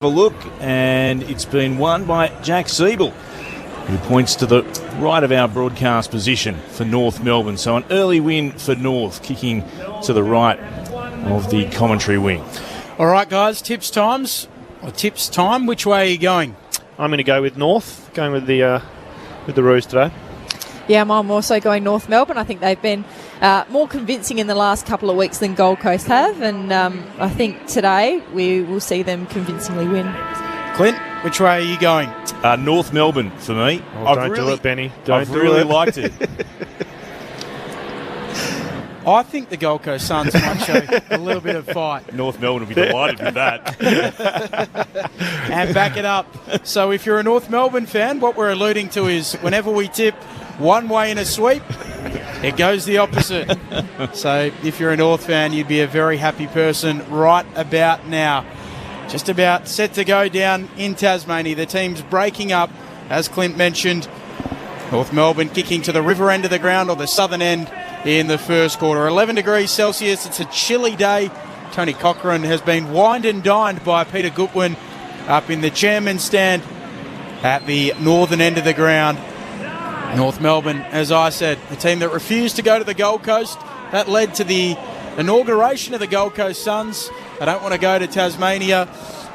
a look, and it's been won by Jack Siebel, who points to the right of our broadcast position for North Melbourne. So an early win for North, kicking to the right of the commentary wing. All right, guys, tips time. Which way are you going? I'm going to go with North, going with the Roos today. Yeah, I'm also going North Melbourne. I think they've been more convincing in the last couple of weeks than Gold Coast have, and I think today we will see them convincingly win. Clint, which way are you going? North Melbourne for me. Oh, don't do it, Benny. I've really liked it. I think the Gold Coast Suns might show a little bit of fight. North Melbourne will be delighted with that. And back it up. So if you're a North Melbourne fan, what we're alluding to is whenever we tip one way in a sweep, it goes the opposite. So if you're a North fan, you'd be a very happy person right about now. Just about set to go down in Tasmania. The team's breaking up, as Clint mentioned. North Melbourne kicking to the river end of the ground, or the southern end, in the first quarter. 11 degrees Celsius. It's a chilly day. Tony Cochrane has been wined and dined by Peter Goodwin up in the chairman's stand at the northern end of the ground. North Melbourne, as I said, a team that refused to go to the Gold Coast. That led to the inauguration of the Gold Coast Suns. They don't want to go to Tasmania,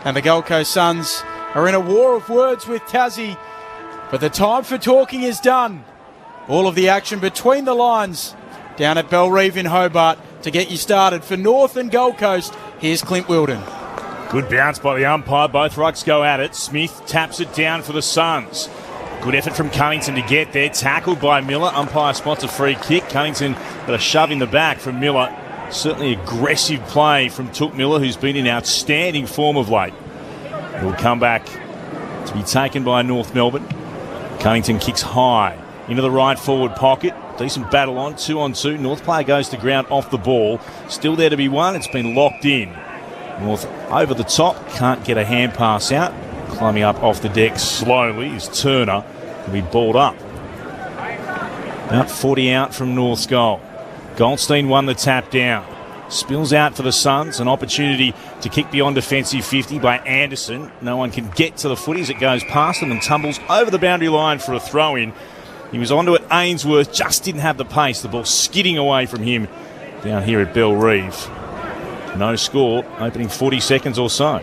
and the Gold Coast Suns are in a war of words with Tassie. But the time for talking is done. All of the action between the lines down at Bellerive in Hobart to get you started for North and Gold Coast. Here's Clint Wilden. Good bounce by the umpire. Both rucks go at it. Smith taps it down for the Suns. Good effort from Cunnington to get there. Tackled by Miller. Umpire spots a free kick. Cunnington got a shove in the back from Miller. Certainly aggressive play from Took Miller, who's been in outstanding form of late. It'll come back to be taken by North Melbourne. Cunnington kicks high into the right forward pocket. Decent battle on, 2-on-2. North player goes to ground off the ball. Still there to be won. It's been locked in. North over the top. Can't get a hand pass out. Climbing up off the deck slowly is Turner. Will be balled up. About 40 out from North's goal. Goldstein won the tap down. Spills out for the Suns. An opportunity to kick beyond defensive 50 by Anderson. No one can get to the footies. It goes past them and tumbles over the boundary line for a throw-in. He was onto it. Ainsworth just didn't have the pace. The ball skidding away from him down here at Bellerive. No score, opening 40 seconds or so.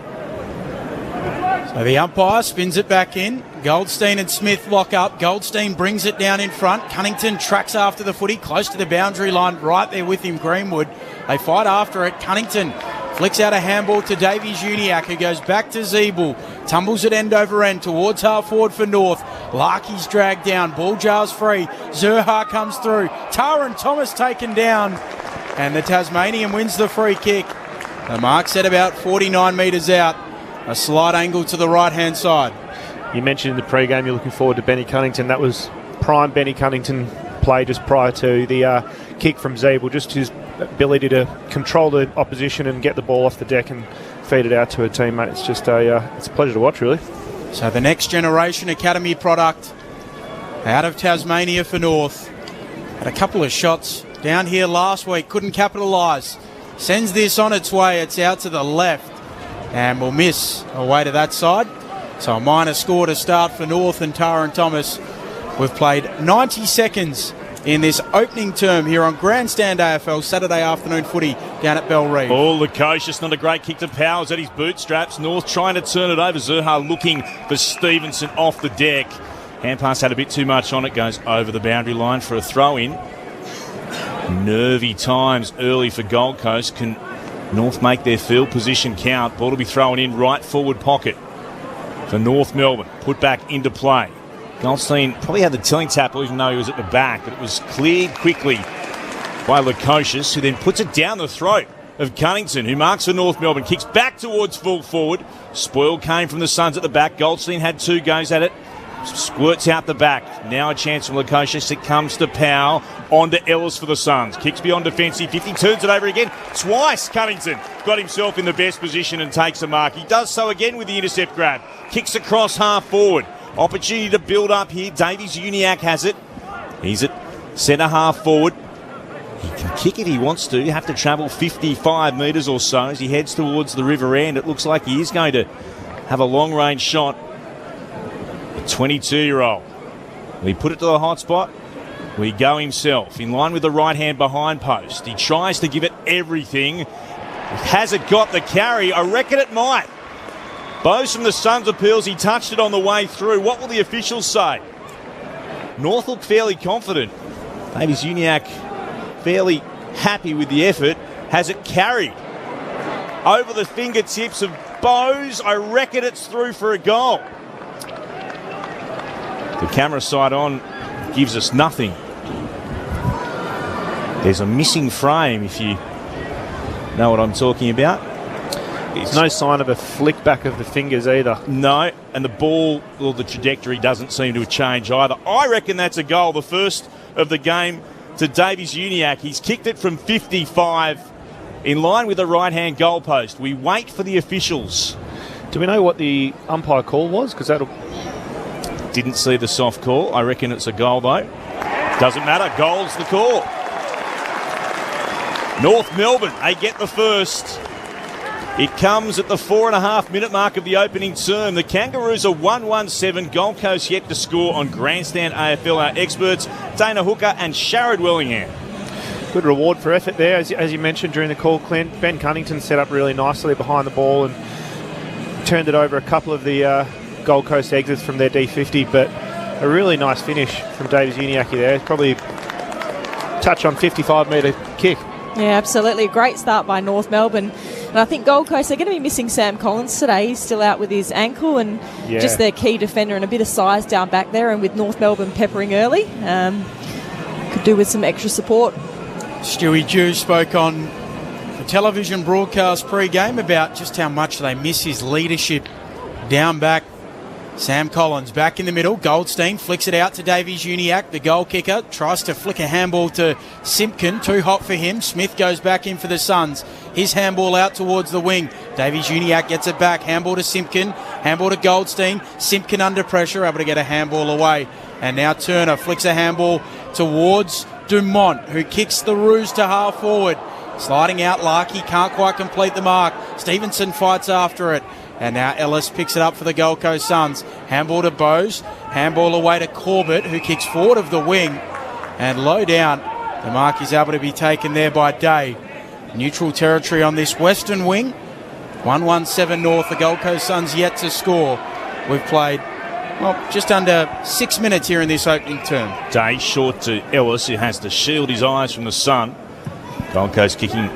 So the umpire spins it back in. Goldstein and Smith lock up. Goldstein brings it down in front. Cunnington tracks after the footy, close to the boundary line, right there with him, Greenwood. They fight after it. Cunnington flicks out a handball to Davies Uniacke, who goes back to Ziebel. Tumbles it end over end towards half forward for North. Larkey's dragged down. Ball jars free. Zerha comes through. Taran Thomas taken down. And the Tasmanian wins the free kick. The mark set about 49 metres out. A slight angle to the right-hand side. You mentioned in the pre-game you're looking forward to Benny Cunnington. That was prime Benny Cunnington play just prior to the kick from Ziebel. Just his ability to control the opposition and get the ball off the deck and feed it out to a teammate. It's just it's a pleasure to watch, really. So the next generation academy product out of Tasmania for North. Had a couple of shots down here last week, couldn't capitalise. Sends this on its way. It's out to the left and will miss away to that side. So a minor score to start for North and Taran Thomas. We've played 90 seconds in this opening term here on Grandstand AFL Saturday afternoon footy down at Bellerive. Oh, Lukosius, not a great kick to Powers at his bootstraps. North trying to turn it over. Zerha looking for Stevenson off the deck. Hand pass had a bit too much on it. Goes over the boundary line for a throw-in. Nervy times early for Gold Coast. Can North make their field position count? Ball to be thrown in right forward pocket for North Melbourne. Put back into play. Goldstein probably had the tilling tackle even though he was at the back, but it was cleared quickly by Lukosius, who then puts it down the throat of Cunnington, who marks for North Melbourne, kicks back towards full forward. Spoil came from the Suns at the back. Goldstein had two goes at it. Squirts out the back. Now a chance from Lukosius. It comes to Powell. On to Ellis for the Suns. Kicks beyond defensive 50. Turns it over again. Twice Cunnington got himself in the best position and takes a mark. He does so again with the intercept grab. Kicks across half forward. Opportunity to build up here. Davies Uniacke has it. He's at centre half forward. He can kick if he wants to. You have to travel 55 metres or so as he heads towards the river end. It looks like he is going to have a long-range shot. The 22-year-old. Will he put it to the hot spot? Will he go himself? In line with the right hand behind post. He tries to give it everything. Has it got the carry? I reckon it might. Bose from the Suns appeals. He touched it on the way through. What will the officials say? North look fairly confident. Davies-Uniacke fairly happy with the effort. Has it carried? Over the fingertips of Bose. I reckon it's through for a goal. The camera side on gives us nothing. There's a missing frame, if you know what I'm talking about. There's no sign of a flick back of the fingers either. No, and the ball, well, the trajectory doesn't seem to change either. I reckon that's a goal, the first of the game to Davies-Uniacke. He's kicked it from 55 in line with the right-hand goalpost. We wait for the officials. Do we know what the umpire call was? Because that'll... Didn't see the soft call. I reckon it's a goal, though. Doesn't matter. Goal's the call. North Melbourne, they get the first. It comes at the 4.5-minute mark of the opening term. The Kangaroos are 1-1-7. Gold Coast yet to score on Grandstand AFL. Our experts, Dana Hooker and Sharad Wellingham. Good reward for effort there. As you mentioned during the call, Clint, Ben Cunnington set up really nicely behind the ball and turned it over a couple of the Gold Coast exits from their D50, but a really nice finish from Davies-Uniacke there. Probably touch on 55-metre kick. Yeah, absolutely. A great start by North Melbourne. And I think Gold Coast, they're going to be missing Sam Collins today. He's still out with his ankle and just their key defender and a bit of size down back there. And with North Melbourne peppering early, could do with some extra support. Stewie Dew spoke on the television broadcast pre-game about just how much they miss his leadership down back. Sam Collins back in the middle. Goldstein flicks it out to Davies-Uniacke. The goal kicker tries to flick a handball to Simpkin. Too hot for him. Smith goes back in for the Suns. His handball out towards the wing. Davies-Uniacke gets it back. Handball to Simpkin. Handball to Goldstein. Simpkin under pressure, able to get a handball away. And now Turner flicks a handball towards Dumont, who kicks the Roos to half forward. Sliding out, Larkey can't quite complete the mark. Stevenson fights after it. And now Ellis picks it up for the Gold Coast Suns. Handball to Bose. Handball away to Corbett, who kicks forward of the wing. And low down, the mark is able to be taken there by Day. Neutral territory on this western wing. 1-1-7 North. The Gold Coast Suns yet to score. We've played, just under 6 minutes here in this opening term. Day short to Ellis, who has to shield his eyes from the sun. Gold Coast kicking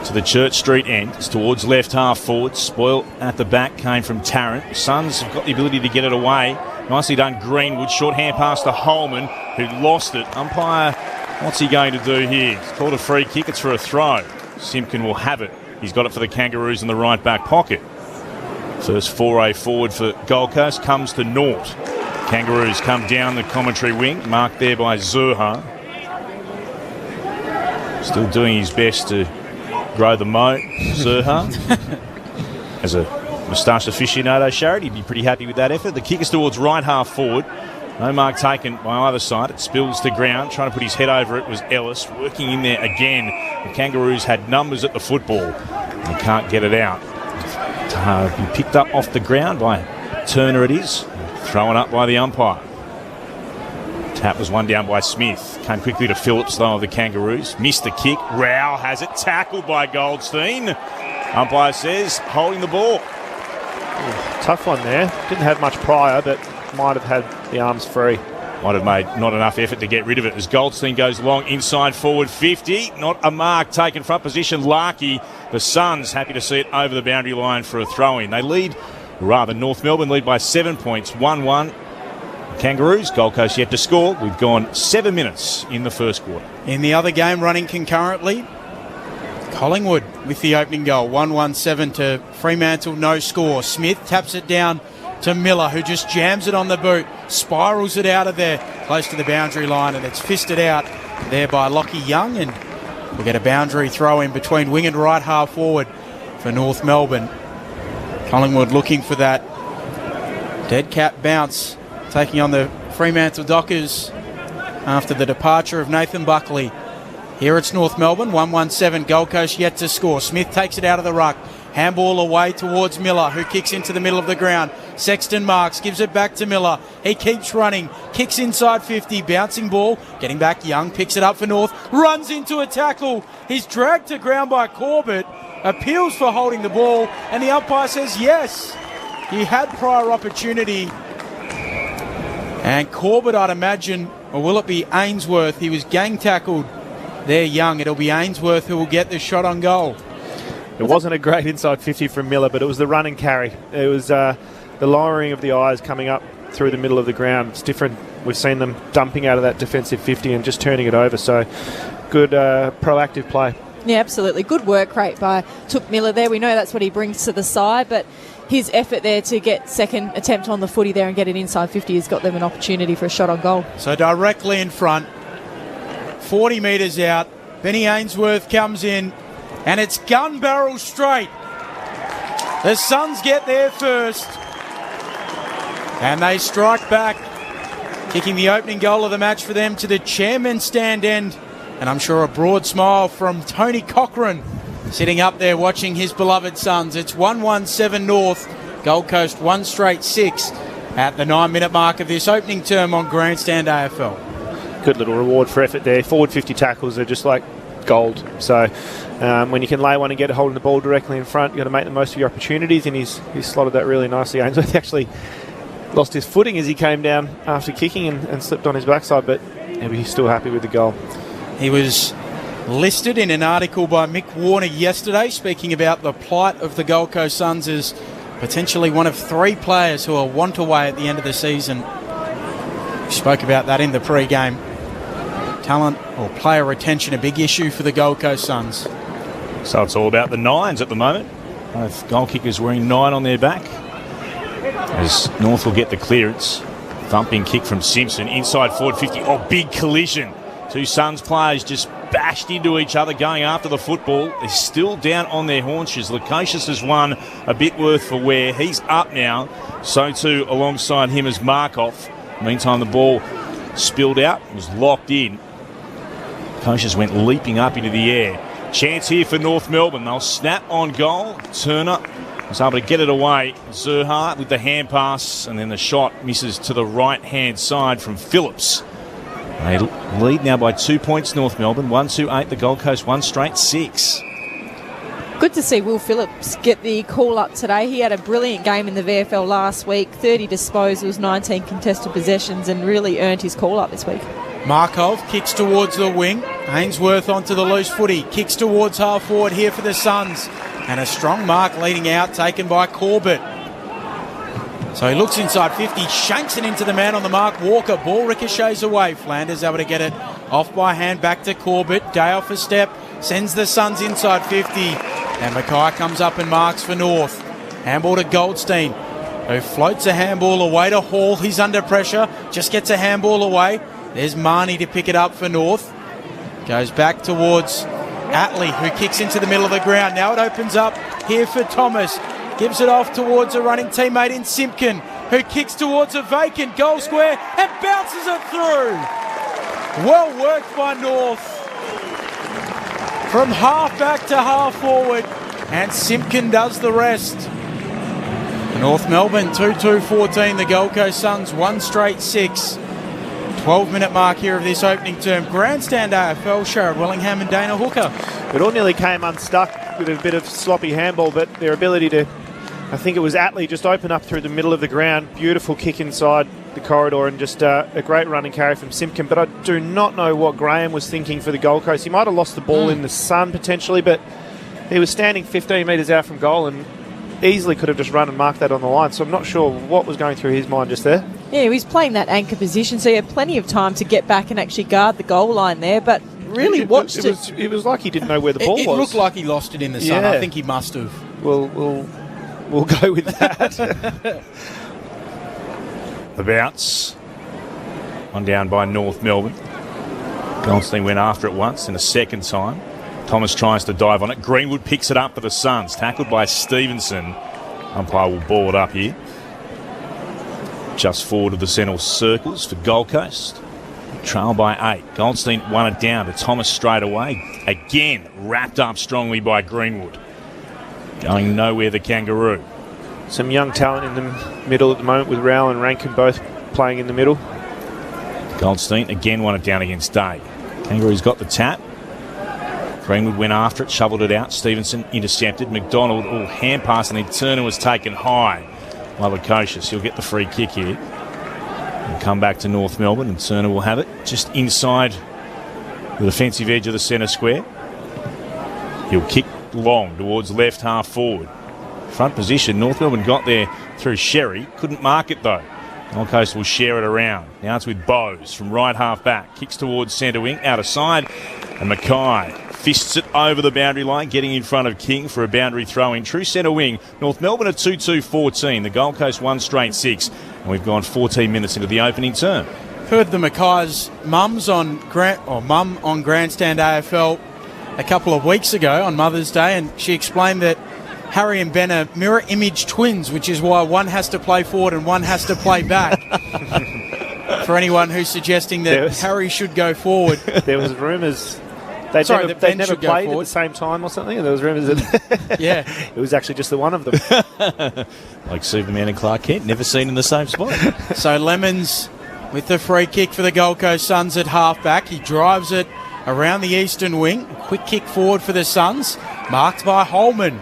to the Church Street end. It's towards left half forward. Spoil at the back came from Tarrant. Suns have got the ability to get it away. Nicely done, Greenwood. Short hand pass to Holman, who lost it. Umpire, what's he going to do here? It's called a free kick. It's for a throw. Simpkin will have it. He's got it for the Kangaroos in the right back pocket. First foray forward for Gold Coast comes to Nort. Kangaroos come down the commentary wing, marked there by Zurha. Still doing his best to grow the moat, Zurha. As a moustache aficionado, Sharad, he'd be pretty happy with that effort. The kick is towards right half forward. No mark taken by either side. It spills to ground. Trying to put his head over it was Ellis. Working in there again. The Kangaroos had numbers at the football. They can't get it out. Be picked up off the ground by Turner it is. Thrown up by the umpire. Tap was one down by Smith. Came quickly to Phillips, though, of the Kangaroos. Missed the kick. Rao has it. Tackled by Goldstein. Umpire says, holding the ball. Tough one there. Didn't have much prior, but might have had the arms free. Might have made not enough effort to get rid of it as Goldstein goes long inside forward 50. Not a mark taken front position. Larkey, the Suns, happy to see it over the boundary line for a throw-in. They lead, North Melbourne lead by 7 points, 1-1. Kangaroos, Gold Coast yet to score. We've gone 7 minutes in the first quarter. In the other game running concurrently, Collingwood with the opening goal. 1-1-7 to Fremantle, no score. Smith taps it down to Miller, who just jams it on the boot, spirals it out of there, close to the boundary line, and it's fisted out there by Lockie Young, and we'll get a boundary throw in between wing and right half forward for North Melbourne. Collingwood looking for that dead cat bounce, taking on the Fremantle Dockers after the departure of Nathan Buckley. Here it's North Melbourne, 1-1-7. Gold Coast yet to score. Smith takes it out of the ruck. Handball away towards Miller, who kicks into the middle of the ground. Sexton marks, gives it back to Miller. He keeps running, kicks inside 50, bouncing ball, getting back. Young picks it up for North, runs into a tackle. He's dragged to ground by Corbett, appeals for holding the ball, and the umpire says yes. He had prior opportunity. And Corbett, I'd imagine, or will it be Ainsworth? He was gang tackled there, Young. It'll be Ainsworth who will get the shot on goal. It wasn't a great inside 50 from Miller, but it was the run and carry. It was the lowering of the eyes coming up through the middle of the ground. It's different. We've seen them dumping out of that defensive 50 and just turning it over. So good proactive play. Yeah, absolutely. Good work rate by Took Miller there. We know that's what he brings to the side, but his effort there to get second attempt on the footy there and get it inside 50 has got them an opportunity for a shot on goal. So directly in front, 40 metres out, Benny Ainsworth comes in, and it's gun barrel straight. The Suns get there first, and they strike back, kicking the opening goal of the match for them to the chairman's stand end. And I'm sure a broad smile from Tony Cochran, sitting up there watching his beloved Suns. It's 1-1-7 North, Gold Coast 1 straight 6 at the 9-minute mark of this opening term on Grandstand AFL. Good little reward for effort there. Forward 50 tackles are just like gold. So when you can lay one and get a hold of the ball directly in front, you've got to make the most of your opportunities, and he's slotted that really nicely. Ainsworth actually lost his footing as he came down after kicking and slipped on his backside, but he's still happy with the goal. He was listed in an article by Mick Warner yesterday speaking about the plight of the Gold Coast Suns as potentially one of 3 players who are want away at the end of the season. We spoke about that in the pre-game. Talent or player retention, a big issue for the Gold Coast Suns. So it's all about the 9s at the moment. Both goal kickers wearing 9 on their back. As North will get the clearance. Thumping kick from Simpson, inside forward 50. Oh, big collision. 2 Suns players just bashed into each other going after the football. They're still down on their haunches. Lukosius has won a bit worth for wear. He's up now. So too alongside him is Markov. Meantime, the ball spilled out, was locked in. Lukosius went leaping up into the air. Chance here for North Melbourne. They'll snap on goal. Turner was able to get it away. Zerha with the hand pass, and then the shot misses to the right-hand side from Phillips. They lead now by 2 points, North Melbourne. 1-2-8, the Gold Coast 1 straight 6. Good to see Will Phillips get the call up today. He had a brilliant game in the VFL last week. 30 disposals, 19 contested possessions, and really earned his call up this week. Markov kicks towards the wing. Ainsworth onto the loose footy. Kicks towards half forward here for the Suns. And a strong mark leading out, taken by Corbett. So he looks inside 50, shanks it into the man on the mark, Walker. Ball ricochets away. Flanders able to get it off by hand back to Corbett. Day off a step, sends the Suns inside 50. And Mackay comes up and marks for North. Handball to Goldstein, who floats a handball away to Hall. He's under pressure, just gets a handball away. There's Marnie to pick it up for North. Goes back towards Atley, who kicks into the middle of the ground. Now it opens up here for Thomas. Gives it off towards a running teammate in Simpkin, who kicks towards a vacant goal square and bounces it through. Well worked by North. From half back to half forward, and Simpkin does the rest. North Melbourne 2-2-14, the Gold Coast Suns 1 straight 6. 12-minute mark here of this opening term. Grandstand AFL, Sharad Willingham and Dana Hooker. It all nearly came unstuck with a bit of sloppy handball, but their ability to, I think it was Atley, just open up through the middle of the ground. Beautiful kick inside the corridor, and just a great run and carry from Simpkin. But I do not know what Graham was thinking for the Gold Coast. He might have lost the ball in the sun potentially, but he was standing 15 metres out from goal and easily could have just run and marked that on the line. So I'm not sure what was going through his mind just there. Yeah, he was playing that anchor position, so he had plenty of time to get back and actually guard the goal line there, but really watched it. It was like he didn't know where the ball was. It looked like he lost it in the sun. Yeah. I think he must have. We'll go with that. The bounce. One down by North Melbourne. Goldstein went after it once and a second time. Thomas tries to dive on it. Greenwood picks it up for the Suns. Tackled by Stevenson. Umpire will ball it up here. Just forward of the central circles for Gold Coast. Trail by 8. Goldstein won it down to Thomas straight away. Again, wrapped up strongly by Greenwood. Going nowhere, the Kangaroo. Some young talent in the middle at the moment with Rowell and Rankin both playing in the middle. Goldstein again won it down against Day. Kangaroo's got the tap. Greenwood went after it, shoveled it out. Stevenson intercepted. McDonald, hand pass, and then Turner was taken high by Lukosius. He'll get the free kick here. And come back to North Melbourne, and Turner will have it just inside the defensive edge of the centre square. He'll kick long towards left half forward. Front position, North Melbourne got there through Sherry. Couldn't mark it though. Gold Coast will share it around. Now it's with Bowes from right half back. Kicks towards centre wing, out of side. And Mackay fists it over the boundary line, getting in front of King for a boundary throw in. True centre wing. North Melbourne at 2-2-14. The Gold Coast 1 straight 6. And we've gone 14 minutes into the opening term. Heard the Mackay's mum on Grandstand AFL a couple of weeks ago on Mother's Day, and she explained that Harry and Ben are mirror image twins, which is why one has to play forward and one has to play back. For anyone who's suggesting that Harry should go forward. There was rumours they'd never played at the same time or something, and there was rumours that it was actually just the one of them. Like Superman and Clark Kent, never seen in the same spot. So Lemons with the free kick for the Gold Coast Suns at half-back. He drives it around the eastern wing. Quick kick forward for the Suns, marked by Holman.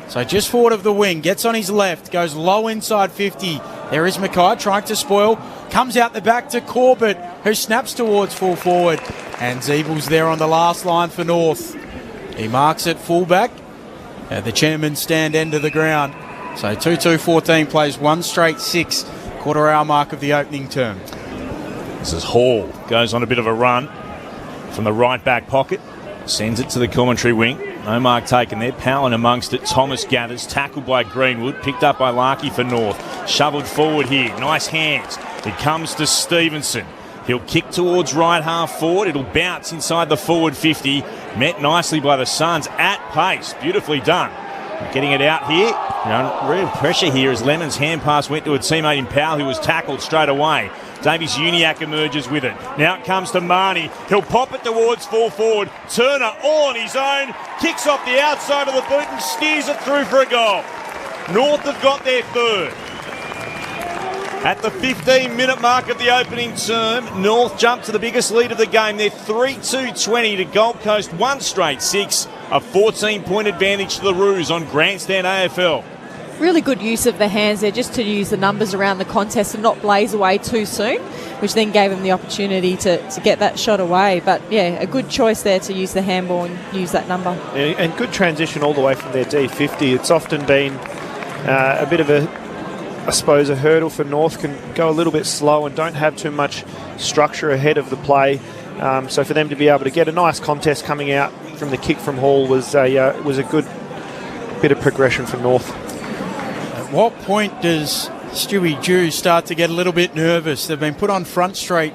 So just forward of the wing, gets on his left, goes low inside 50. There is Mackay trying to spoil. Comes out the back to Corbett, who snaps towards full forward. And Zeebel's there on the last line for North. He marks it fullback at the chairman's stand end of the ground. So 2-2-14 plays 1 straight 6, quarter hour mark of the opening term. This is Hall. Goes on a bit of a run from the right back pocket. Sends it to the commentary wing. No mark taken there. Powell amongst it. Thomas gathers. Tackled by Greenwood. Picked up by Larkey for North. Shoveled forward here. Nice hands. It comes to Stevenson. He'll kick towards right half forward. It'll bounce inside the forward 50. Met nicely by the Suns at pace. Beautifully done. Getting it out here. Real pressure here as Lemon's hand pass went to a teammate in Powell who was tackled straight away. Davies-Uniacke emerges with it. Now it comes to Marnie. He'll pop it towards full forward. Turner all on his own. Kicks off the outside of the boot and steers it through for a goal. North have got their third. At the 15-minute mark of the opening term, North jump to the biggest lead of the game. They're 3-2-20 to Gold Coast, 1 straight 6. A 14-point advantage to the Roos on Grandstand AFL. Really good use of the hands there, just to use the numbers around the contest and not blaze away too soon, which then gave him the opportunity to get that shot away. But yeah, a good choice there to use the handball and use that number. And good transition all the way from their D50. It's often been a bit of a hurdle for North. Can go a little bit slow and don't have too much structure ahead of the play. So for them to be able to get a nice contest coming out from the kick from Hall was a good bit of progression for North. At what point does Stewie Dew start to get a little bit nervous? They've been put on front straight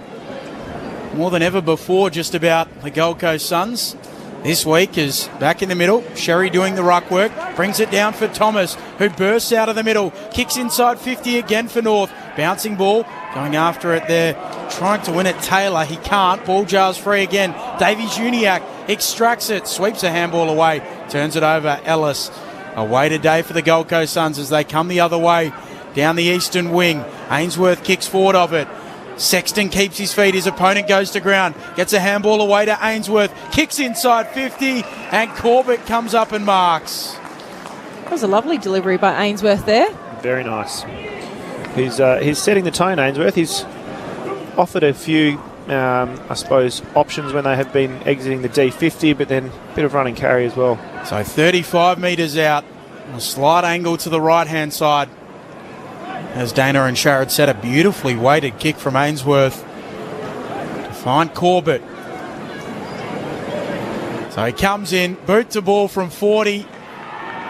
more than ever before, just about, the Gold Coast Suns. This week is back in the middle. Sherry doing the ruck work. Brings it down for Thomas, who bursts out of the middle. Kicks inside 50 again for North. Bouncing ball. Going after it there. Trying to win it. Taylor. He can't. Ball jars free again. Davies-Uniacke extracts it. Sweeps a handball away. Turns it over. Ellis. Away today for the Gold Coast Suns as they come the other way. Down the eastern wing. Ainsworth kicks forward of it. Sexton keeps his feet. His opponent goes to ground. Gets a handball away to Ainsworth. Kicks inside 50. And Corbett comes up and marks. That was a lovely delivery by Ainsworth there. Very nice. He's setting the tone, Ainsworth. He's offered a few, options when they have been exiting the D50, but then a bit of run and carry as well. So 35 metres out. A slight angle to the right-hand side. As Dana and Sharrod said, a beautifully weighted kick from Ainsworth to find Corbett. So he comes in, boot to ball from 40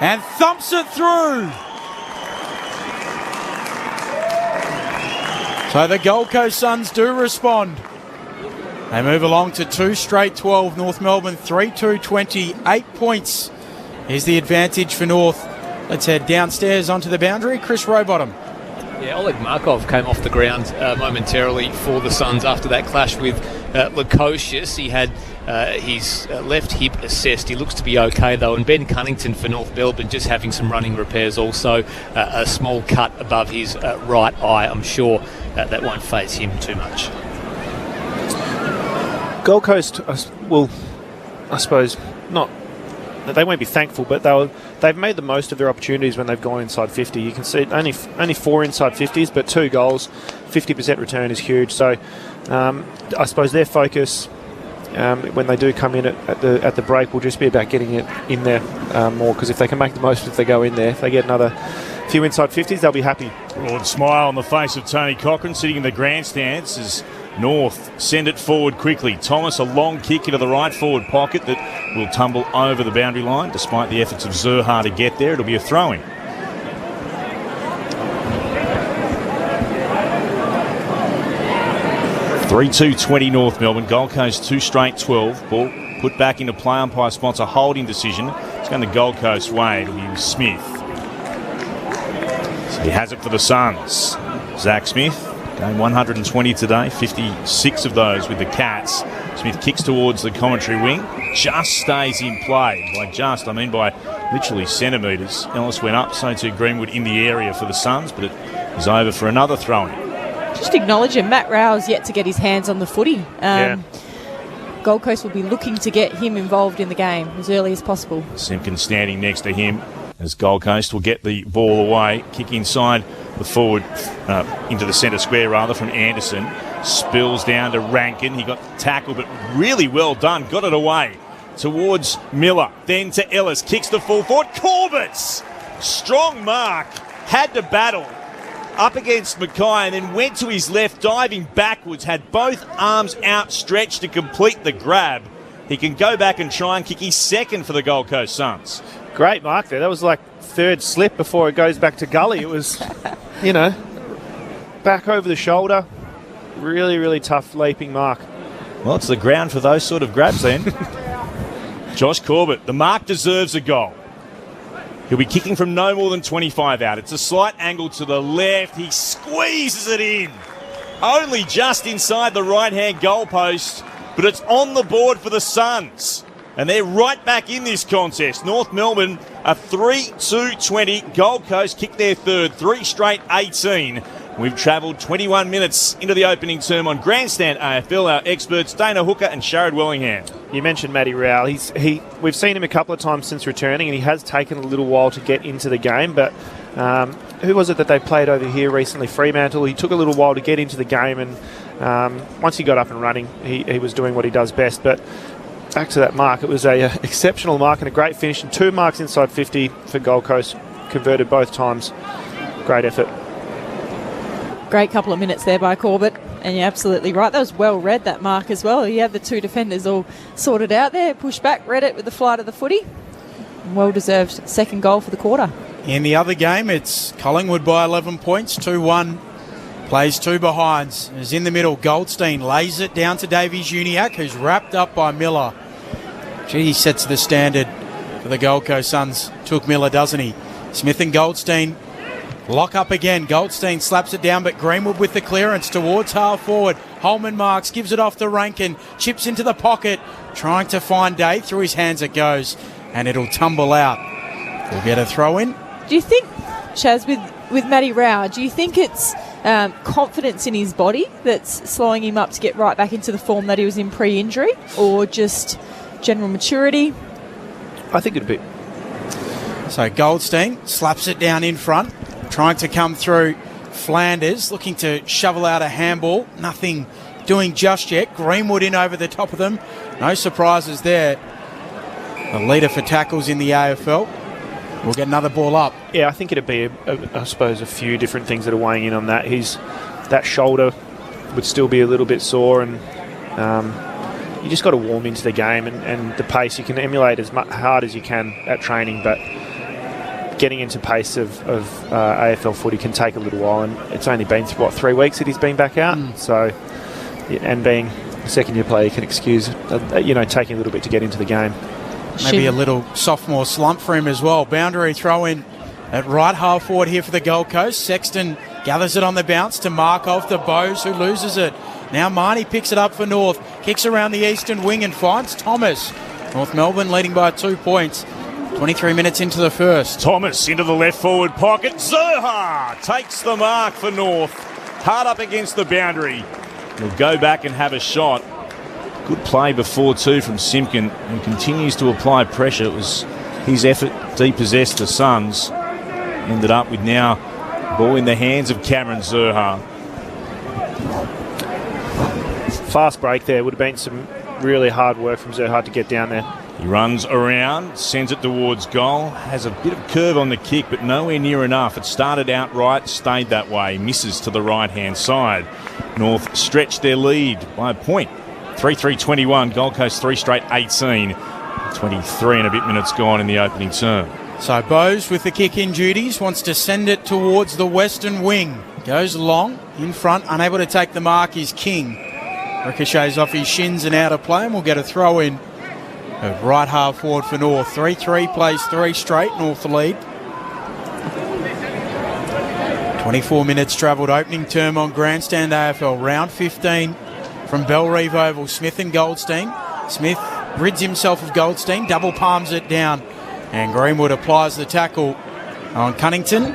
and thumps it through. So the Gold Coast Suns do respond. They move along to 2 straight 12. North Melbourne 3-2-20. 8 points is the advantage for North. Let's head downstairs onto the boundary. Chris Rowbottom. Yeah, Oleg Markov came off the ground momentarily for the Suns after that clash with Lukosius. He had his left hip assessed. He looks to be okay, though. And Ben Cunnington for North Melbourne just having some running repairs also. A small cut above his right eye. I'm sure that won't faze him too much. Gold Coast will, I suppose, not... They won't be thankful, but they've made the most of their opportunities when they've gone inside 50. You can see only 4 inside 50s, but 2 goals, 50% return is huge. So I suppose their focus when they do come in at the break will just be about getting it in there more, because if they can make the most if they go in there, if they get another few inside 50s, they'll be happy. Broad smile on the face of Tony Cochrane sitting in the grandstands as North send it forward quickly. Thomas, a long kick into the right forward pocket that will tumble over the boundary line despite the efforts of Zurha to get there. It'll be a throw-in. (3-2-20) North Melbourne. Gold Coast 2 straight 12. Ball put back into play. Umpire spots a holding decision. It's going the Gold Coast way. It'll be Smith. So he has it for the Suns. Zach Smith. Game 120 today, 56 of those with the Cats. Smith kicks towards the commentary wing, just stays in play. By just, I mean by literally centimetres. Ellis went up, so too Greenwood in the area for the Suns, but it is over for another throw-in. Just acknowledge him. Matt Rowe's yet to get his hands on the footy. Gold Coast will be looking to get him involved in the game as early as possible. Simpkins standing next to him as Gold Coast will get the ball away. Kick inside the forward, into the centre square rather, from Anderson. Spills down to Rankin. He got tackled, but really well done. Got it away towards Miller. Then to Ellis. Kicks the full forward. Corbett! Strong mark. Had to battle up against Mackay and then went to his left, diving backwards. Had both arms outstretched to complete the grab. He can go back and try and kick his second for the Gold Coast Suns. Great mark there. That was like third slip before it goes back to gully. It was, back over the shoulder. Really, really tough leaping mark. Well, it's the ground for those sort of grabs then. Josh Corbett, the mark deserves a goal. He'll be kicking from no more than 25 out. It's a slight angle to the left. He squeezes it in. Only just inside the right-hand goalpost, but it's on the board for the Suns. And they're right back in this contest. North Melbourne, a 3-2-20. Gold Coast kick their third, 3 straight 18. We've travelled 21 minutes into the opening term on Grandstand AFL. Our experts, Dana Hooker and Sharad Wellingham. You mentioned Matty Rowell. We've seen him a couple of times since returning, and he has taken a little while to get into the game. But who was it that they played over here recently? Fremantle. He took a little while to get into the game, and once he got up and running, he was doing what he does best. But back to that mark, it was a exceptional mark and a great finish, and 2 marks inside 50 for Gold Coast, converted both times. Great effort. Great couple of minutes there by Corbett, and you're absolutely right. That was well read, that mark as well. You have the 2 defenders all sorted out there, pushed back, read it with the flight of the footy. Well-deserved second goal for the quarter. In the other game, it's Collingwood by 11 points, 2-1. Plays 2 behinds. Is in the middle. Goldstein lays it down to Davies Uniacke, who's wrapped up by Miller. Gee, he sets the standard for the Gold Coast Suns. Took Miller, doesn't he? Smith and Goldstein lock up again. Goldstein slaps it down, but Greenwood with the clearance towards half forward. Holman marks, gives it off to Rankin. Chips into the pocket, trying to find Day. Through his hands it goes, and it'll tumble out. We'll get a throw in. Do you think, Chaz, with Matty Rowell, do you think it's confidence in his body that's slowing him up to get right back into the form that he was in pre-injury, or just general maturity? I think it'd be. So Goldstein slaps it down in front, trying to come through Flanders, looking to shovel out a handball. Nothing doing just yet. Greenwood in over the top of them. No surprises there. The leader for tackles in the AFL. We'll get another ball up. Yeah, I think it'd be, I suppose, a few different things that are weighing in on that. That shoulder would still be a little bit sore, and you just got to warm into the game, and the pace you can emulate as hard as you can at training, but getting into pace of AFL footy can take a little while, and it's only been 3 weeks that he's been back out. So, and being a second-year player, you can excuse taking a little bit to get into the game. Maybe a little sophomore slump for him as well. Boundary throw in at right half forward here for the Gold Coast. Sexton gathers it on the bounce to Markov, to Bowes, who loses it. Now Marnie picks it up for North, kicks around the eastern wing and finds Thomas. North Melbourne leading by 2 points. 23 minutes into the first. Thomas into the left forward pocket. Zerha takes the mark for North. Hard up against the boundary. He'll go back and have a shot. Good play before too from Simpkin, who continues to apply pressure. It was his effort depossessed the Suns. Ended up with now ball in the hands of Cameron Zerha. Fast break there. Would have been some really hard work from Zerha to get down there. He runs around, sends it towards goal. Has a bit of curve on the kick, but nowhere near enough. It started out right, stayed that way. Misses to the right-hand side. North stretched their lead by a point. 3-3-21. Gold Coast 3 straight 18. 23 and a bit minutes gone in the opening term. So Bowes with the kick-in duties wants to send it towards the western wing. Goes long, in front, unable to take the mark is King. Ricochets off his shins and out of play, and we'll get a throw in. Right half forward for North. 3-3 plays 3 straight. North the lead. 24 minutes travelled. Opening term on Grandstand AFL. Round 15 from Bellreeve Oval. Smith and Goldstein. Smith rids himself of Goldstein. Double palms it down. And Greenwood applies the tackle on Cunnington.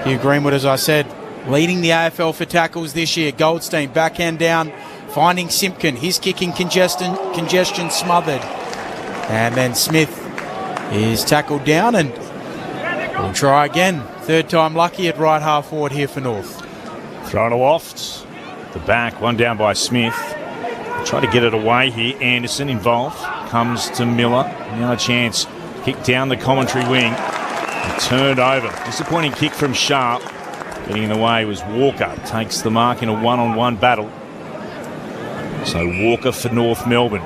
Hugh Greenwood, as I said, leading the AFL for tackles this year. Goldstein backhand down. Finding Simpkin. His kicking congestion smothered. And then Smith is tackled down and we'll try again. Third time lucky at right half forward here for North. Thrown aloft. The back, one down by Smith. Try to get it away here. Anderson involved. Comes to Miller. Now a chance. Kick down the commentary wing. And turned over. Disappointing kick from Sharp. Getting in the way was Walker. Takes the mark in a one-on-one battle. So Walker for North Melbourne.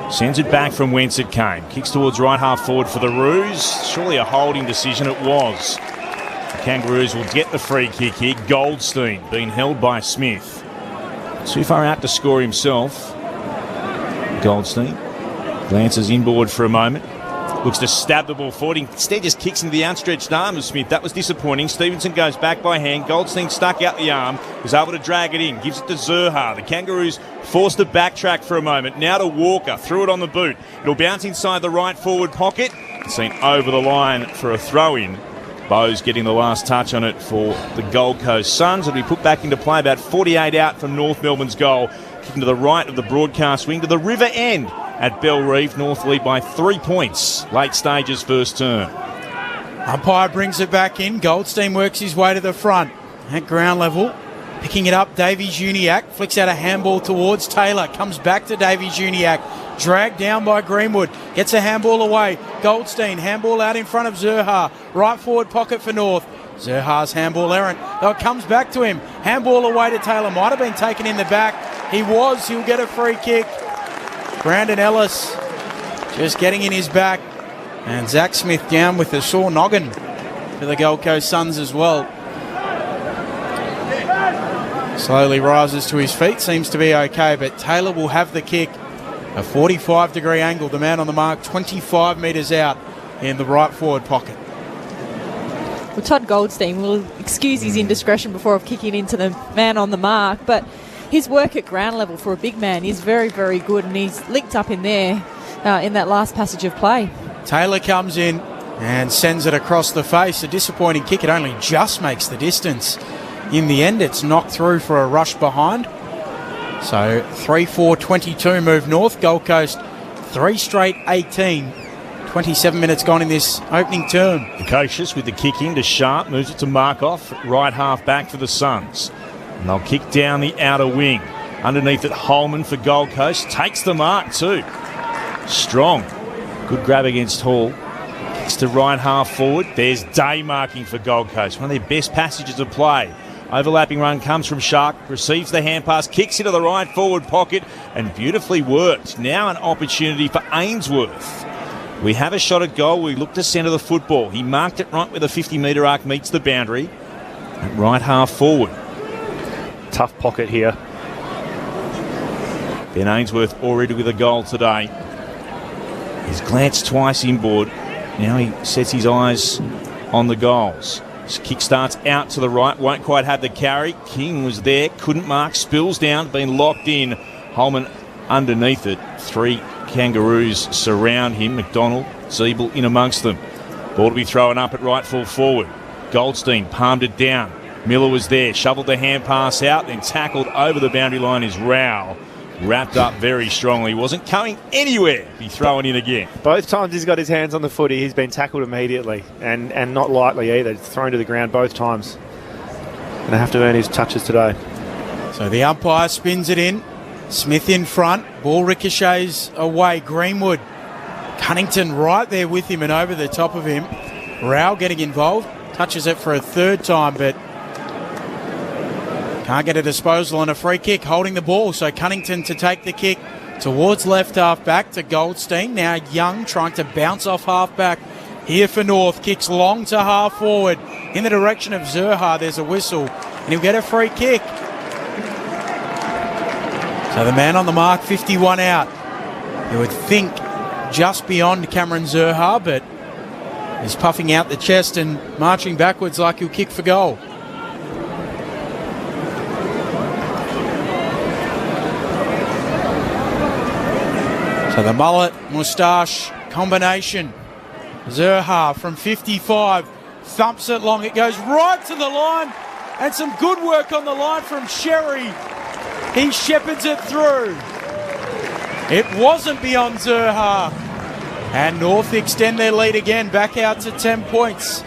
Sends it back from whence it came. Kicks towards right half forward for the Roos. Surely a holding decision it was. The Kangaroos will get the free kick here. Goldstein being held by Smith. Too far out to score himself. Goldstein glances inboard for a moment. Looks to stab the ball forward. Instead just kicks into the outstretched arm of Smith. That was disappointing. Stevenson goes back by hand. Goldstein stuck out the arm. Was able to drag it in. Gives it to Zerha. The Kangaroos forced to backtrack for a moment. Now to Walker. Threw it on the boot. It'll bounce inside the right forward pocket. Seen over the line for a throw-in. Bowes getting the last touch on it for the Gold Coast Suns. It'll be put back into play about 48 out from North Melbourne's goal. Kicking to the right of the broadcast wing to the river end. At Bellreeve, North lead by 3 points. Late stages, first term. Umpire brings it back in. Goldstein works his way to the front. At ground level, picking it up, Davies Uniacke. Flicks out a handball towards Taylor. Comes back to Davies Uniacke. Dragged down by Greenwood. Gets a handball away. Goldstein, handball out in front of Zerha. Right forward pocket for North. Zerha's handball errant. Though it comes back to him. Handball away to Taylor. Might have been taken in the back. He'll get a free kick. Brandon Ellis just getting in his back. And Zach Smith down with a sore noggin for the Gold Coast Suns as well. Slowly rises to his feet. Seems to be okay, but Taylor will have the kick. A 45-degree angle. The man on the mark 25 metres out in the right forward pocket. Well, Todd Goldstein will excuse his indiscretion before kicking into the man on the mark, but his work at ground level for a big man is very, very good, and he's linked up in there in that last passage of play. Taylor comes in and sends it across the face. A disappointing kick. It only just makes the distance. In the end, it's knocked through for a rush behind. So 3-4-22 move North. Gold Coast 3 straight 18. 27 minutes gone in this opening term. Precocious with the kick in to Sharp. Moves it to Markov. Right half back for the Suns. And they'll kick down the outer wing. Underneath it, Holman for Gold Coast. Takes the mark too. Strong. Good grab against Hall. Kicks to right half forward. There's Day marking for Gold Coast. One of their best passages of play. Overlapping run comes from Shark. Receives the hand pass. Kicks into the right forward pocket. And beautifully worked. Now an opportunity for Ainsworth. We have a shot at goal. We look to centre the football. He marked it right where the 50-metre arc meets the boundary. At right half forward. Tough pocket here. Ben Ainsworth already with a goal today. He's glanced twice inboard. Now he sets his eyes on the goals. Kick starts out to the right, won't quite have the carry. King was there, couldn't mark, spills down, been locked in. Holman underneath it. 3 Kangaroos surround him. McDonald, Zeeble in amongst them. Ball to be thrown up at right full forward. Goldstein palmed it down. Miller was there, shoveled the hand pass out, then tackled over the boundary line is Rowell. Wrapped up very strongly. Wasn't coming anywhere. Be thrown in again. Both times he's got his hands on the footy, he's been tackled immediately, and not lightly either. Thrown to the ground both times. Going to have to earn his touches today. So the umpire spins it in. Smith in front. Ball ricochets away. Greenwood. Cunnington right there with him and over the top of him. Rowell getting involved. Touches it for a third time, but can't get a disposal on a free kick. Holding the ball, so Cunnington to take the kick towards left half back to Goldstein. Now Young trying to bounce off half back here for North. Kicks long to half forward in the direction of Zerha. There's a whistle and he'll get a free kick. So the man on the mark, 51 out. You would think just beyond Cameron Zerha, but he's puffing out the chest and marching backwards like he'll kick for goal. So the mullet, moustache combination. Zerha from 55 thumps it long. It goes right to the line, and some good work on the line from Sherry. He shepherds it through. It wasn't beyond Zerha. And North extend their lead again, back out to 10 points.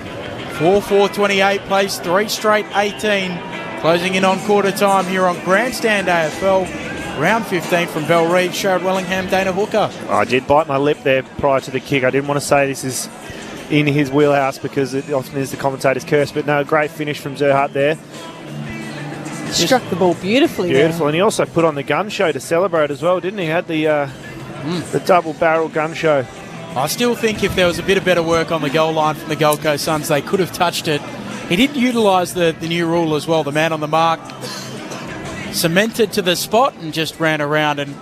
4-4-28 plays 3 straight 18. Closing in on quarter time here on Grandstand AFL. Round 15 from Bell Reid, Sherrod Wellingham, Dana Hooker. I did bite my lip there prior to the kick. I didn't want to say this is in his wheelhouse because it often is the commentator's curse, but no, great finish from Zerha there. Struck the ball beautifully. Beautiful, and he also put on the gun show to celebrate as well, didn't he? Had the double barrel gun show. I still think if there was a bit of better work on the goal line from the Gold Coast Suns, they could have touched it. He did utilise the new rule as well. The man on the mark cemented to the spot and just ran around and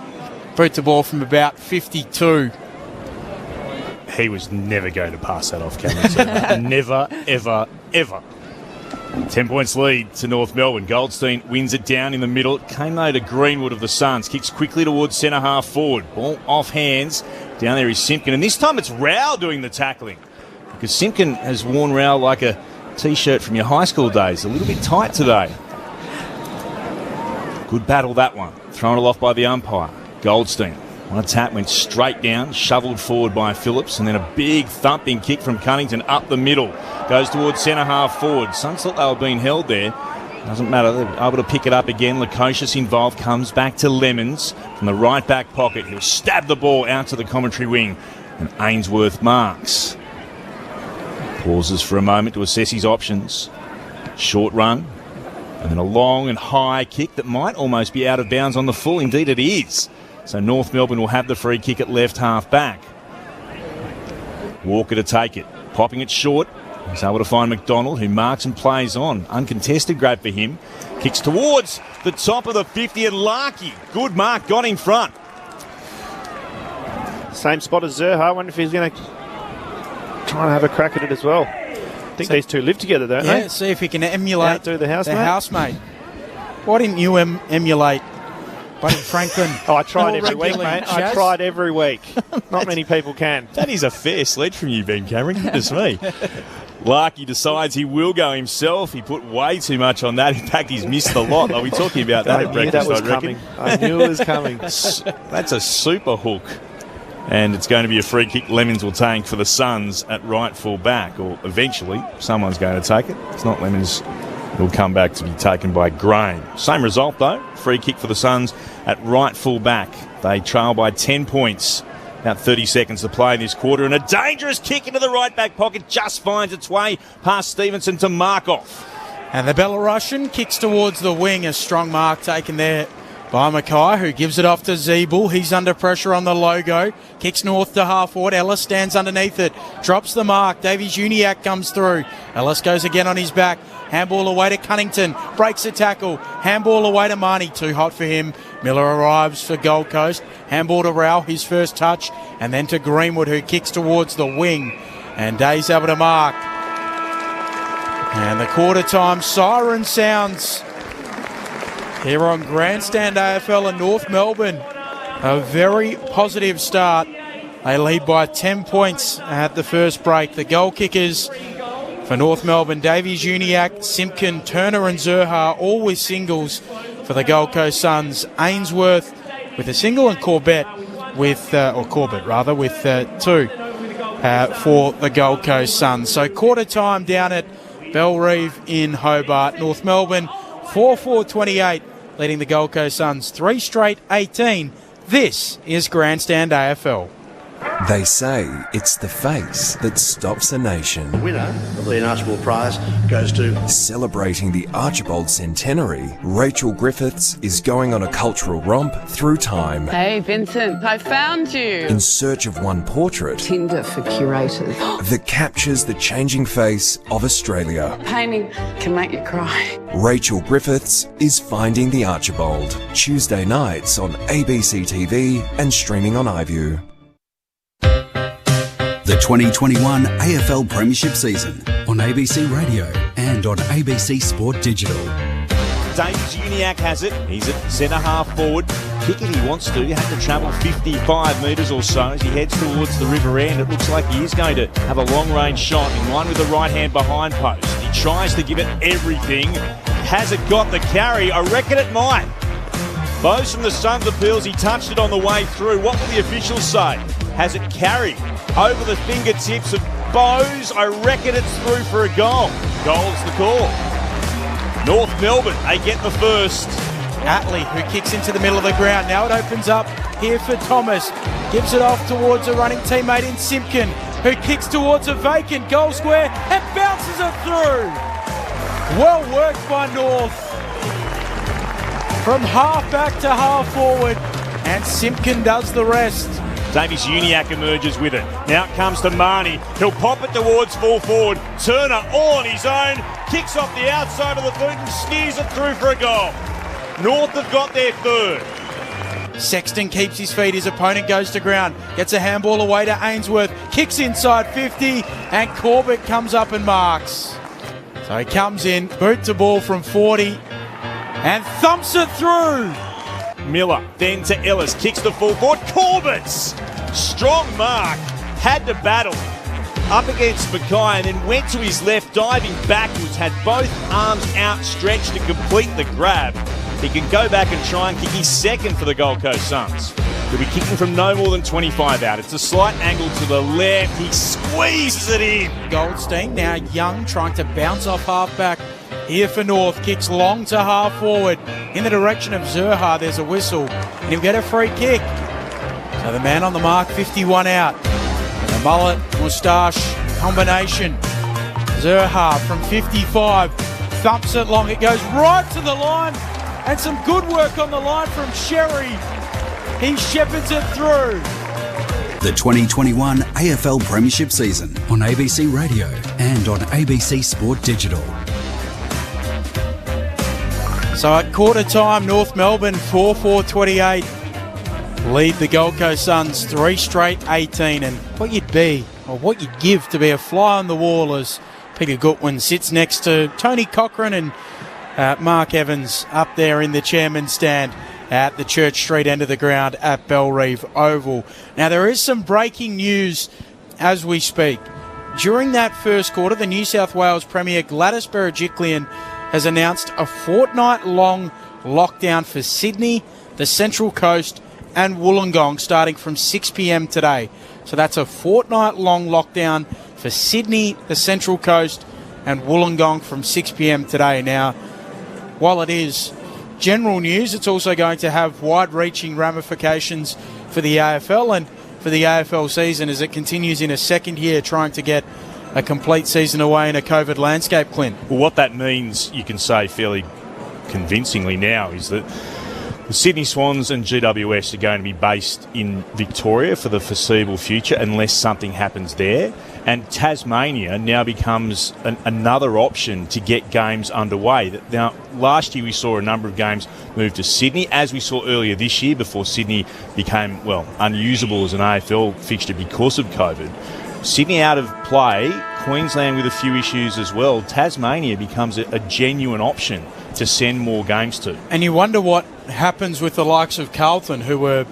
boot the ball from about 52. He was never going to pass that off, Cameron. Never, ever, ever. 10 points lead to North Melbourne. Goldstein wins it down in the middle. It came though to Greenwood of the Suns. Kicks quickly towards centre half forward. Ball off hands. Down there is Simpkin. And this time it's Rowell doing the tackling. Because Simpkin has worn Rowell like a T-shirt from your high school days. A little bit tight today. Good battle, that one. Thrown it off by the umpire. Goldstein. One tap went straight down, shoveled forward by Phillips, and then a big thumping kick from Cunnington up the middle. Goes towards centre half forward. Suns thought they were being held there. Doesn't matter. They're able to pick it up again. Lukosius involved. Comes back to Lemons from the right back pocket. He'll stab the ball out to the commentary wing. And Ainsworth marks. Pauses for a moment to assess his options. Short run. And then a long and high kick that might almost be out of bounds on the full. Indeed it is. So North Melbourne will have the free kick at left half back. Walker to take it. Popping it short. He's able to find McDonald, who marks and plays on. Uncontested, great for him. Kicks towards the top of the 50, and Larkey, good mark, got in front. Same spot as Zerha. I wonder if he's going to try and have a crack at it as well. I think these two live together, don't they? Yeah, see if he can emulate the housemate. Why didn't you emulate Buddy Franklin? Oh, I tried every week, mate. I tried every week. Not many people can. That is a fair sledge from you, Ben Cameron. Goodness me. Larkey decides he will go himself. He put way too much on that. In fact, he's missed a lot. I'll be talking about that at breakfast, I reckon. I knew it was coming. That's a super hook. And it's going to be a free kick Lemons will take for the Suns at right full back. Or eventually, someone's going to take it. It's not Lemons. It'll come back to be taken by Graham. Same result, though. Free kick for the Suns at right full back. They trail by 10 points. About 30 seconds to play in this quarter, and a dangerous kick into the right back pocket just finds its way past Stevenson to Markov. And the Belarusian kicks towards the wing. A strong mark taken there by Mackay, who gives it off to Zeeble. He's under pressure on the logo. Kicks north to half forward. Ellis stands underneath it. Drops the mark. Davies Uniacke comes through. Ellis goes again on his back. Handball away to Cunnington. Breaks a tackle. Handball away to Marnie. Too hot for him. Miller arrives for Gold Coast. Handball to Rowell, his first touch. And then to Greenwood, who kicks towards the wing. And Day's able to mark. And the quarter time siren sounds here on Grandstand AFL in North Melbourne. A very positive start. They lead by 10 points at the first break. The goal kickers for North Melbourne, Davies, Uniacke, Simpkin, Turner and Zurhaar, all with singles for the Gold Coast Suns. Ainsworth with a single and Corbett with, with two for the Gold Coast Suns. So quarter time down at Bellerive in Hobart. North Melbourne 4-4-28 leading the Gold Coast Suns 3 straight 18. This is Grandstand AFL. They say it's the face that stops a nation. The winner of the Archibald Prize goes to... Celebrating the Archibald centenary, Rachel Griffiths is going on a cultural romp through time. Hey, Vincent, I found you. In search of one portrait Tinder for curators. that captures the changing face of Australia. Painting can make you cry. Rachel Griffiths is finding the Archibald. Tuesday nights on ABC TV and streaming on iView. The 2021 AFL Premiership season on ABC Radio and on ABC Sport Digital. Davies Uniacke has it. He's at centre half forward. Kick it he wants to. You have to travel 55 metres or so as he heads towards the river end. It looks like he is going to have a long range shot in line with the right hand behind post. He tries to give it everything. Has it got the carry? I reckon it might. Bose from the Suns appeals. He touched it on the way through. What will the officials say? Has it carried over the fingertips of Bose? I reckon it's through for a goal. Goal's the call. North Melbourne, they get the first. Atley, who kicks into the middle of the ground. Now it opens up here for Thomas. Gives it off towards a running teammate in Simpkin, who kicks towards a vacant goal square and bounces it through. Well worked by North. From half back to half forward, and Simpkin does the rest. Davies Uniacke emerges with it. Now it comes to Marnie. He'll pop it towards full forward. Turner all on his own. Kicks off the outside of the boot and sneers it through for a goal. North have got their third. Sexton keeps his feet. His opponent goes to ground. Gets a handball away to Ainsworth. Kicks inside 50 and Corbett comes up and marks. So he comes in, boot to ball from 40 and thumps it through. Miller, then to Ellis, kicks the full forward. Corbett's strong mark, had to battle up against Mackay and then went to his left, diving backwards, had both arms outstretched to complete the grab. He can go back and try and kick his second for the Gold Coast Suns. He'll be kicking from no more than 25 out. It's a slight angle to the left. He squeezes it in. Goldstein, now Young, trying to bounce off half-back. Here for North, kicks long to half forward in the direction of Zurhaar. There's a whistle and he'll get a free kick. So the man on the mark, 51 out. And the mullet, moustache combination. Zurhaar from 55 thumps it long. It goes right to the line and some good work on the line from Sherry. He shepherds it through. The 2021 AFL Premiership season on ABC Radio and on ABC Sport Digital. So at quarter time, North Melbourne 4-4-28 lead the Gold Coast Suns 3 straight 18. And what you'd be, or what you'd give to be a fly on the wall as Peter Goodwin sits next to Tony Cochran and Mark Evans up there in the chairman's stand at the Church Street end of the ground at Bellerive Oval. Now there is some breaking news as we speak. During that first quarter, the New South Wales Premier Gladys Berejiklian has announced a fortnight-long lockdown for Sydney, the Central Coast and Wollongong starting from 6 p.m. today. So that's a fortnight-long lockdown for Sydney, the Central Coast and Wollongong from 6 p.m. today. Now, while it is general news, it's also going to have wide-reaching ramifications for the AFL and for the AFL season as it continues in a second year trying to get a complete season away in a COVID landscape, Clint. Well, what that means, you can say fairly convincingly now, is that the Sydney Swans and GWS are going to be based in Victoria for the foreseeable future unless something happens there. And Tasmania now becomes another option to get games underway. Now, last year we saw a number of games move to Sydney, as we saw earlier this year before Sydney became, unusable as an AFL fixture because of COVID. Sydney out of play, Queensland with a few issues as well, Tasmania becomes a genuine option to send more games to. And you wonder what happens with the likes of Carlton, who were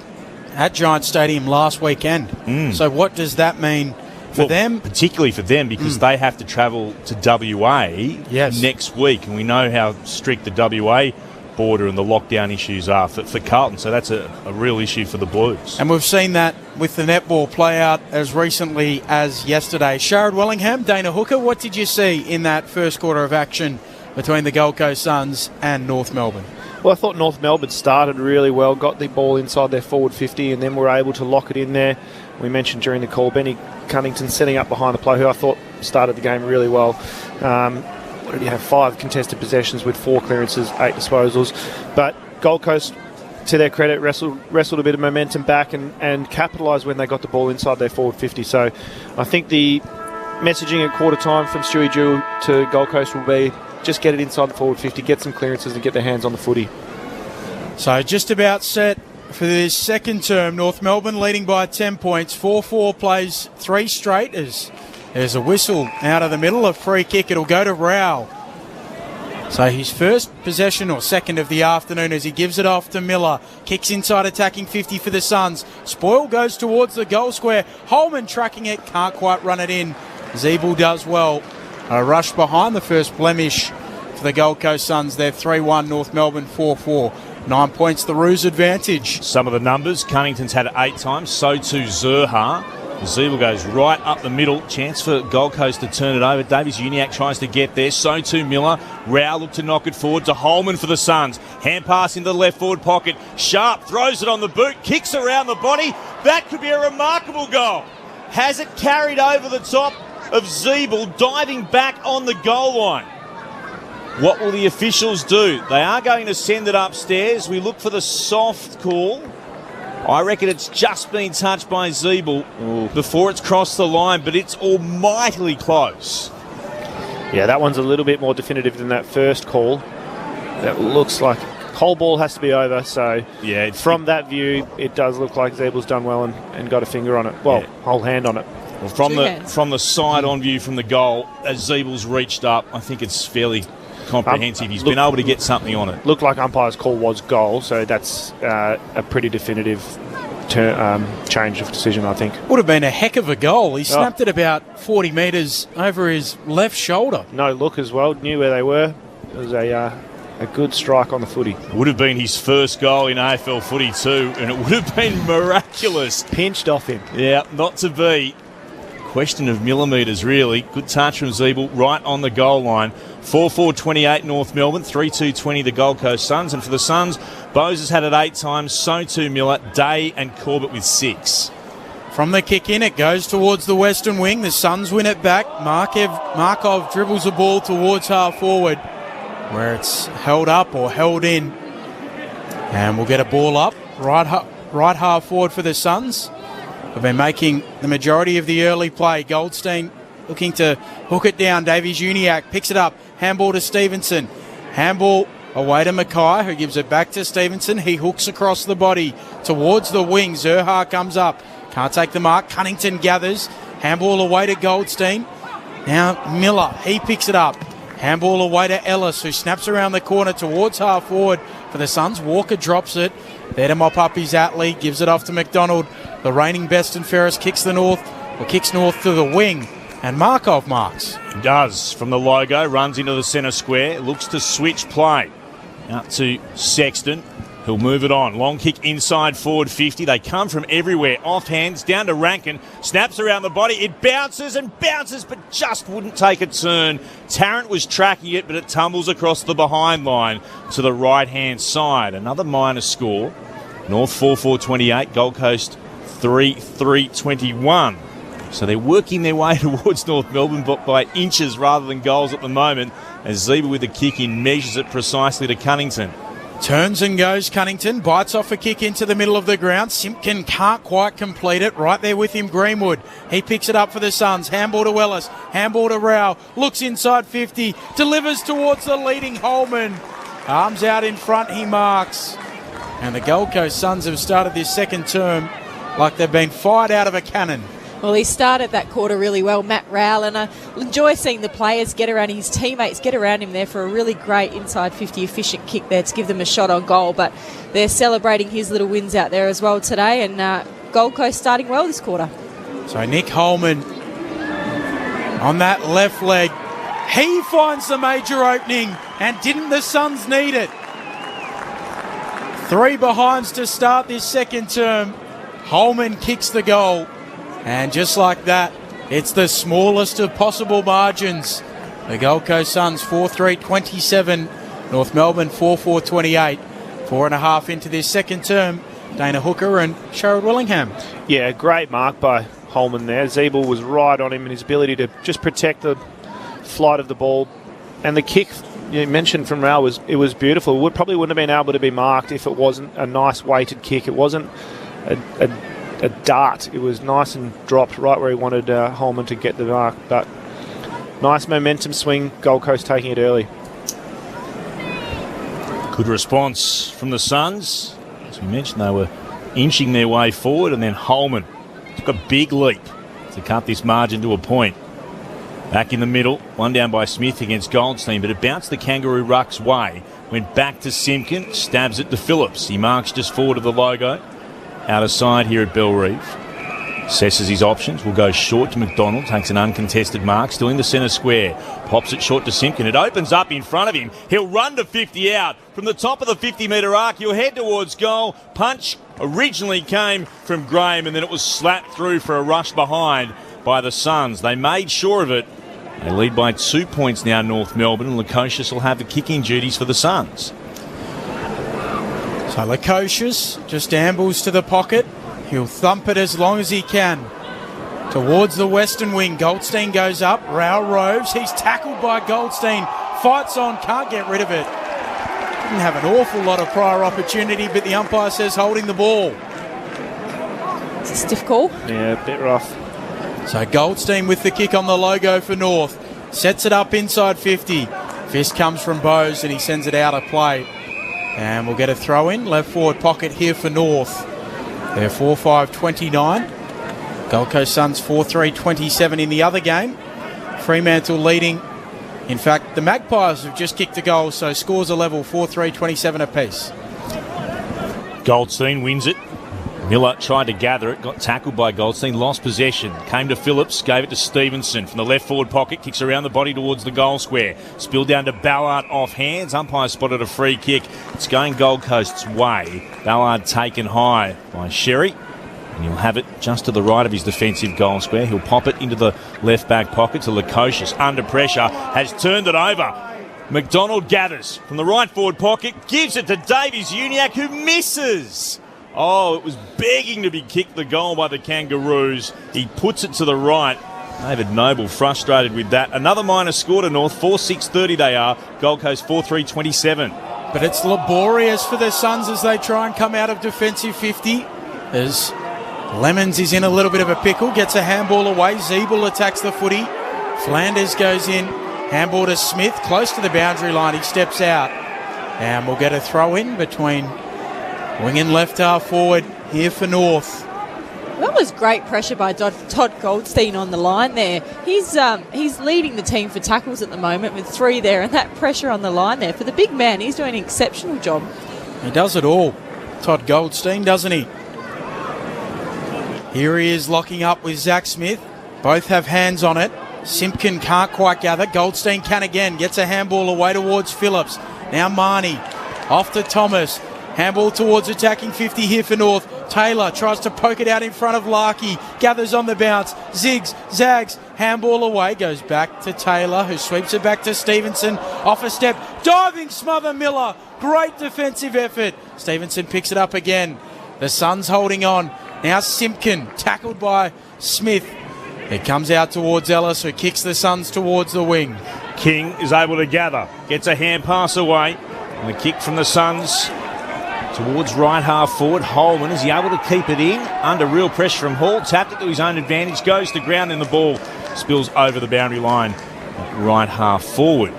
at Giant Stadium last weekend. So what does that mean for them? Particularly for them, because they have to travel to WA next week, and we know how strict the WA border and the lockdown issues are for Carlton, so that's a real issue for the Blues. And we've seen that with the netball play out as recently as yesterday. Sharad Wellingham, Dana Hooker, what did you see in that first quarter of action between the Gold Coast Suns and North Melbourne? Well, I thought North Melbourne started really well, got the ball inside their forward 50, and then were able to lock it in there. We mentioned during the call, Benny Cunnington setting up behind the play, who I thought started the game really well. What did he have? 5 contested possessions with 4 clearances, 8 disposals. But Gold Coast, to their credit, wrestled a bit of momentum back and capitalised when they got the ball inside their forward 50. So I think the messaging at quarter time from Stewie Jewell to Gold Coast will be just get it inside the forward 50, get some clearances and get their hands on the footy. So just about set for this second term. North Melbourne leading by 10 points. 4-4 plays 3 straight as there's a whistle out of the middle. A free kick. It'll go to Rao. So his first possession or second of the afternoon as he gives it off to Miller. Kicks inside attacking 50 for the Suns. Spoil goes towards the goal square. Holman tracking it. Can't quite run it in. Zeeble does well. A rush behind the first blemish for the Gold Coast Suns. They're 3-1, North Melbourne 4-4. 9 points, the Roos advantage. Some of the numbers, Cunnington's had it 8 times, so too Zerha. Zeeble goes right up the middle. Chance for Gold Coast to turn it over. Davies-Uniacke tries to get there. So too Miller. Rao looked to knock it forward to Holman for the Suns. Hand pass into the left forward pocket. Sharp throws it on the boot. Kicks around the body. That could be a remarkable goal. Has it carried over the top of Zeeble, diving back on the goal line. What will the officials do? They are going to send it upstairs. We look for the soft call. I reckon it's just been touched by Zeeble before it's crossed the line, but it's almightily close. Yeah, that one's a little bit more definitive than that first call. That looks like whole ball has to be over, so yeah, from that view, it does look like Zeeble's done well and got a finger on it. Well, whole hand on it. Well, from the side-on view from the goal, as Zeeble's reached up, I think it's fairly comprehensive. He's been able to get something on it. Looked like umpire's call was goal, so that's a pretty definitive change of decision, I think. Would have been a heck of a goal. He snapped it about 40 metres over his left shoulder. No look as well, knew where they were. It was a good strike on the footy. It would have been his first goal in AFL footy too, and it would have been miraculous. Pinched off him. Yeah, not to be. Question of millimetres, really. Good touch from Zeeble right on the goal line. 4-4-28 North Melbourne, 3-2-20 the Gold Coast Suns. And for the Suns, Bose has had it 8 times, so too Miller, Day and Corbett with 6. From the kick in, it goes towards the western wing. The Suns win it back. Markov dribbles the ball towards half forward, where it's held up or held in. And we'll get a ball up, right half forward for the Suns. They've been making the majority of the early play. Goldstein looking to hook it down. Davies-Uniacke picks it up. Handball to Stevenson. Handball away to Mackay, who gives it back to Stevenson. He hooks across the body towards the wing. Zerha comes up. Can't take the mark. Cunnington gathers. Handball away to Goldstein. Now Miller, he picks it up. Handball away to Ellis, who snaps around the corner towards half forward for the Suns. Walker drops it. There to mop up his Atley. Gives it off to McDonald. The reigning best and fairest kicks north to the wing. And Markov marks. He does. From the logo, runs into the centre square. Looks to switch play. Out to Sexton. He'll move it on. Long kick inside forward 50. They come from everywhere. Off hands down to Rankin. Snaps around the body. It bounces and bounces, but just wouldn't take a turn. Tarrant was tracking it, but it tumbles across the behind line to the right-hand side. Another minor score. North 4-4-28. Gold Coast 3-3-21. So they're working their way towards North Melbourne, but by inches rather than goals at the moment, as Zeeble with the kick in measures it precisely to Cunnington. Turns and goes Cunnington, bites off a kick into the middle of the ground. Simpkin can't quite complete it. Right there with him, Greenwood. He picks it up for the Suns. Handball to Ellis. Handball to Rao. Looks inside 50. Delivers towards the leading Holman. Arms out in front, he marks. And the Gold Coast Suns have started this second term like they've been fired out of a cannon. Well, he started that quarter really well, Matt Rowell, and I enjoy seeing the players get around, his teammates get around him there for a really great inside 50 efficient kick there to give them a shot on goal. But they're celebrating his little wins out there as well today, and Gold Coast starting well this quarter. So Nick Holman on that left leg. He finds the major opening, and didn't the Suns need it? 3 behinds to start this second term. Holman kicks the goal. And just like that, it's the smallest of possible margins. The Gold Coast Suns 4-3-27, North Melbourne 4-4-28. 4.5 into this second term. Dana Hooker and Sherrod Willingham. Yeah, great mark by Holman there. Zeeble was right on him in his ability to just protect the flight of the ball. And the kick you mentioned from Raul was beautiful. Probably wouldn't have been able to be marked if it wasn't a nice weighted kick. It wasn't a dart. It was nice and dropped right where he wanted Holman to get the mark. But nice momentum swing, Gold Coast taking it early. Good response from the Suns. As we mentioned, they were inching their way forward, and then Holman took a big leap to cut this margin to a point. Back in the middle, one down by Smith against Goldstein, but it bounced the Kangaroo Ruck's way. Went back to Simpkin, stabs it to Phillips. He marks just forward of the logo. Out of side here at Bellerive. Assesses his options. Will go short to McDonald. Takes an uncontested mark. Still in the centre square. Pops it short to Simpkin. It opens up in front of him. He'll run to 50 out. From the top of the 50-metre arc, he'll head towards goal. Punch originally came from Graham, and then it was slapped through for a rush behind by the Suns. They made sure of it. They lead by 2 points now, North Melbourne, and Lukosius will have the kicking duties for the Suns. So Lukosius just ambles to the pocket. He'll thump it as long as he can. Towards the western wing, Goldstein goes up. Rao roves. He's tackled by Goldstein. Fights on, can't get rid of it. Didn't have an awful lot of prior opportunity, but the umpire says holding the ball. It's a stiff call. Yeah, a bit rough. So Goldstein with the kick on the logo for North. Sets it up inside 50. Fist comes from Bowes and he sends it out of play. And we'll get a throw in. Left forward pocket here for North. They're 4-5-29. Gold Coast Suns 4-3-27 in the other game. Fremantle leading. In fact, the Magpies have just kicked a goal, so scores are level 4-3-27 apiece. Goldstein wins it. Miller tried to gather it, got tackled by Goldstein, lost possession, came to Phillips, gave it to Stevenson from the left forward pocket, kicks around the body towards the goal square, spilled down to Ballard off hands, umpire spotted a free kick, it's going Gold Coast's way. Ballard taken high by Sherry, and he'll have it just to the right of his defensive goal square. He'll pop it into the left back pocket to Lukosius, under pressure, has turned it over. McDonald gathers from the right forward pocket, gives it to Davies Uniacke, who misses. Oh, it was begging to be kicked the goal by the Kangaroos. He puts it to the right. David Noble frustrated with that. Another minor score to North. 4-6-30 they are. Gold Coast 4-3-27. But it's laborious for the Suns as they try and come out of defensive 50. As Lemons is in a little bit of a pickle. Gets a handball away. Zeeble attacks the footy. Flanders goes in. Handball to Smith. Close to the boundary line. He steps out. And we'll get a throw in between wing and left half forward here for North. That was great pressure by Todd Goldstein on the line there. He's leading the team for tackles at the moment with 3 there, and that pressure on the line there. For the big man, he's doing an exceptional job. He does it all, Todd Goldstein, doesn't he? Here he is locking up with Zach Smith. Both have hands on it. Simpkin can't quite gather. Goldstein can again. Gets a handball away towards Phillips. Now Marnie. Off to Thomas. Handball towards attacking 50 here for North. Taylor tries to poke it out in front of Larkey. Gathers on the bounce. Zigs, zags. Handball away. Goes back to Taylor, who sweeps it back to Stevenson. Off a step. Diving smother Miller. Great defensive effort. Stevenson picks it up again. The Suns holding on. Now Simpkin, tackled by Smith. It comes out towards Ellis, who kicks the Suns towards the wing. King is able to gather. Gets a hand pass away. And the kick from the Suns towards right half forward. Holman, is he able to keep it in? Under real pressure from Hall. Tapped it to his own advantage. Goes to ground and the ball spills over the boundary line at right half forward.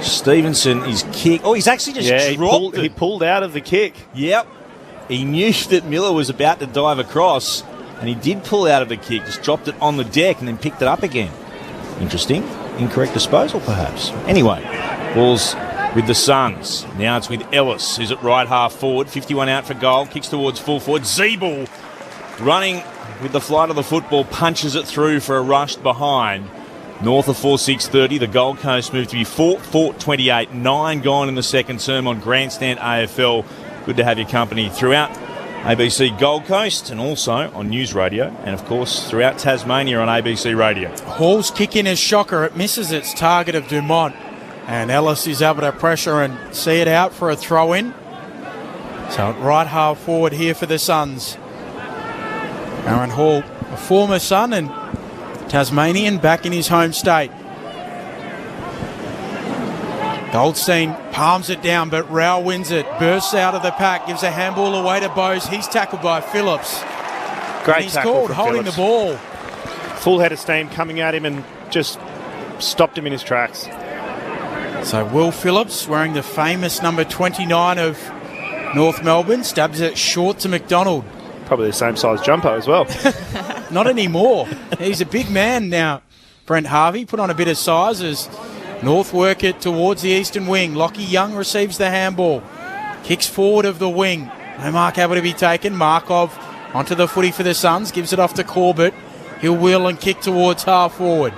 Stevenson is kicked. Oh, he's actually just dropped it. He pulled out of the kick. Yep. He knew that Miller was about to dive across. and he did pull out of the kick, just dropped it on the deck and then picked it up again. Interesting. Incorrect disposal, perhaps. Anyway, ball's with the Suns. Now it's with Ellis, who's at right half forward. 51 out for goal. Kicks towards full forward. Zeeble running with the flight of the football, punches it through for a rushed behind. North of 4-6-30. The Gold Coast moved to be 4-4-28. 9 gone in the second term on Grandstand AFL. Good to have your company throughout ABC Gold Coast and also on News Radio and, of course, throughout Tasmania on ABC Radio. Hall's kick in is shocker. It misses its target of Dumont. And Ellis is able to pressure and see it out for a throw-in. So at right half forward here for the Suns. Aaron Hall, a former Sun and Tasmanian, back in his home state. Goldstein palms it down, but Rao wins it. Bursts out of the pack, gives a handball away to Bowes. He's tackled by Phillips. Great and he's tackle called from holding Phillips. the ball. Full head of steam coming at him and just stopped him in his tracks. So Will Phillips, wearing the famous number 29 of North Melbourne, stabs it short to McDonald. Probably the same size jumper as well. Not anymore. He's a big man now. Brent Harvey put on a bit of size as North work it towards the eastern wing. Lockie Young receives the handball. Kicks forward of the wing. No mark able to be taken. Markov onto the footy for the Suns. Gives it off to Corbett. He'll wheel and kick towards half forward.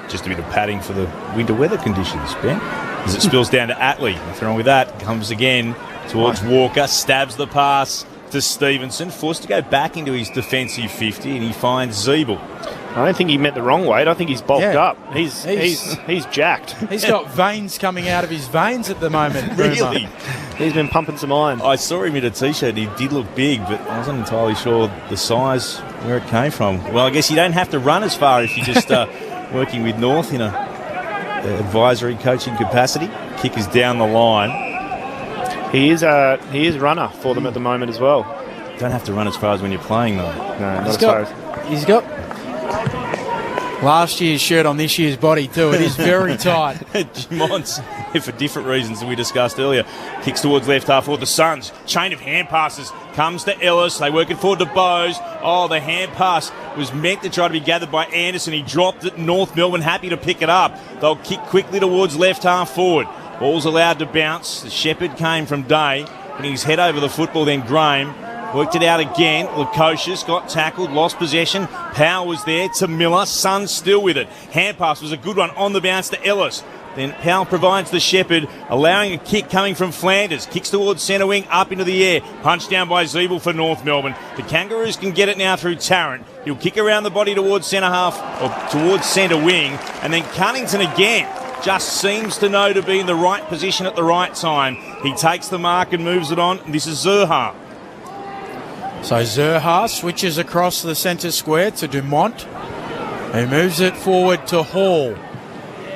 Just a bit of padding for the winter weather conditions, Ben. As it spills down to Atley. Nothing wrong with that. Comes again towards Walker. Stabs the pass to Stevenson. Forced to go back into his defensive 50 and he finds Zeeble. I don't think he meant the wrong weight. I think he's bulked Yeah. up. He's jacked. He's got veins coming out of his veins at the moment. Really? He's been pumping some iron. I saw him in a T-shirt and he did look big, but I wasn't entirely sure the size, where it came from. Well, I guess you don't have to run as far if you're just working with North in a advisory coaching capacity. Kick is down the line. He is a runner for them at the moment as well. Don't have to run as far as when you're playing, though. No, not as far as... He's got last year's shirt on this year's body too. It is very tight. Dumont's, for different reasons that we discussed earlier, kicks towards left half forward. The Suns, chain of hand passes, comes to Ellis. They work it forward to Bowes. Oh, the hand pass was meant to try to be gathered by Anderson. He dropped it. North Melbourne happy to pick it up. They'll kick quickly towards left half forward. Ball's allowed to bounce. The Shepherd came from Day, putting his head over the football, then Graham. Worked it out again. Lukosius got tackled, lost possession. Powell was there to Miller. Suns still with it. Hand pass was a good one on the bounce to Ellis. Then Powell provides the Shepherd, allowing a kick coming from Flanders. Kicks towards centre wing, up into the air. Punched down by Zeeble for North Melbourne. The Kangaroos can get it now through Tarrant. He'll kick around the body towards centre half, or towards centre wing. And then Cunnington again just seems to know to be in the right position at the right time. He takes the mark and moves it on. This is Zerha. So Zerha switches across the centre square to Dumont, who moves it forward to Hall.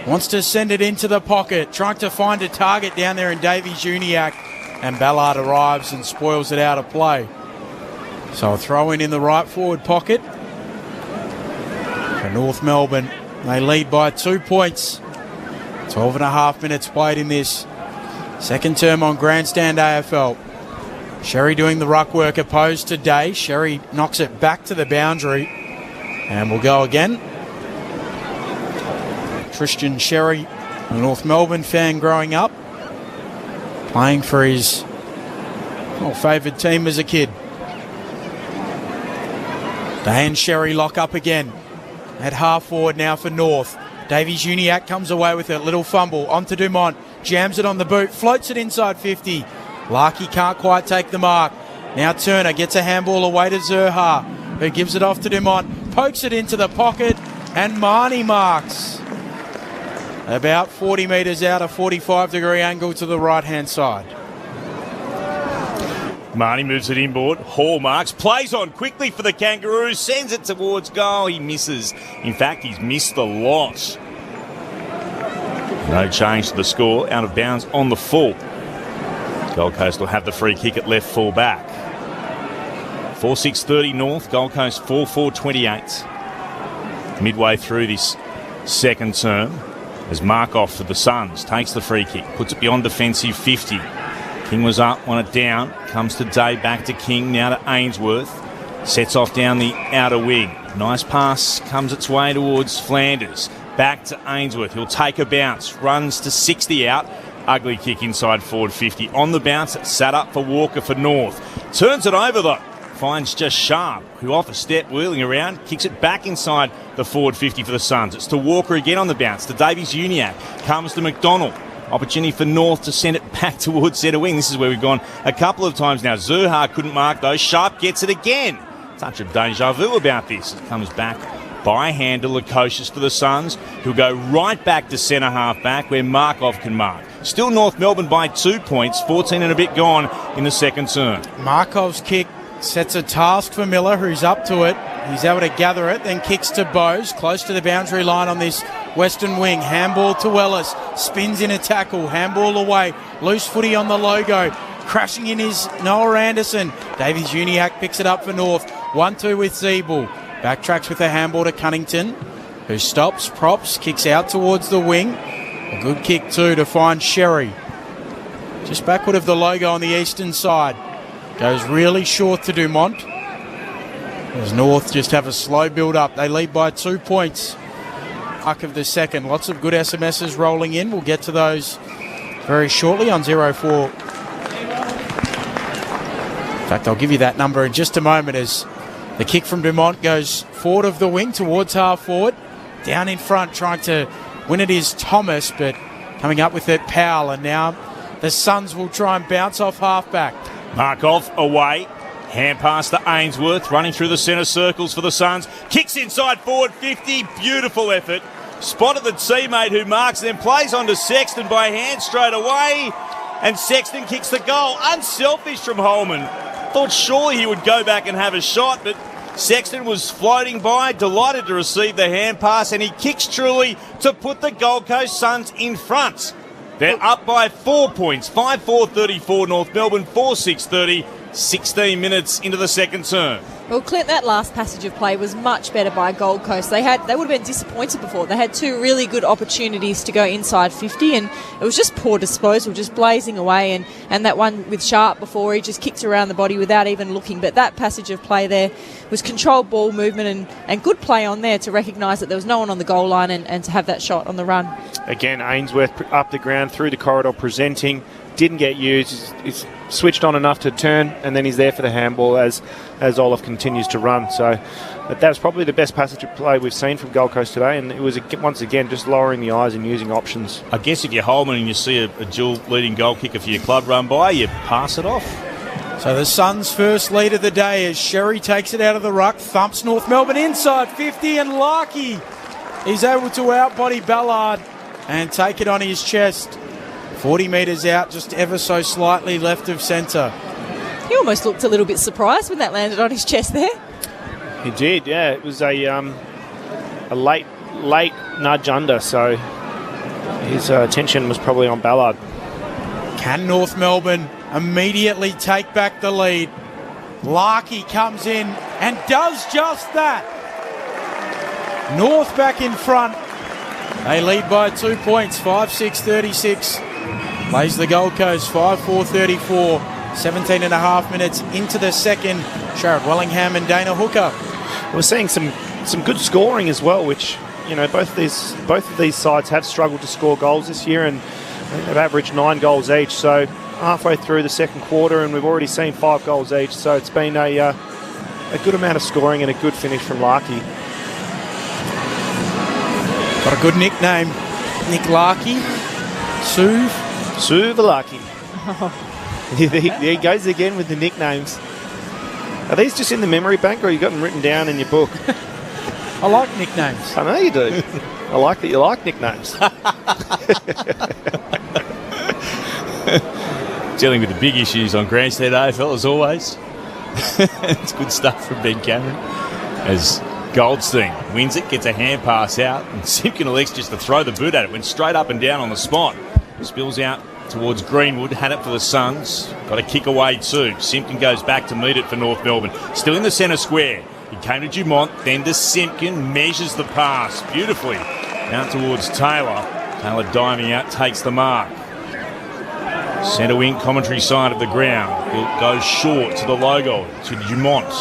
Wants to send it into the pocket, trying to find a target down there in Davies Uniacke, and Ballard arrives and spoils it out of play. So a throw in the right forward pocket for North Melbourne. They lead by 2 points. 12 and a half minutes played in this second term on Grandstand AFL. Sherry doing the ruck work opposed to Day. Sherry knocks it back to the boundary. And we'll go again. Tristan Sherry, a North Melbourne fan growing up, playing for his favoured team as a kid. Day and Sherry lock up again. At half forward now for North. Davies Uniacke comes away with a little fumble. Onto Dumont. Jams it on the boot. Floats it inside 50. Larkey can't quite take the mark. Now Turner gets a handball away to Zerha, who gives it off to Dumont. Pokes it into the pocket. And Marnie marks. About 40 metres out, a 45-degree angle to the right-hand side. Marnie moves it inboard. Hall marks. Plays on quickly for the Kangaroos. Sends it towards goal. He misses. In fact, he's missed the lot. No change to the score. Out of bounds on the full. Gold Coast will have the free kick at left full back. 4-6-30 North. Gold Coast 4-4-28. Midway through this second term, as Markov for the Suns takes the free kick, puts it beyond defensive 50. King was up, want it down. Comes to Day, back to King, now to Ainsworth. Sets off down the outer wing. Nice pass comes its way towards Flanders. Back to Ainsworth. He'll take a bounce. Runs to 60 out. Ugly kick inside forward 50. On the bounce, sat up for Walker for North. Turns it over though. Finds just Sharp, who off a step, wheeling around, kicks it back inside the forward 50 for the Suns. It's to Walker again on the bounce. To Davies-Uniacke. Comes to McDonald. Opportunity for North to send it back towards centre wing. This is where we've gone a couple of times now. Zurhar couldn't mark those. Sharp gets it again. Touch of deja vu about this. It comes back by hand to Lukosius for the Suns, who'll go right back to centre half back where Markov can mark. Still North Melbourne by 2 points, 14 and a bit gone in the second term. Markov's kick sets a task for Miller, who's up to it. He's able to gather it, then kicks to Bowes, close to the boundary line on this western wing. Handball to Ellis, spins in a tackle, handball away, loose footy on the logo. Crashing in is Noah Anderson. Davies-Uniacke picks it up for North. 1-2 with Zeeble. Backtracks with a handball to Cunnington, who stops, props, kicks out towards the wing. A good kick too to find Sherry. Just backward of the logo on the eastern side. Goes really short to Dumont. As North just have a slow build-up. They lead by 2 points. Huck of the second. Lots of good SMSs rolling in. We'll get to those very shortly on 04. In fact, I'll give you that number in just a moment as the kick from Dumont goes forward of the wing towards half forward. Down in front trying to win it is Thomas, but coming up with it Powell. And now the Suns will try and bounce off halfback. Markov away. Hand pass to Ainsworth, running through the centre circles for the Suns. Kicks inside forward 50. Beautiful effort. Spotted the teammate who marks, then plays on to Sexton by hand straight away. And Sexton kicks the goal. Unselfish from Holman. Thought surely he would go back and have a shot, but Sexton was floating by, delighted to receive the hand pass, and he kicks truly to put the Gold Coast Suns in front. They're up by 4 points, 5-4-34 North Melbourne, 4-6-30, 16 minutes into the second term. Well, Clint, that last passage of play was much better by Gold Coast. They would have been disappointed before. They had two really good opportunities to go inside 50, and it was just poor disposal, just blazing away. And that one with Sharp before, he just kicked around the body without even looking. But that passage of play there was controlled ball movement and good play on there to recognise that there was no one on the goal line and to have that shot on the run. Again, Ainsworth up the ground, through the corridor, presenting. Didn't get used. He's switched on enough to turn, and then he's there for the handball as Olaf continues to run. So that's probably the best passage of play we've seen from Gold Coast today, and it was once again just lowering the eyes and using options. I guess if you're Holman and you see a dual leading goal kicker for your club run by, you pass it off. So the Suns' first lead of the day as Sherry takes it out of the ruck, thumps North Melbourne inside 50, and Larkey is able to outbody Ballard and take it on his chest. 40 metres out, just ever so slightly left of centre. He almost looked a little bit surprised when that landed on his chest there. He did, yeah. It was a late nudge under, so his attention was probably on Ballard. Can North Melbourne immediately take back the lead? Larkey comes in and does just that. North back in front. They lead by 2 points, 5-6-36. Plays the Gold Coast, 5-4-34. 17 and a half minutes into the second. Sharad Wellingham and Dana Hooker. We're seeing some good scoring as well, which, you know, both of these sides have struggled to score goals this year, and they've averaged 9 goals each. So halfway through the second quarter, and we've already seen 5 goals each. So it's been a good amount of scoring and a good finish from Larkey. Got a good nickname, Nick Larkey. Suv Larkey. There he goes again with the nicknames. Are these just in the memory bank, or you got them written down in your book? I like nicknames. I know you do. I like that you like nicknames. Dealing with the big issues on Grandstand AFL as always. It's good stuff from Ben Cameron. As Goldstein wins it, gets a hand pass out, and Simpkin elects just to throw the boot at it. Went straight up and down on the spot. Spills out towards Greenwood, had it for the Suns. Got a kick away too. Simpkin goes back to meet it for North Melbourne. Still in the centre square. He came to Dumont, then to Simpkin, measures the pass beautifully. Out towards Taylor. Taylor diving out, takes the mark. Centre wing commentary side of the ground. It goes short to the logo, to Dumont.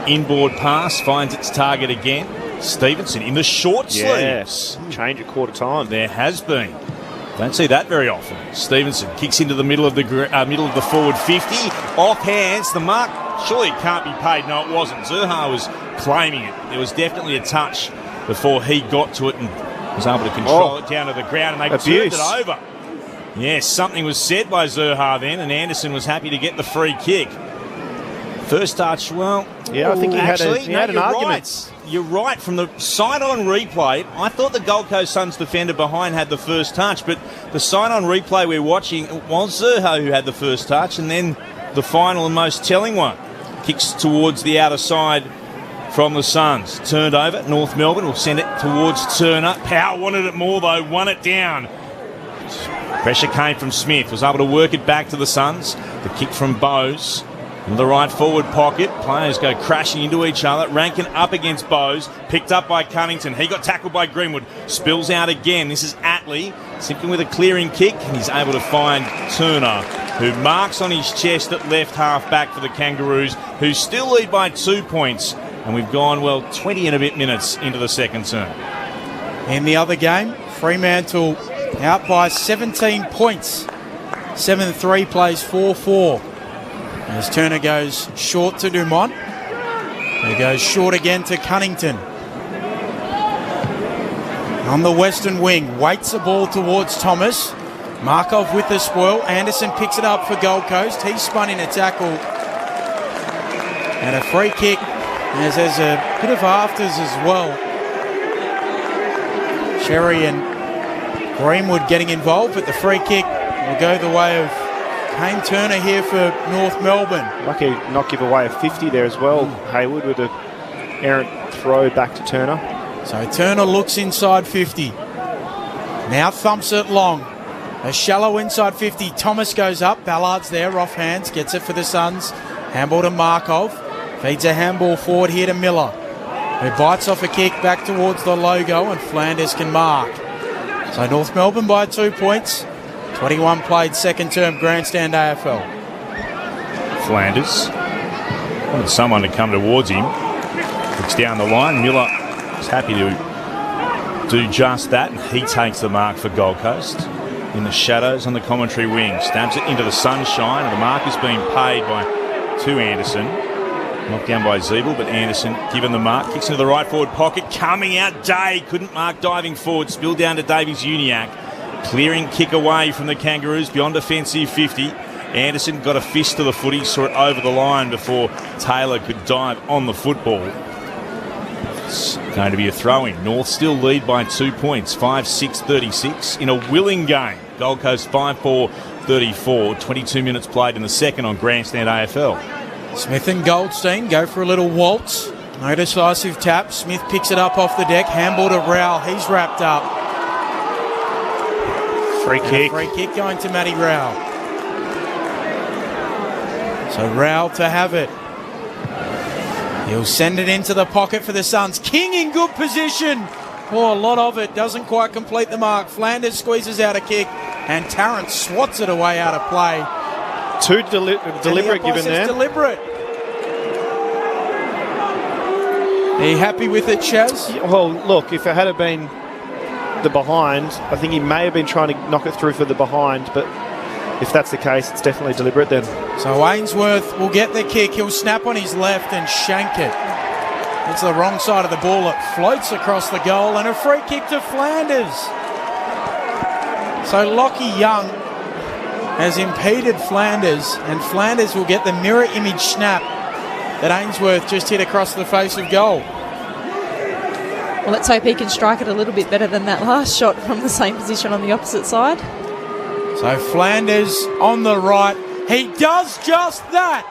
Inboard pass finds its target again. Stevenson in the short sleeves. Change at quarter time. There has been. Don't see that very often. Stevenson kicks into the middle of the forward 50. Off hands. The mark surely it can't be paid. No, it wasn't. Zurha was claiming it. There was definitely a touch before he got to it and was able to control it down to the ground, and they turned it over. Yes, something was said by Zurha then, and Anderson was happy to get the free kick. First touch, well... Yeah, I think he had an argument. Right. You're right. From the side-on replay, I thought the Gold Coast Suns defender behind had the first touch, but the side-on replay we're watching, it was Zurha who had the first touch, and then the final and most telling one. Kicks towards the outer side from the Suns. Turned over. North Melbourne will send it towards Turner. Power wanted it more, though. Won it down. Pressure came from Smith. Was able to work it back to the Suns. The kick from Bowes. In the right forward pocket, players go crashing into each other. Rankin up against Bowes, picked up by Cunnington. He got tackled by Greenwood, spills out again. This is Atley, simply with a clearing kick, and he's able to find Turner, who marks on his chest at left half back for the Kangaroos, who still lead by 2 points. And we've gone, 20 and a bit minutes into the second term. In the other game, Fremantle out by 17 points. 7-3 plays 4-4. As Turner goes short to Dumont. He goes short again to Cunnington. On the western wing, waits the ball towards Thomas. Markov with the spoil. Anderson picks it up for Gold Coast. He's spun in a tackle. And a free kick, as there's a bit of afters as well. Sherry and Greenwood getting involved, but the free kick will go the way of Kane Turner here for North Melbourne. Lucky not give away a 50 there as well. Hayward with an errant throw back to Turner. So Turner looks inside 50. Now thumps it long. A shallow inside 50. Thomas goes up. Ballard's there, off hands. Gets it for the Suns. Handball to Markov. Feeds a handball forward here to Miller, who bites off a kick back towards the logo, and Flanders can mark. So North Melbourne by 2 points. 21 played second term grandstand AFL. Flanders wanted someone to come towards him. Looks down the line. Miller is happy to do just that, and he takes the mark for Gold Coast. In the shadows on the commentary wing, stabs it into the sunshine, and the mark is being paid to Anderson. Knocked down by Zeeble, but Anderson given the mark. Kicks into the right forward pocket. Coming out, Day. Couldn't mark diving forward. Spilled down to Davies-Uniacke. Clearing kick away from the Kangaroos beyond offensive 50. Anderson got a fist to the footy. Saw it over the line before Taylor could dive on the football. It's going to be a throw-in. North still lead by 2 points. 5-6-36 in a willing game. Gold Coast 5-4-34. 22 minutes played in the second on Grandstand AFL. Smith and Goldstein go for a little waltz. No decisive tap. Smith picks it up off the deck. Handball to Rowell. He's wrapped up. Free kick. Free kick going to Matty Rowell. So Rowell to have it. He'll send it into the pocket for the Suns. King in good position. Oh, a lot of it. Doesn't quite complete the mark. Flanders squeezes out a kick, and Tarrant swats it away out of play. Too deliberate given there. Deliberate. Are you happy with it, Chaz? Yeah, well, look, if it had been the behind, I think he may have been trying to knock it through for the behind, but if that's the case, it's definitely deliberate then. So Ainsworth will get the kick. He'll snap on his left and shank it. It's the wrong side of the ball. It floats across the goal, and a free kick to Flanders. So Lockie Young has impeded Flanders, and Flanders will get the mirror image snap that Ainsworth just hit across the face of goal. Well, let's hope he can strike it a little bit better than that last shot from the same position on the opposite side. So Flanders on the right. He does just that.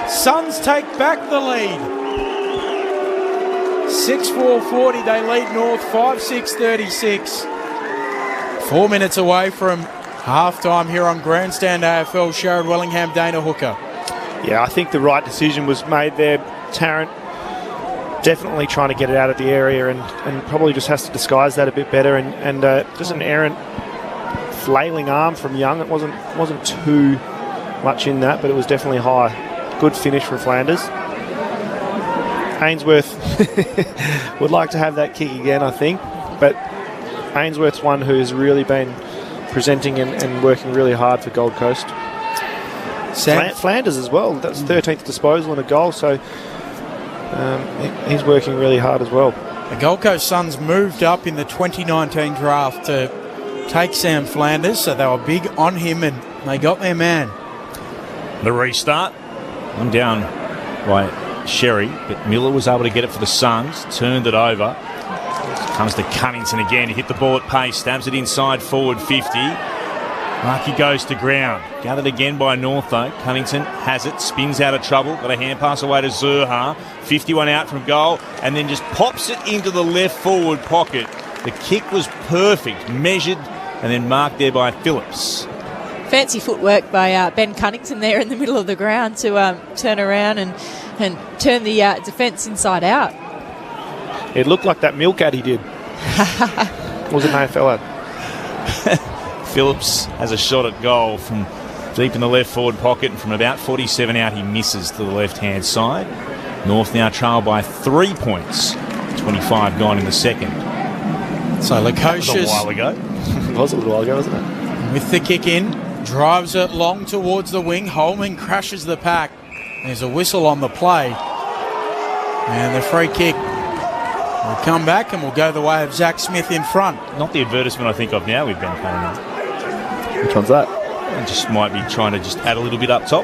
Suns take back the lead. 6-4-40, they lead North 5-6-36. 4 minutes away from half-time here on Grandstand AFL. Sherrod Wellingham, Dana Hooker. Yeah, I think the right decision was made there. Tarrant definitely trying to get it out of the area, and probably just has to disguise that a bit better. And just an errant flailing arm from Young. It wasn't too much in that, but it was definitely high. Good finish for Flanders. Ainsworth would like to have that kick again, I think. But Ainsworth's one who's really been presenting and working really hard for Gold Coast. Flanders as well. That's 13th disposal and a goal, so he's working really hard as well. The Gold Coast Suns moved up in the 2019 draft to take Sam Flanders, so they were big on him and they got their man. The restart. I'm down by Sherry, but Miller was able to get it for the Suns, turned it over. Comes to Cunnington again. He hit the ball at pace, stabs it inside forward 50. Markey goes to ground. Gathered again by North, though. Cunnington has it, spins out of trouble. Got a hand pass away to Zurha. 51 out from goal, and then just pops it into the left forward pocket. The kick was perfect, measured, and then marked there by Phillips. Fancy footwork by Ben Cunnington there in the middle of the ground to turn around and turn the defence inside out. It looked like that milk ad he did. Was it an AFL ad? Phillips has a shot at goal from deep in the left forward pocket, and from about 47 out he misses to the left-hand side. North now trail by 3 points. 25 gone in the second. So Lukosius... That was a while ago. It was a little while ago, wasn't it? With the kick in, drives it long towards the wing. Holman crashes the pack. There's a whistle on the play. And the free kick will come back and will go the way of Zach Smith in front. Not the advertisement I think of now with Ben Cunnington. Which one's that? I just might be trying to just add a little bit up top.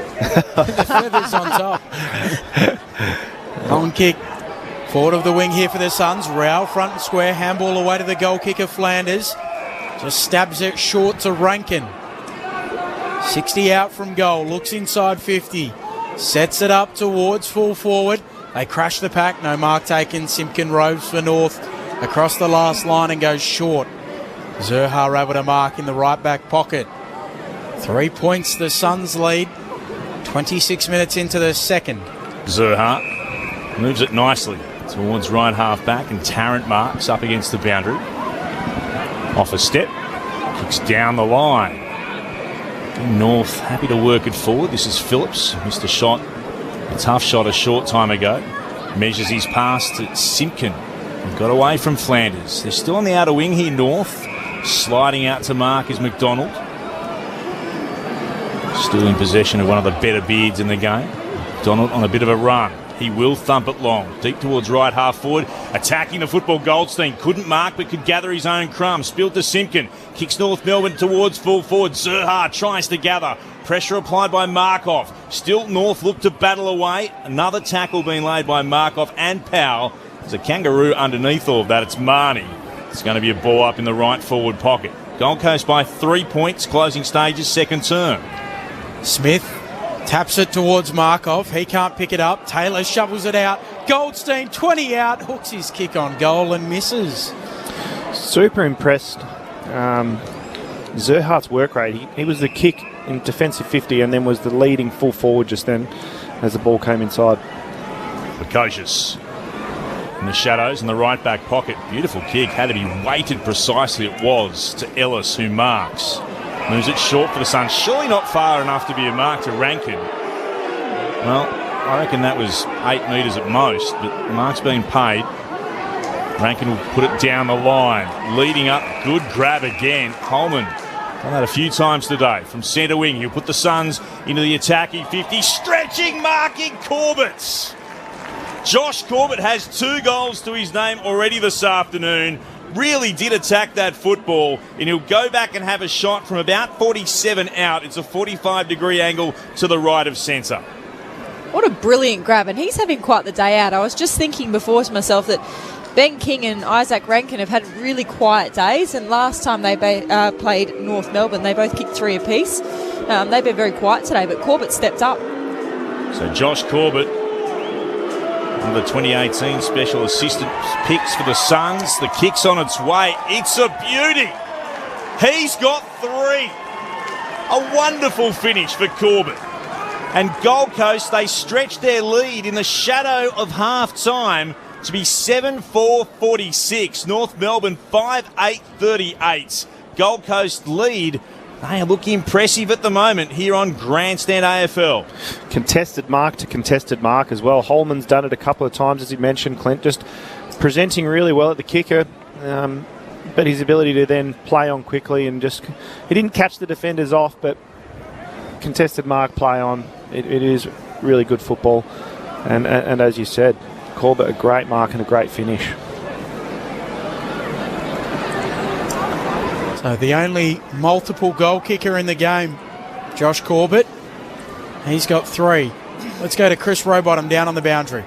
The feathers on top. Long kick. Forward of the wing here for the Suns. Rao front and square. Handball away to the goal kicker Flanders. Just stabs it short to Rankin. 60 out from goal. Looks inside 50. Sets it up towards full forward. They crash the pack. No mark taken. Simpkin roves for North across the last line and goes short. Zurha able to mark in the right back pocket. 3 points the Suns lead. 26 minutes into the second. Zurha moves it nicely towards right half back, and Tarrant marks up against the boundary. Off a step. Kicks down the line. North happy to work it forward. This is Phillips. Missed a shot. A tough shot a short time ago. Measures his pass to Simpkin. And got away from Flanders. They're still on the outer wing here, North. Sliding out to mark is McDonald. Still in possession of one of the better beards in the game. McDonald on a bit of a run. He will thump it long. Deep towards right half forward. Attacking the football, Goldstein. Couldn't mark but could gather his own crumbs. Spilled to Simpkin. Kicks North Melbourne towards full forward. Zurha tries to gather. Pressure applied by Markov. Still North look to battle away. Another tackle being laid by Markov and Powell. There's a kangaroo underneath all of that. It's Marnie. It's going to be a ball up in the right forward pocket. Gold Coast by 3 points. Closing stages, second term. Smith taps it towards Markov. He can't pick it up. Taylor shovels it out. Goldstein, 20 out. Hooks his kick on goal and misses. Super impressed. Zurha's work rate. He was the kick in defensive 50 and then was the leading full forward just then as the ball came inside. Precocious in the shadows in the right back pocket. Beautiful kick. Had to be weighted precisely. It was to Ellis, who marks. Moves it short for the Suns. Surely not far enough to be a mark to Rankin. Well, I reckon that was 8 metres at most, but the mark's been paid. Rankin will put it down the line. Leading up, good grab again. Coleman done that a few times today. From centre wing, he'll put the Suns into the attacking 50. Stretching, marking Corbett. Josh Corbett has 2 goals to his name already this afternoon. Really did attack that football, and he'll go back and have a shot from about 47 out. It's a 45-degree angle to the right of centre. What a brilliant grab, and he's having quite the day out. I was just thinking before to myself that Ben King and Isaac Rankin have had really quiet days, and last time they played North Melbourne, they both kicked 3 apiece. They've been very quiet today, but Corbett stepped up. So Josh Corbett, one of the 2018 special assistant picks for the Suns. The kick's on its way. It's a beauty. He's got 3. A wonderful finish for Corbett. And Gold Coast, they stretched their lead in the shadow of half-time to be 7-4-46. North Melbourne 5-8-38. Gold Coast lead They look impressive at the moment here on Grandstand AFL. Contested mark to contested mark as well. Holman's done it a couple of times, as you mentioned, Clint, just presenting really well at the kicker, but his ability to then play on quickly and just... He didn't catch the defenders off, but contested mark, play on. It is really good football. And as you said, Corbett, a great mark and a great finish. So the only multiple goal kicker in the game, Josh Corbett. He's got 3. Let's go to Chris Rowbottom down on the boundary.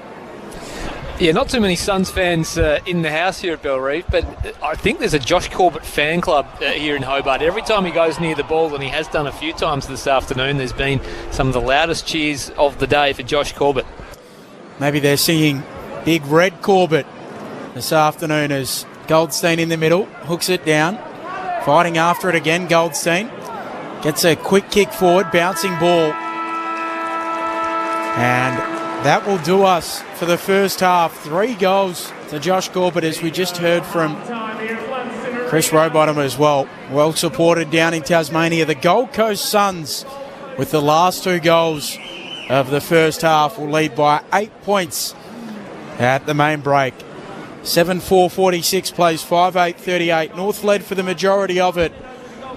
Yeah, not too many Suns fans in the house here at Bellreeve, but I think there's a Josh Corbett fan club here in Hobart. Every time he goes near the ball, and he has done a few times this afternoon, there's been some of the loudest cheers of the day for Josh Corbett. Maybe they're singing Big Red Corbett this afternoon as Goldstein in the middle, hooks it down. Fighting after it again, Goldstein. Gets a quick kick forward, bouncing ball. And that will do us for the first half. 3 goals to Josh Corbett, as we just heard from Chris Rowbottom as well. Well supported down in Tasmania. The Gold Coast Suns, with the last 2 goals of the first half, will lead by 8 points at the main break. 7-4-46 plays 5-8-38. North led for the majority of it.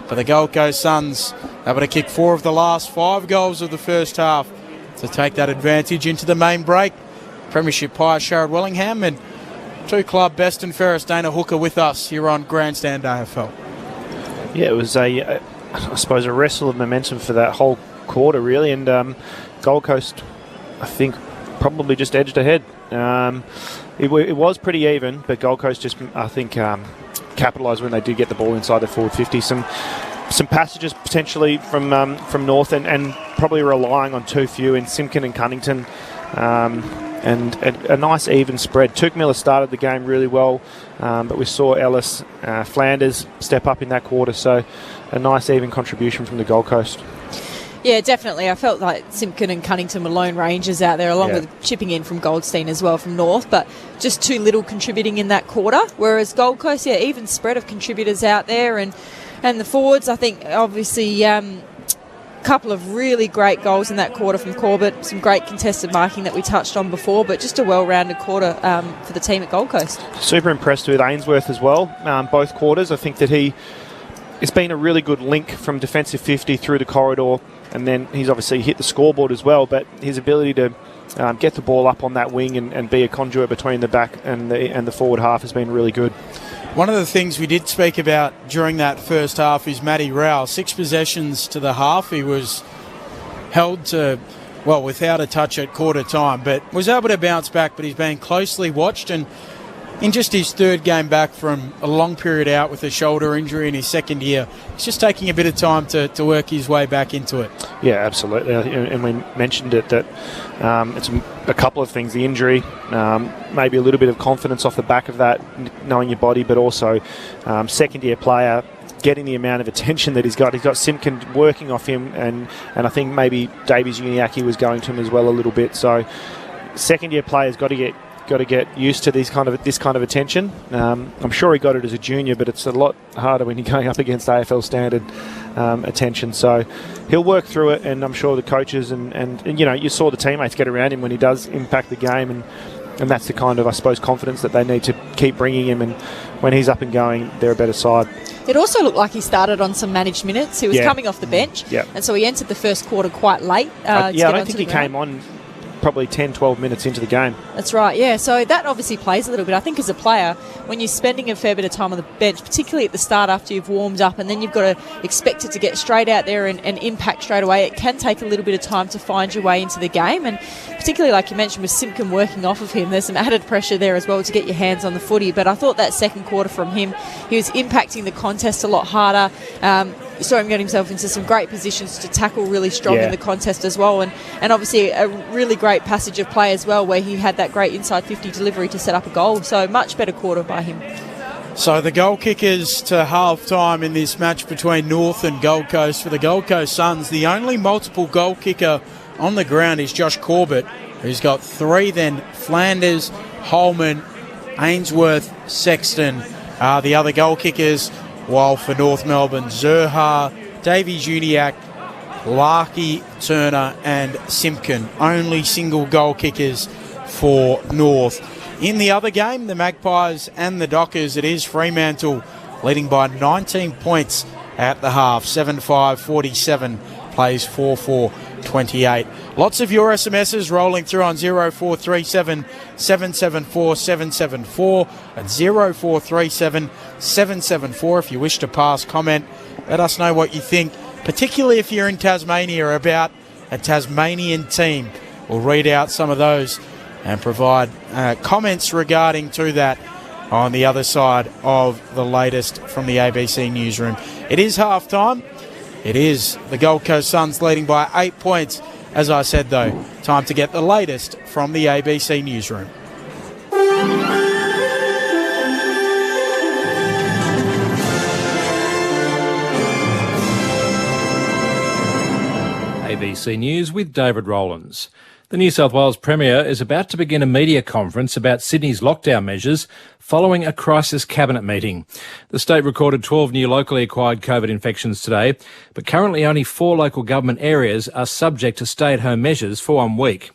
For the Gold Coast Suns, able to kick 4 of the last 5 goals of the first half to take that advantage into the main break. Premiership Pie, Sherrod Wellingham, and 2 club best and fairest Dana Hooker with us here on Grandstand AFL. Yeah, it was I suppose a wrestle of momentum for that whole quarter, really, and Gold Coast, I think, probably just edged ahead. It was pretty even, but Gold Coast just, I think, capitalised when they did get the ball inside the forward 50. Some passages potentially from North, and probably relying on too few in Simpkin and Cunnington, and a nice even spread. Tuke Miller started the game really well, but we saw Ellis, Flanders step up in that quarter, so a nice even contribution from the Gold Coast. Yeah, definitely. I felt like Simpkin and Cunnington were lone rangers out there, along with chipping in from Goldstein as well from North, but just too little contributing in that quarter. Whereas Gold Coast, even spread of contributors out there, and the forwards, I think, obviously, couple of really great goals in that quarter from Corbett, some great contested marking that we touched on before, but just a well-rounded quarter for the team at Gold Coast. Super impressed with Ainsworth as well, both quarters. I think that it's been a really good link from defensive 50 through the corridor, and then he's obviously hit the scoreboard as well, but his ability to get the ball up on that wing and be a conduit between the back and the forward half has been really good. One of the things we did speak about during that first half is Matty Rowell. 6 possessions to the half. He was held to, without a touch at quarter time, but was able to bounce back, but he's been closely watched, and in just his 3rd game back from a long period out with a shoulder injury in his 2nd year, he's just taking a bit of time to work his way back into it. Yeah, absolutely. And we mentioned it that it's a couple of things. The injury, maybe a little bit of confidence off the back of that, knowing your body, but also 2nd-year player, getting the amount of attention that he's got. He's got Simpkin working off him, and I think maybe Davies Uniacke was going to him as well a little bit. So 2nd-year player's got to get used to this kind of attention. I'm sure he got it as a junior, but it's a lot harder when you're going up against AFL standard attention. So he'll work through it, and I'm sure the coaches and you saw the teammates get around him when he does impact the game, and that's the kind of, I suppose, confidence that they need to keep bringing him, and when he's up and going, they're a better side. It also looked like he started on some managed minutes. He was coming off the bench, and so he entered the first quarter quite late. I don't think he came on probably 10-12 minutes into the game. That's right, yeah. So that obviously plays a little bit. I think as a player, when you're spending a fair bit of time on the bench, particularly at the start after you've warmed up, and then you've got to expect it to get straight out there and impact straight away, it can take a little bit of time to find your way into the game. And particularly, like you mentioned, with Simpkin working off of him, there's some added pressure there as well to get your hands on the footy. But I thought that 2nd quarter from him, he was impacting the contest a lot harder. You saw him get himself into some great positions to tackle really strong in the contest as well, and obviously a really great passage of play as well, where he had that great inside 50 delivery to set up a goal. So much better quarter by him. So the goal kickers to half-time in this match between North and Gold Coast. For the Gold Coast Suns, the only multiple goal kicker on the ground is Josh Corbett, who's got 3. Then Flanders, Holman, Ainsworth, Sexton are the other goal kickers, while for North Melbourne, Zerha, Davies Uniacke, Larkey, Turner and Simpkin. Only single goal kickers for North. In the other game, the Magpies and the Dockers, it is Fremantle leading by 19 points at the half. 7-5-47, plays 4-4-28. Lots of your SMSs rolling through on 0437 774 774 and 0437 774. If you wish to pass comment, let us know what you think, particularly if you're in Tasmania or about a Tasmanian team. We'll read out some of those and provide comments regarding to that on the other side of the latest from the ABC newsroom. It is half time. It is the Gold Coast Suns leading by 8 points. As I said, though, time to get the latest from the ABC newsroom. ABC News with David Rowlands. The New South Wales Premier is about to begin a media conference about Sydney's lockdown measures following a crisis cabinet meeting. The state recorded 12 new locally acquired COVID infections today, but currently only 4 local government areas are subject to stay-at-home measures for 1 week.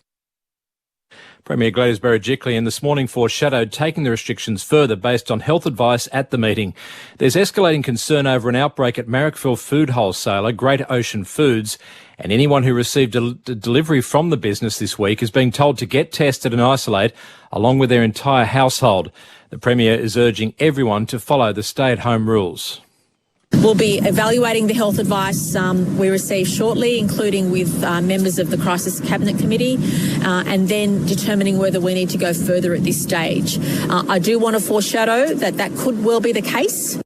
Premier Gladys Berejiklian this morning foreshadowed taking the restrictions further based on health advice at the meeting. There's escalating concern over an outbreak at Marrickville food wholesaler Great Ocean Foods, and anyone who received a delivery from the business this week is being told to get tested and isolate along with their entire household. The Premier is urging everyone to follow the stay-at-home rules. We'll be evaluating the health advice we receive shortly, including with members of the Crisis Cabinet Committee, and then determining whether we need to go further at this stage. I do want to foreshadow that could well be the case.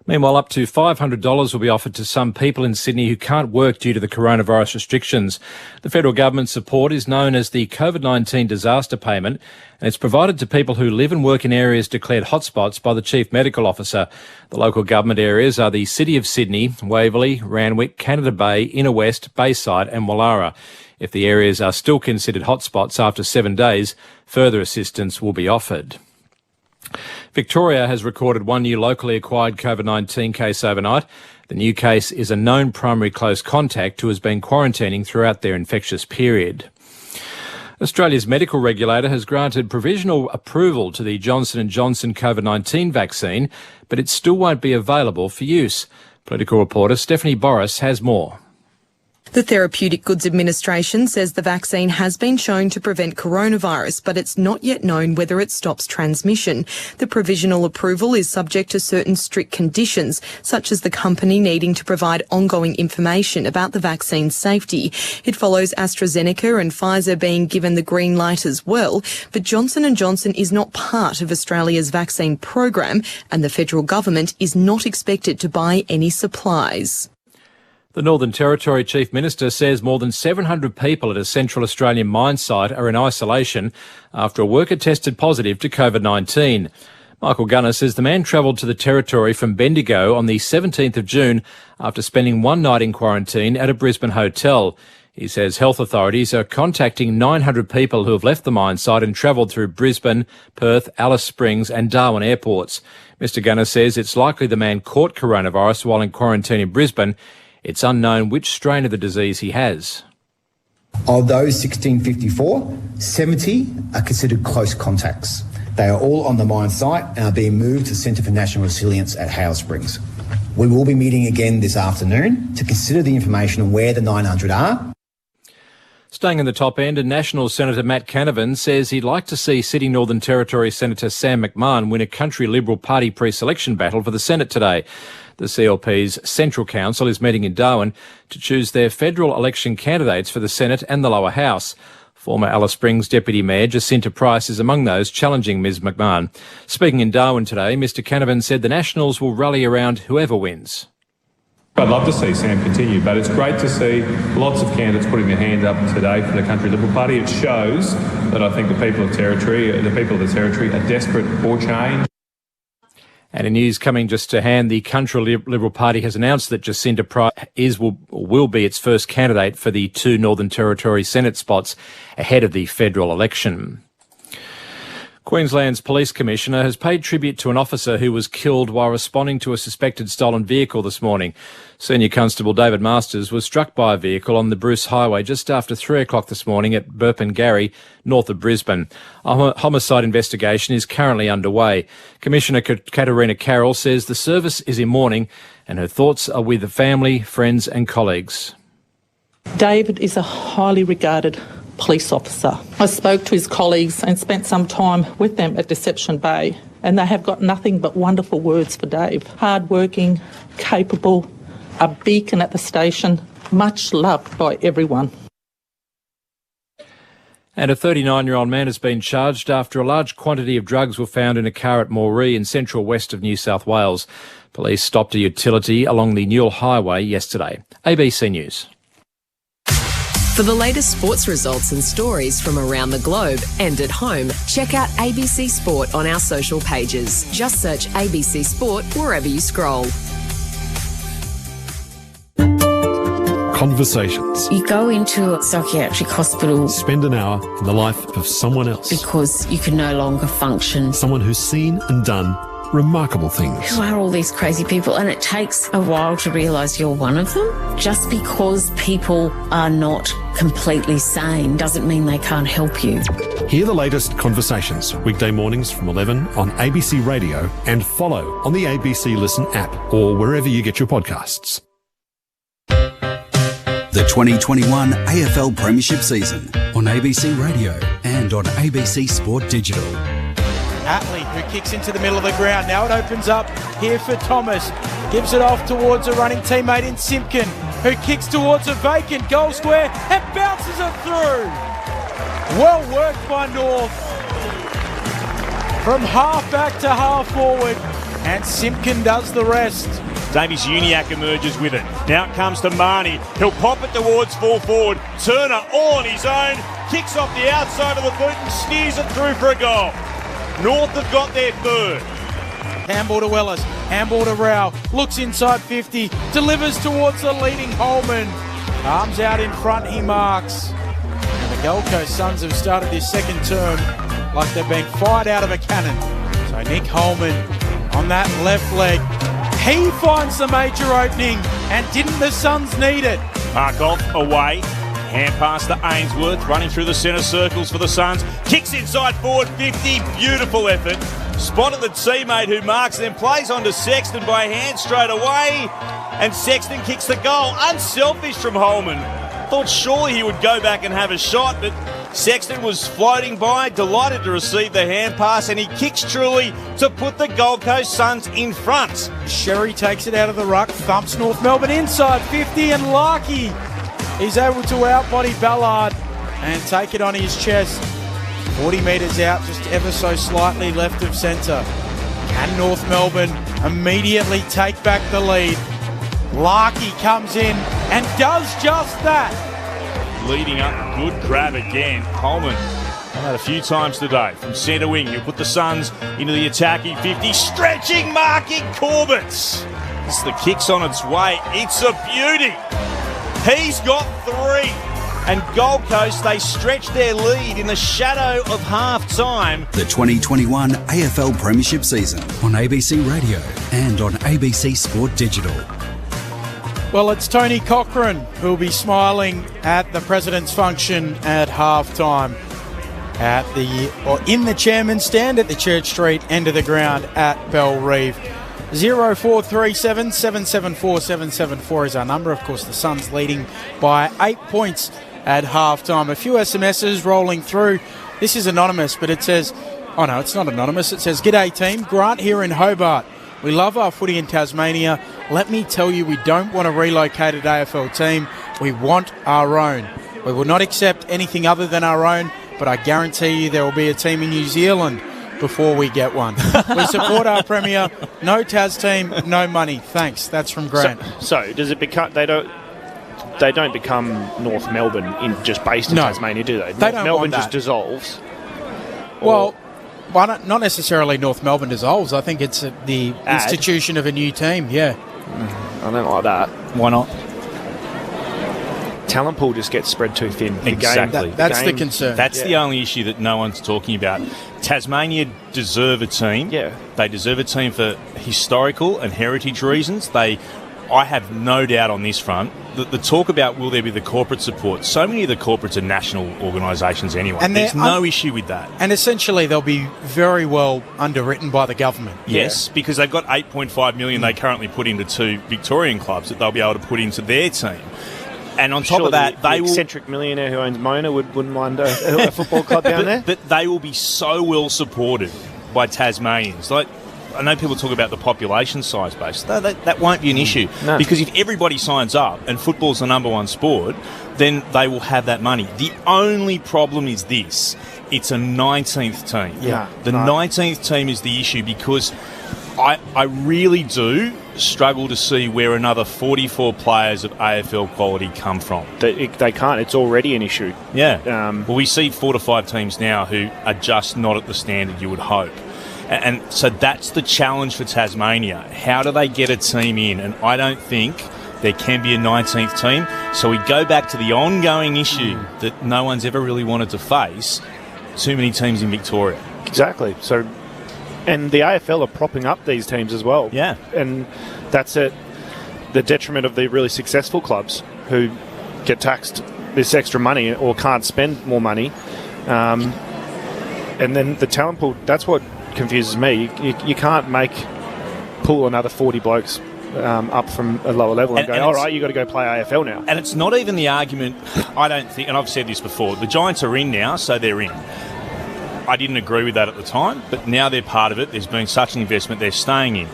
Meanwhile, up to $500 will be offered to some people in Sydney who can't work due to the coronavirus restrictions. The federal government's support is known as the COVID-19 Disaster Payment, and it's provided to people who live and work in areas declared hotspots by the Chief Medical Officer. The local government areas are the City of Sydney, Waverley, Randwick, Canada Bay, Inner West, Bayside and Wallara. If the areas are still considered hotspots after 7 days, further assistance will be offered. Victoria has recorded 1 new locally acquired COVID-19 case overnight. The new case is a known primary close contact who has been quarantining throughout their infectious period. Australia's medical regulator has granted provisional approval to the Johnson & Johnson COVID-19 vaccine, but it still won't be available for use. Political reporter Stephanie Boris has more. The Therapeutic Goods Administration says the vaccine has been shown to prevent coronavirus, but it's not yet known whether it stops transmission. The provisional approval is subject to certain strict conditions, such as the company needing to provide ongoing information about the vaccine's safety. It follows AstraZeneca and Pfizer being given the green light as well, but Johnson & Johnson is not part of Australia's vaccine program, and the federal government is not expected to buy any supplies. The Northern Territory Chief Minister says more than 700 people at a Central Australian mine site are in isolation after a worker tested positive to COVID-19. Michael Gunner says the man travelled to the Territory from Bendigo on the 17th of June after spending 1 night in quarantine at a Brisbane hotel. He says health authorities are contacting 900 people who have left the mine site and travelled through Brisbane, Perth, Alice Springs and Darwin airports. Mr Gunner says it's likely the man caught coronavirus while in quarantine in Brisbane. It's unknown which strain of the disease he has. Of those 1654, 70 are considered close contacts. They are all on the mine site and are being moved to the Centre for National Resilience at Hale Springs. We will be meeting again this afternoon to consider the information on where the 900 are. Staying in the top end, and National Senator Matt Canavan says he'd like to see sitting Northern Territory Senator Sam McMahon win a country Liberal Party pre-selection battle for the Senate today. The CLP's Central Council is meeting in Darwin to choose their federal election candidates for the Senate and the lower house. Former Alice Springs Deputy Mayor Jacinta Price is among those challenging Ms McMahon. Speaking in Darwin today, Mr Canavan said the Nationals will rally around whoever wins. I'd love to see Sam continue, but it's great to see lots of candidates putting their hand up today for the Country Liberal Party. It shows that I think the people of the Territory are desperate for change. And in news coming just to hand, the Country Liberal Party has announced that Jacinta Price will be its first candidate for the 2 Northern Territory Senate spots ahead of the federal election. Queensland's Police Commissioner has paid tribute to an officer who was killed while responding to a suspected stolen vehicle this morning. Senior Constable David Masters was struck by a vehicle on the Bruce Highway just after 3 o'clock this morning at Burpengary, north of Brisbane. A homicide investigation is currently underway. Commissioner Katarina Carroll says the service is in mourning and her thoughts are with the family, friends and colleagues. David is a highly regarded police officer. I spoke to his colleagues and spent some time with them at Deception Bay, and they have got nothing but wonderful words for Dave. Hard-working, capable, a beacon at the station, much loved by everyone. And a 39-year-old man has been charged after a large quantity of drugs were found in a car at Moree in central west of New South Wales. Police stopped a utility along the Newell Highway yesterday. ABC News. For the latest sports results and stories from around the globe and at home, check out ABC Sport on our social pages. Just search ABC Sport wherever you scroll. Conversations. You go into a psychiatric hospital. Spend an hour in the life of someone else. Because you can no longer function. Someone who's seen and done remarkable things. Who are all these crazy people? And it takes a while to realise you're one of them. Just because people are not completely sane doesn't mean they can't help you. Hear the latest Conversations, weekday mornings from 11 on ABC Radio and follow on the ABC Listen app or wherever you get your podcasts. The 2021 AFL Premiership season on ABC Radio and on ABC Sport Digital. Atley, who kicks into the middle of the ground. Now it opens up here for Thomas. Gives it off towards a running teammate in Simpkin, who kicks towards a vacant goal square and bounces it through. Well worked by North. From half back to half forward, and Simpkin does the rest. Davies Uniacke emerges with it. Now it comes to Marnie. He'll pop it towards full forward. Turner all on his own. Kicks off the outside of the boot and steers it through for a goal. North have got their third. Handball to Ellis, handball to Rao, looks inside 50, delivers towards the leading Holman. Arms out in front, he marks. And the Gold Coast Suns have started this second term like they've been fired out of a cannon. So Nick Holman on that left leg. He finds the major opening, and didn't the Suns need it? Parkoff away. Hand pass to Ainsworth, running through the centre circles for the Suns. Kicks inside forward 50, beautiful effort. Spotted the teammate who marks, then plays on to Sexton by hand straight away. And Sexton kicks the goal. Unselfish from Holman. Thought surely he would go back and have a shot, but Sexton was floating by, delighted to receive the hand pass, and he kicks truly to put the Gold Coast Suns in front. Sherry takes it out of the ruck, thumps North Melbourne inside 50, and Larkey is able to outbody Ballard and take it on his chest. 40 metres out, just ever so slightly left of centre. Can North Melbourne immediately take back the lead? Larkey comes in and does just that. Leading up, good grab again. Holman done that a few times today. From centre wing, he'll put the Suns into the attacking 50. Stretching, marking Corbett. As the kick's on its way, it's a beauty. He's got three. And Gold Coast, they stretch their lead in the shadow of half-time. The 2021 AFL Premiership season on ABC Radio and on ABC Sport Digital. Well, it's Tony Cochrane who'll be smiling at the President's function at half-time in the chairman's stand at the Church Street end of the ground at Bellreeve. 0437 774 774 is our number. Of course, the Suns leading by 8 points at half-time. A few SMSs rolling through. This is anonymous, but it says, oh no, it's not anonymous. It says, "G'day team, Grant here in Hobart. We love our footy in Tasmania. Let me tell you, we don't want a relocated AFL team. We want our own. We will not accept anything other than our own, but I guarantee you there will be a team in New Zealand before we get one. We support our Premier. No Tas team, no money. Thanks." That's from Grant. So does it become... They don't become North Melbourne just based in Tasmania, do they? North Melbourne just dissolves. Well, not necessarily North Melbourne dissolves. I think it's the institution of a new team, yeah. I don't like that. Why not? talent pool just gets spread too thin. Exactly. That's the concern. That's the only issue that no one's talking about. Tasmania deserve a team. Yeah. They deserve a team for historical and heritage reasons. I have no doubt on this front. The talk about will there be the corporate support, so many of the corporates are national organisations anyway. And there's no issue with that. And essentially they'll be very well underwritten by the government. Yes, because they've got $8.5 million they currently put into 2 Victorian clubs that they'll be able to put into their team. And on top of that, the eccentric millionaire who owns Mona wouldn't mind a football club down there. But they will be so well supported by Tasmanians. Like, I know people talk about the population size base. That won't be an issue. No. Because if everybody signs up and football's the number one sport, then they will have that money. The only problem is this. It's a 19th team. Yeah. The 19th team is the issue because I really do struggle to see where another 44 players of AFL quality come from. They can't. It's already an issue. Yeah. Well, we see 4 to 5 teams now who are just not at the standard you would hope. And so that's the challenge for Tasmania. How do they get a team in? And I don't think there can be a 19th team. So we go back to the ongoing issue that no one's ever really wanted to face, too many teams in Victoria. Exactly. So, and the AFL are propping up these teams as well. Yeah. And that's at the detriment of the really successful clubs who get taxed this extra money or can't spend more money. And then the talent pool, that's what confuses me. You can't pull another 40 blokes up from a lower level and go, all right, you've got to go play AFL now. And it's not even the argument, I don't think, and I've said this before, the Giants are in now, so they're in. I didn't agree with that at the time, but now they're part of it. There's been such an investment, they're staying in.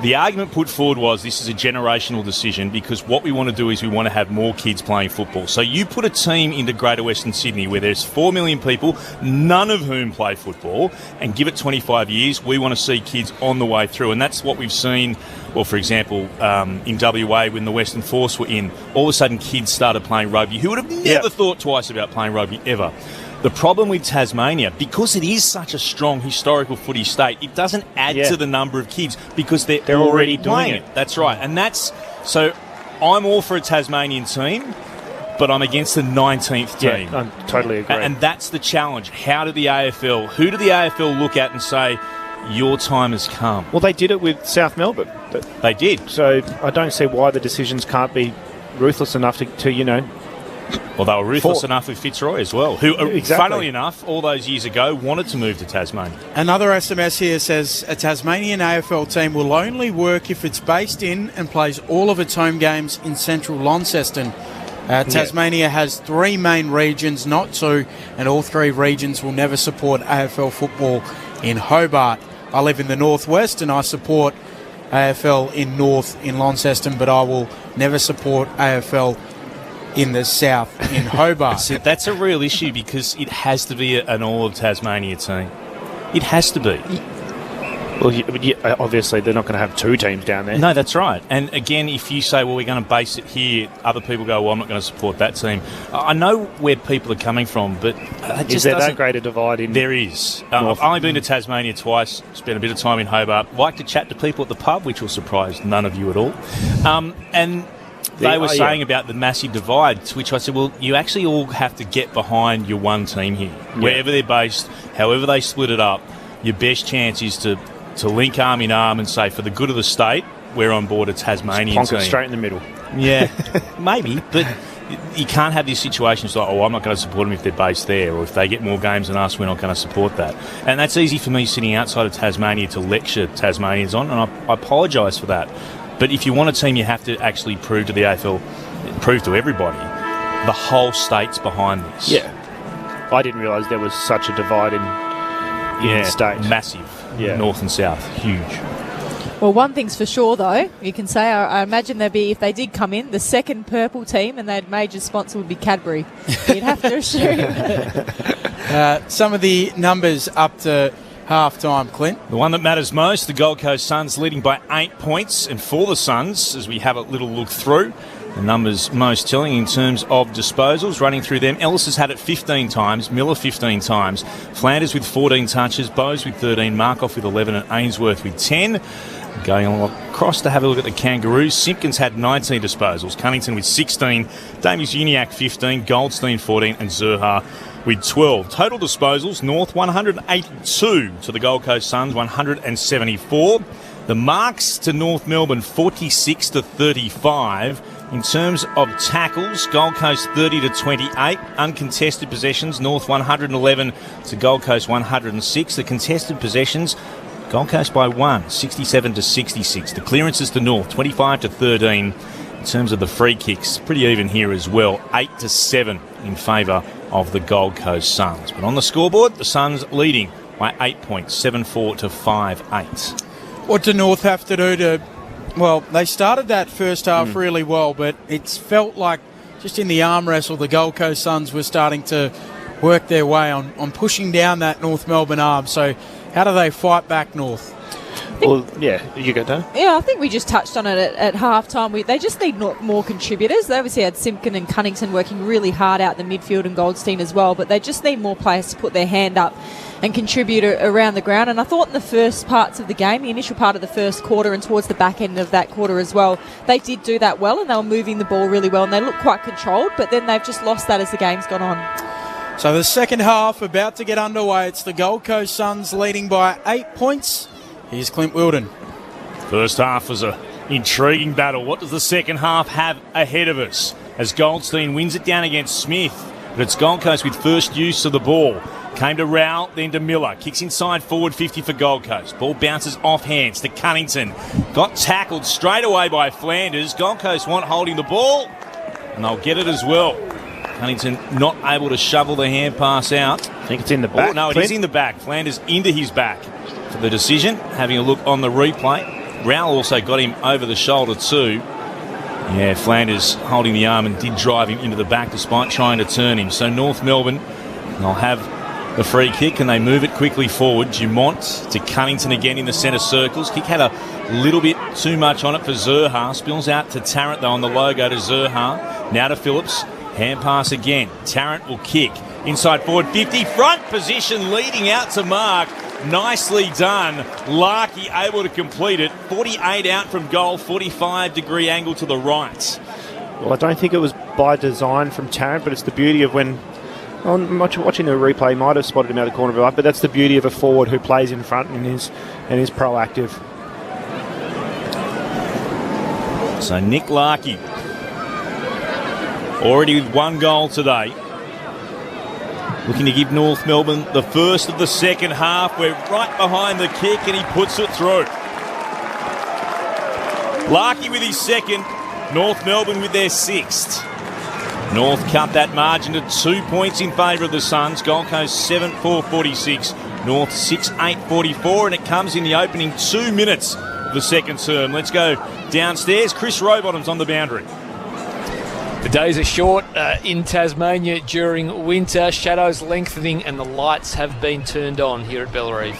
The argument put forward was this is a generational decision because what we want to do is we want to have more kids playing football. So you put a team into Greater Western Sydney where there's 4 million people, none of whom play football, and give it 25 years, we want to see kids on the way through. And that's what we've seen, well, for example, in WA when the Western Force were in, all of a sudden kids started playing rugby who would have never thought twice about playing rugby ever. The problem with Tasmania, because it is such a strong historical footy state, it doesn't add to the number of kids because they're already doing it. That's right. And so I'm all for a Tasmanian team, but I'm against the 19th team. Yeah, I totally agree. And that's the challenge. Who do the AFL look at and say, your time has come? Well, they did it with South Melbourne. They did. So I don't see why the decisions can't be ruthless enough to Well, they were ruthless enough with Fitzroy as well, who, funnily enough, all those years ago wanted to move to Tasmania. Another SMS here says a Tasmanian AFL team will only work if it's based in and plays all of its home games in central Launceston. Tasmania has 3 main regions, not 2, and all 3 regions will never support AFL football in Hobart. I live in the northwest and I support AFL in Launceston, but I will never support AFL in the south, in Hobart. That's a real issue because it has to be an all of Tasmania team. It has to be. Well, obviously they're not going to have 2 teams down there. No, that's right. And again, if you say, well, we're going to base it here, other people go, well, I'm not going to support that team. I know where people are coming from, but it just is there that great a divide in? There is. I've only been to Tasmania twice, spent a bit of time in Hobart, like to chat to people at the pub, which will surprise none of you at all. And they were saying about the massive divide, to which I said, well, you actually all have to get behind your one team here. Wherever they're based, however they split it up, your best chance is to link arm in arm and say, for the good of the state, we're on board a Tasmanian team. Plonk it straight in the middle. Yeah, maybe, but you can't have these situations like, oh, I'm not going to support them if they're based there, or if they get more games than us, we're not going to support that. And that's easy for me sitting outside of Tasmania to lecture Tasmanians on, and I apologise for that. But if you want a team, you have to actually prove to the AFL, prove to everybody, the whole state's behind this. Yeah. I didn't realise there was such a divide in the state. Massive. Yeah. North and south. Huge. Well, one thing's for sure, though, you can say, I imagine there'd be, if they did come in, the second purple team and their major sponsor would be Cadbury. You'd have to assume. Some of the numbers up to half-time, Clint. The one that matters most, the Gold Coast Suns leading by 8 points. And for the Suns, as we have a little look through, the numbers most telling in terms of disposals, running through them. Ellis has had it 15 times, Miller 15 times, Flanders with 14 touches, Bowes with 13, Markoff with 11 and Ainsworth with 10. Going across to have a look at the Kangaroos. Simpkins had 19 disposals. Cunnington with 16. Davies-Uniacke 15. Goldstein 14. And Zurhaar with 12. Total disposals, North 182 to the Gold Coast Suns 174. The marks to North Melbourne 46 to 35. In terms of tackles, Gold Coast 30 to 28. Uncontested possessions, North 111 to Gold Coast 106. The contested possessions, Gold Coast by 1, 67 to 66. The clearances to North 25 to 13. In terms of the free kicks, pretty even here as well, 8 to 7 in favour of the Gold Coast Suns. But on the scoreboard, the Suns leading by 8 points, 7-4 to 5-8. What do North have to do to... Well, they started that first half really well, but it's felt like just in the arm wrestle, the Gold Coast Suns were starting to work their way on pushing down that North Melbourne arm. So how do they fight back, North? Well, yeah, you go, Dan. Yeah, I think we just touched on it at half-time. They just need more contributors. They obviously had Simpkin and Cunnington working really hard out the midfield and Goldstein as well, but they just need more players to put their hand up and contribute around the ground. And I thought in the first parts of the game, the initial part of the first quarter and towards the back end of that quarter as well, they did do that well and they were moving the ball really well and they looked quite controlled, but then they've just lost that as the game's gone on. So the second half about to get underway. It's the Gold Coast Suns leading by 8 points. Here's Clint Wilden. First half was an intriguing battle. What does the second half have ahead of us? As Goldstein wins it down against Smith, but it's Gold Coast with first use of the ball. Came to Rowell, then to Miller. Kicks inside forward 50 for Gold Coast. Ball bounces off hands to Cunnington. Got tackled straight away by Flanders. Gold Coast want holding the ball, and they'll get it as well. Cunnington not able to shovel the hand pass out. I think it's in the back. Oh, no, it is in the back. Flanders into his back for the decision. Having a look on the replay. Rowell also got him over the shoulder too. Yeah, Flanders holding the arm and did drive him into the back despite trying to turn him. So North Melbourne, they'll have the free kick and they move it quickly forward. Dumont to Cunnington again in the centre circles. Kick had a little bit too much on it for Zurhaar. Spills out to Tarrant though on the logo to Zurhaar. Now to Phillips. Hand pass again. Tarrant will kick. Inside forward 50. Front position leading out to Mark. Nicely done. Larkey able to complete it. 48 out from goal. 45-degree angle to the right. Well, I don't think it was by design from Tarrant, but it's the beauty of when... watching the replay, might have spotted him out of the corner of the eye, but that's the beauty of a forward who plays in front and is proactive. So Nick Larkey, already with one goal today, looking to give North Melbourne the first of the second half. We're right behind the kick and he puts it through. Larkey with his second, North Melbourne with their sixth. North cut that margin to 2 points in favour of the Suns. Gold Coast 7-4-46. North 6-8-44, and it comes in the opening 2 minutes of the second term. Let's go downstairs. Chris Rowbottom's on the boundary. The days are short in Tasmania during winter. Shadows lengthening and the lights have been turned on here at Bellerive.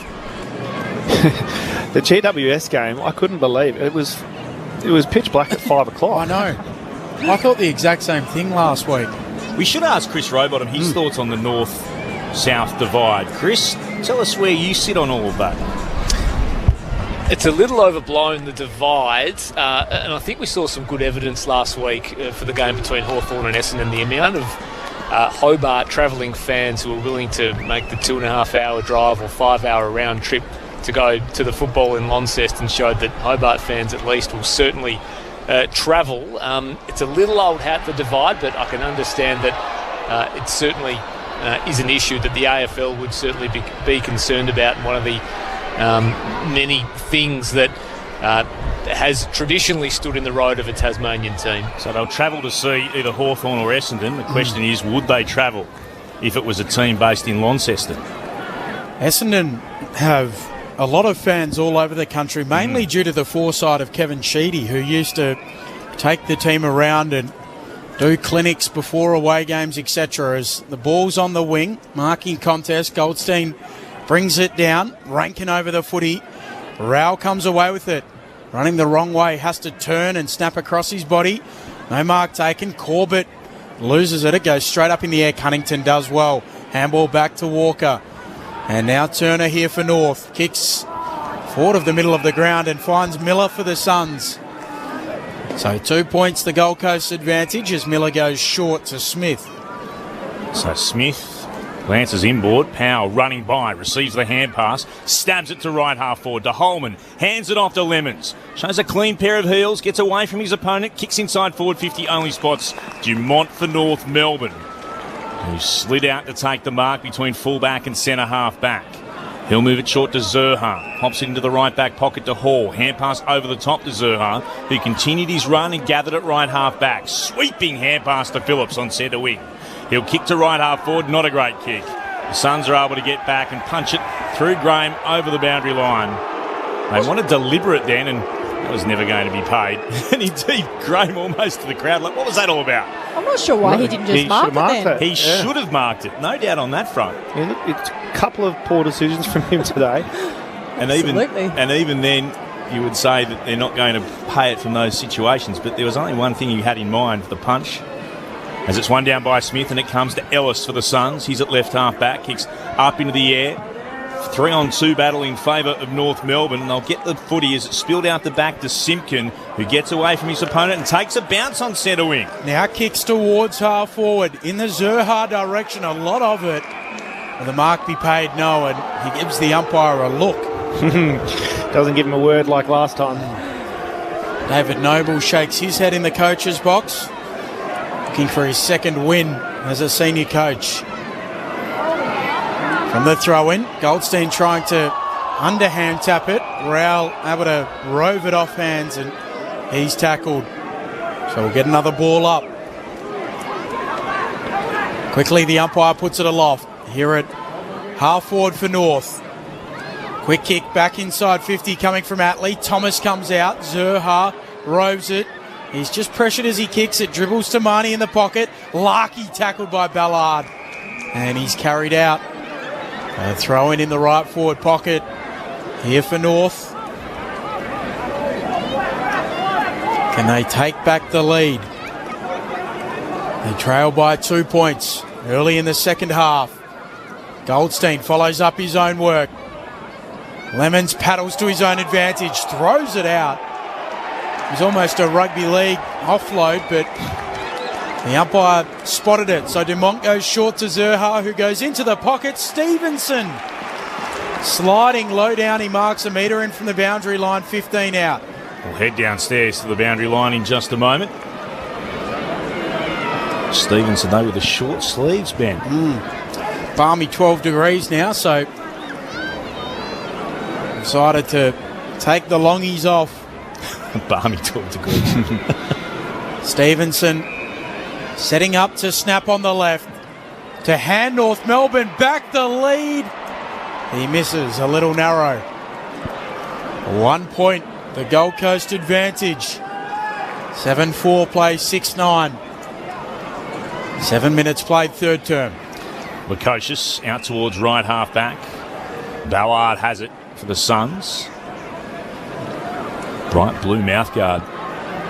The GWS game, I couldn't believe it. It was pitch black at 5 o'clock. I know. I thought the exact same thing last week. We should ask Chris Rowbottom his thoughts on the north-south divide. Chris, tell us where you sit on all of that. It's a little overblown, the divide, and I think we saw some good evidence last week for the game between Hawthorn and Essendon. The amount of Hobart travelling fans who are willing to make the 2.5-hour drive or 5-hour round trip to go to the football in Launceston showed that Hobart fans at least will certainly travel. It's a little old hat, the divide, but I can understand that it certainly is an issue that the AFL would certainly be concerned about, and one of the many things that has traditionally stood in the road of a Tasmanian team. So they'll travel to see either Hawthorn or Essendon. The question is, would they travel if it was a team based in Launceston? Essendon have a lot of fans all over the country, mainly due to the foresight of Kevin Sheedy, who used to take the team around and do clinics before away games, etc. As the ball's on the wing, marking contest, Goldstein brings it down, Rankin over the footy. Rowell comes away with it. Running the wrong way, has to turn and snap across his body. No mark taken. Corbett loses it. It goes straight up in the air. Cunnington does well. Handball back to Walker. And now Turner here for North. Kicks forward of the middle of the ground and finds Miller for the Suns. So 2 points the Gold Coast advantage as Miller goes short to Smith. So Smith glances inboard. Powell running by, receives the hand pass, stabs it to right half forward to Holman, hands it off to Lemons, shows a clean pair of heels, gets away from his opponent, kicks inside forward 50, only spots Dumont for North Melbourne, who slid out to take the mark between fullback and centre half back. He'll move it short to Zerha. Pops it into the right back pocket to Hall. Hand pass over the top to Zerha, who continued his run and gathered at right half back. Sweeping hand pass to Phillips on centre wing. He'll kick to right half forward. Not a great kick. The Suns are able to get back and punch it through Graham over the boundary line. They want to deliver it then, and that was never going to be paid. And indeed, Graham almost to the crowd. Like, what was that all about? I'm not sure why he didn't just mark it then. He should have marked it. No doubt on that front. Yeah, look, it's a couple of poor decisions from him today. And even then, you would say that they're not going to pay it from those situations. But there was only one thing you had in mind for the punch. As it's one down by Smith, and it comes to Ellis for the Suns. He's at left half back, kicks up into the air. 3-on-2 battle in favour of North Melbourne, and they'll get the footy as it's spilled out the back to Simpkin, who gets away from his opponent and takes a bounce on centre wing. Now kicks towards half forward in the Zerha direction, a lot of it. Will the mark be paid? No, and he gives the umpire a look. Doesn't give him a word like last time. David Noble shakes his head in the coach's box, looking for his second win as a senior coach. From the throw-in, Goldstein trying to underhand tap it. Rowell able to rove it off hands, and he's tackled. So we'll get another ball up. Quickly, the umpire puts it aloft. Here at half forward for North. Quick kick back inside 50 coming from Atley. Thomas comes out. Zerha roves it. He's just pressured as he kicks it. Dribbles to Marnie in the pocket. Larky tackled by Ballard. And he's carried out. A throw in the right forward pocket here for North. Can they take back the lead? They trail by 2 points early in the second half. Goldstein follows up his own work. Lemons paddles to his own advantage, throws it out. It was almost a rugby league offload, but the umpire spotted it. So Dumont goes short to Zerha, who goes into the pocket. Stevenson sliding low down. He marks a metre in from the boundary line, 15 out. We'll head downstairs to the boundary line in just a moment. Stevenson, though, with the short sleeves, Ben. Balmy 12 degrees now, so decided to take the longies off. Balmy 12 degrees. Stevenson setting up to snap on the left. To hand North Melbourne back the lead. He misses, a little narrow. 1 point, the Gold Coast advantage. 7-4 play, 6-9. 7 minutes played, third term. Lukosius out towards right half back. Ballard has it for the Suns. Bright blue mouthguard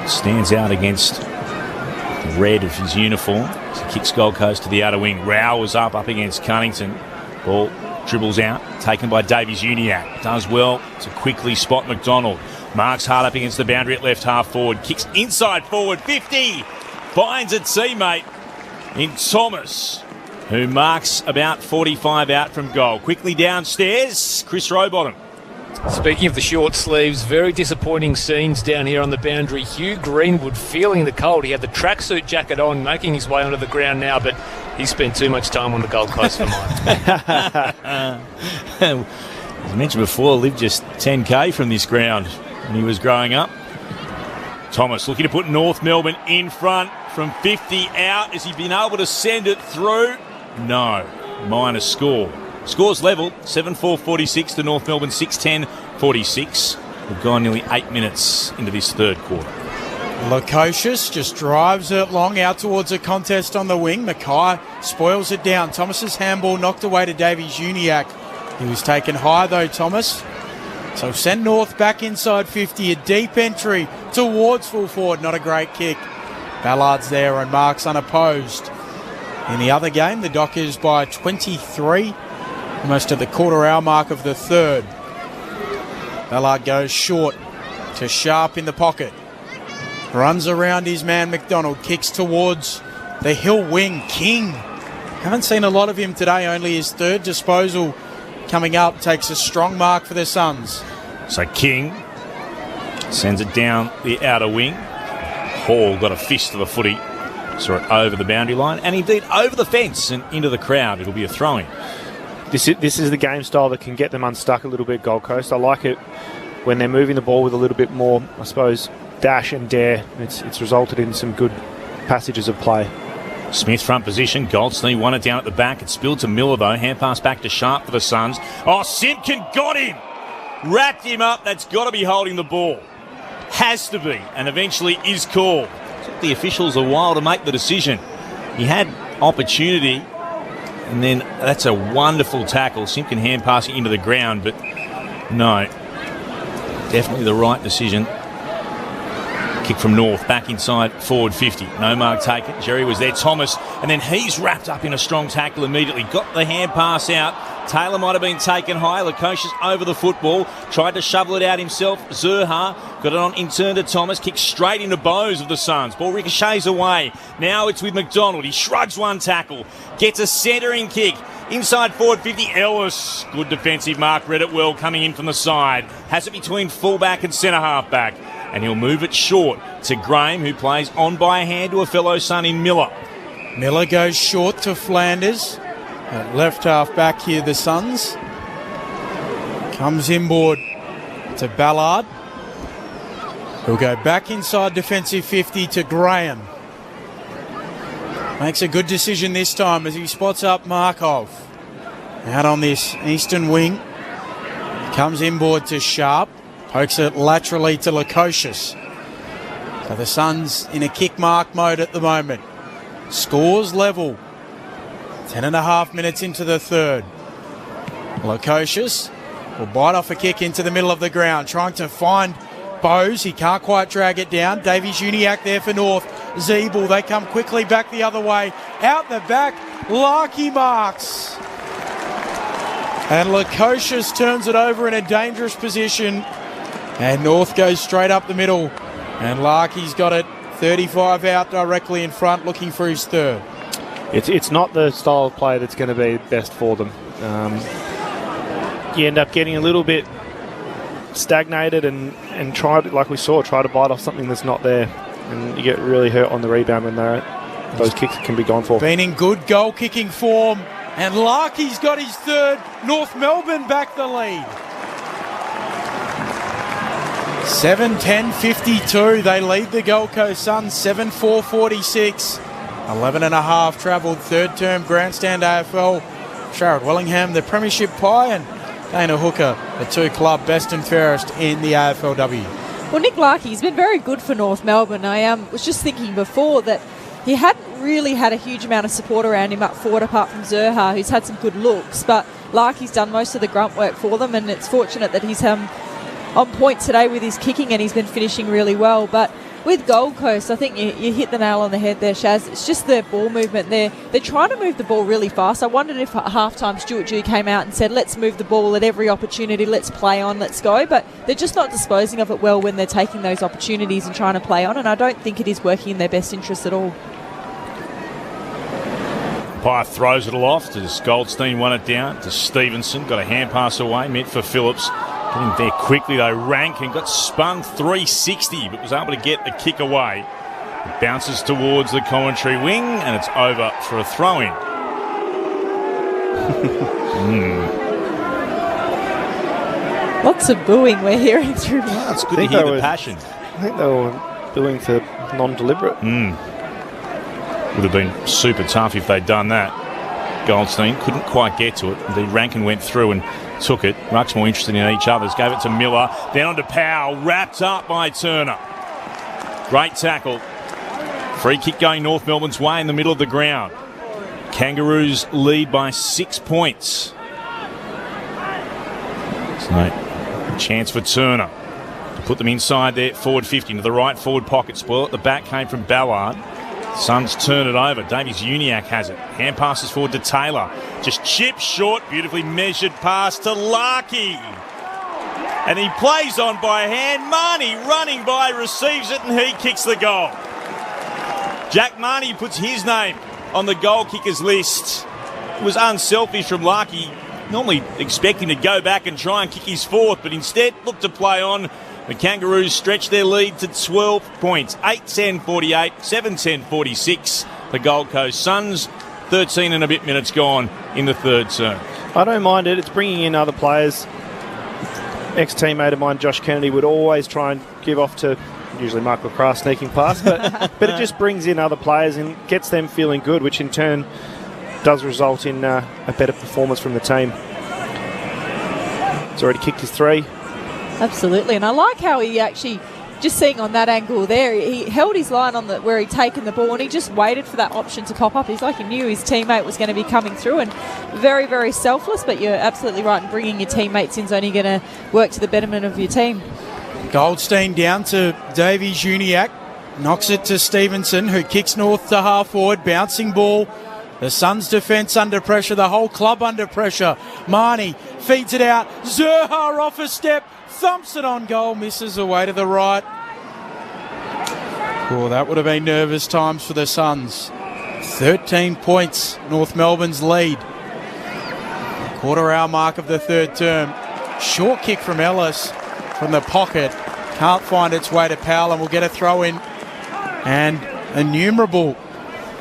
stands out against the red of his uniform. So kicks Gold Coast to the outer wing. Rao was up against Cunnington. Ball dribbles out, taken by Davies-Uniacke. Does well to quickly spot McDonald. Marks hard up against the boundary at left half forward. Kicks inside forward, 50. Finds a teammate in Thomas, who marks about 45 out from goal. Quickly downstairs, Chris Rowbottom. Speaking of the short sleeves, very disappointing scenes down here on the boundary. Hugh Greenwood feeling the cold. He had the tracksuit jacket on, making his way onto the ground now, but he spent too much time on the Gold Coast for mine. As I mentioned before, lived just 10k from this ground when he was growing up. Thomas looking to put North Melbourne in front from 50 out. Has he been able to send it through? No. Minus score. Scores level, 7-4-46 to North Melbourne, 6-10-46. We've gone nearly 8 minutes into this third quarter. Lukosius just drives it long out towards a contest on the wing. Mackay spoils it down. Thomas's handball knocked away to Davies-Uniacke. He was taken high though, Thomas. So send North back inside 50. A deep entry towards full forward. Not a great kick. Ballard's there and marks unopposed. In the other game, the Dockers by 23. Almost at the quarter hour mark of the third. Ballard goes short to Sharp in the pocket. Runs around his man McDonald. Kicks towards the hill wing. King. Haven't seen a lot of him today. Only his third disposal coming up. Takes a strong mark for the Suns. So King sends it down the outer wing. Hall got a fist to the footy. Saw it over the boundary line and indeed over the fence and into the crowd. It'll be a throw-in. This is the game style that can get them unstuck a little bit, Gold Coast. I like it when they're moving the ball with a little bit more, I suppose, dash and dare. It's resulted in some good passages of play. Smith front position. Goldstein won it down at the back. It spilled to Miller though. Hand pass back to Sharp for the Suns. Oh, Simpkin got him. Wrapped him up. That's got to be holding the ball. Has to be. And eventually is called. It took the officials a while to make the decision. He had opportunity. And then that's a wonderful tackle. Simpkin hand passing into the ground, but no. Definitely the right decision. Kick from North, back inside, forward 50. No mark taken. Jerry was there. Thomas, and then he's wrapped up in a strong tackle immediately. Got the hand pass out. Taylor might have been taken high. Lukosius over the football. Tried to shovel it out himself. Zurha got it on in turn to Thomas. Kicked straight into Bowes of the Suns. Ball ricochets away. Now it's with McDonald. He shrugs one tackle. Gets a centering kick. Inside forward 50, Ellis. Good defensive mark. Read it well coming in from the side. Has it between fullback and centre halfback. And he'll move it short to Graham, who plays on by a hand to a fellow son in Miller. Miller goes short to Flanders. At left half back here, the Suns. Comes inboard to Ballard. He'll go back inside defensive 50 to Graham. Makes a good decision this time as he spots up Markov. Out on this eastern wing. Comes inboard to Sharp. Pokes it laterally to Lukosius. So the Suns in a kick mark mode at the moment. Scores level. 10.5 minutes into the third. Lukosius will bite off a kick into the middle of the ground, trying to find Bowes. He can't quite drag it down. Davies Uniacke there for North. Zeeble, they come quickly back the other way. Out the back, Larkey marks. And Lukosius turns it over in a dangerous position. And North goes straight up the middle. And Larkey's got it 35 out directly in front, looking for his third. It's not the style of play that's going to be best for them. You end up getting a little bit stagnated and try to bite off something that's not there. And you get really hurt on the rebound when those kicks can be gone for. Been in good goal kicking form. And Larkey's got his third. North Melbourne back the lead. 7:10:52. They lead the Gold Coast Suns 7:4:46. 11.5 travelled, third term grandstand AFL. Sharrod Wellingham, the Premiership Pie, and Dana Hooker, the two club best and fairest in the AFLW. Well, Nick Larkey's been very good for North Melbourne. I was just thinking before that he hadn't really had a huge amount of support around him up forward, apart from Zurha, who's had some good looks, but Larkey's done most of the grunt work for them, and it's fortunate that he's on point today with his kicking and he's been finishing really well. But with Gold Coast, I think you hit the nail on the head there, Shaz. It's just their ball movement. They're trying to move the ball really fast. I wondered if at halftime Stuart Dew came out and said, let's move the ball at every opportunity, let's play on, let's go. But they're just not disposing of it well when they're taking those opportunities and trying to play on, and I don't think it is working in their best interest at all. Pye throws it aloft as Goldstein won it down to Stevenson. Got a hand pass away, meant for Phillips. Getting there quickly though, Rankin got spun 360 but was able to get the kick away. It bounces towards the commentary wing and it's over for a throw-in. Lots of booing we're hearing through. Oh, it's good to hear the passion. I think they were booing for non-deliberate. Would have been super tough if they'd done that. Goldstein couldn't quite get to it. Indeed, Rankin went through and took it. Ruck's more interested in each other's. Gave it to Miller. Then on to Powell. Wrapped up by Turner. Great tackle. Free kick going North Melbourne's way in the middle of the ground. Kangaroos lead by 6 points. So, chance for Turner to put them inside there. Forward 50 to the right forward pocket. Spoil at the back came from Ballard. Suns turn it over. Davies Uniacke has it. Hand passes forward to Taylor. Just chips short. Beautifully measured pass to Larkey. And he plays on by hand. Marnie running by, receives it, and he kicks the goal. Jack Marnie puts his name on the goal kickers list. It was unselfish from Larky, normally expecting to go back and try and kick his fourth, but instead looked to play on. The Kangaroos stretch their lead to 12 points. 8-10-48, 7-10-46. The Gold Coast Suns, 13 and a bit minutes gone in the third term. I don't mind it. It's bringing in other players. Ex-teammate of mine, Josh Kennedy, would always try and give off to usually Michael Craft sneaking past, but it just brings in other players and gets them feeling good, which in turn does result in a better performance from the team. He's already kicked his 3. Absolutely, and I like how he actually, just seeing on that angle there, he held his line on where he'd taken the ball and he just waited for that option to pop up. He's like he knew his teammate was going to be coming through, and very, very selfless, but you're absolutely right in bringing your teammates in is only going to work to the betterment of your team. Goldstein down to Davies Uniacke, knocks it to Stevenson, who kicks north to half forward, bouncing ball. The Suns' defence under pressure, the whole club under pressure. Marnie feeds it out, Zerha off a step, thumps it on goal, misses away to the right. Oh, that would have been nervous times for the Suns. 13 points, North Melbourne's lead. Quarter-hour mark of the third term. Short kick from Ellis from the pocket. Can't find its way to Powell, and we'll get a throw in. And innumerable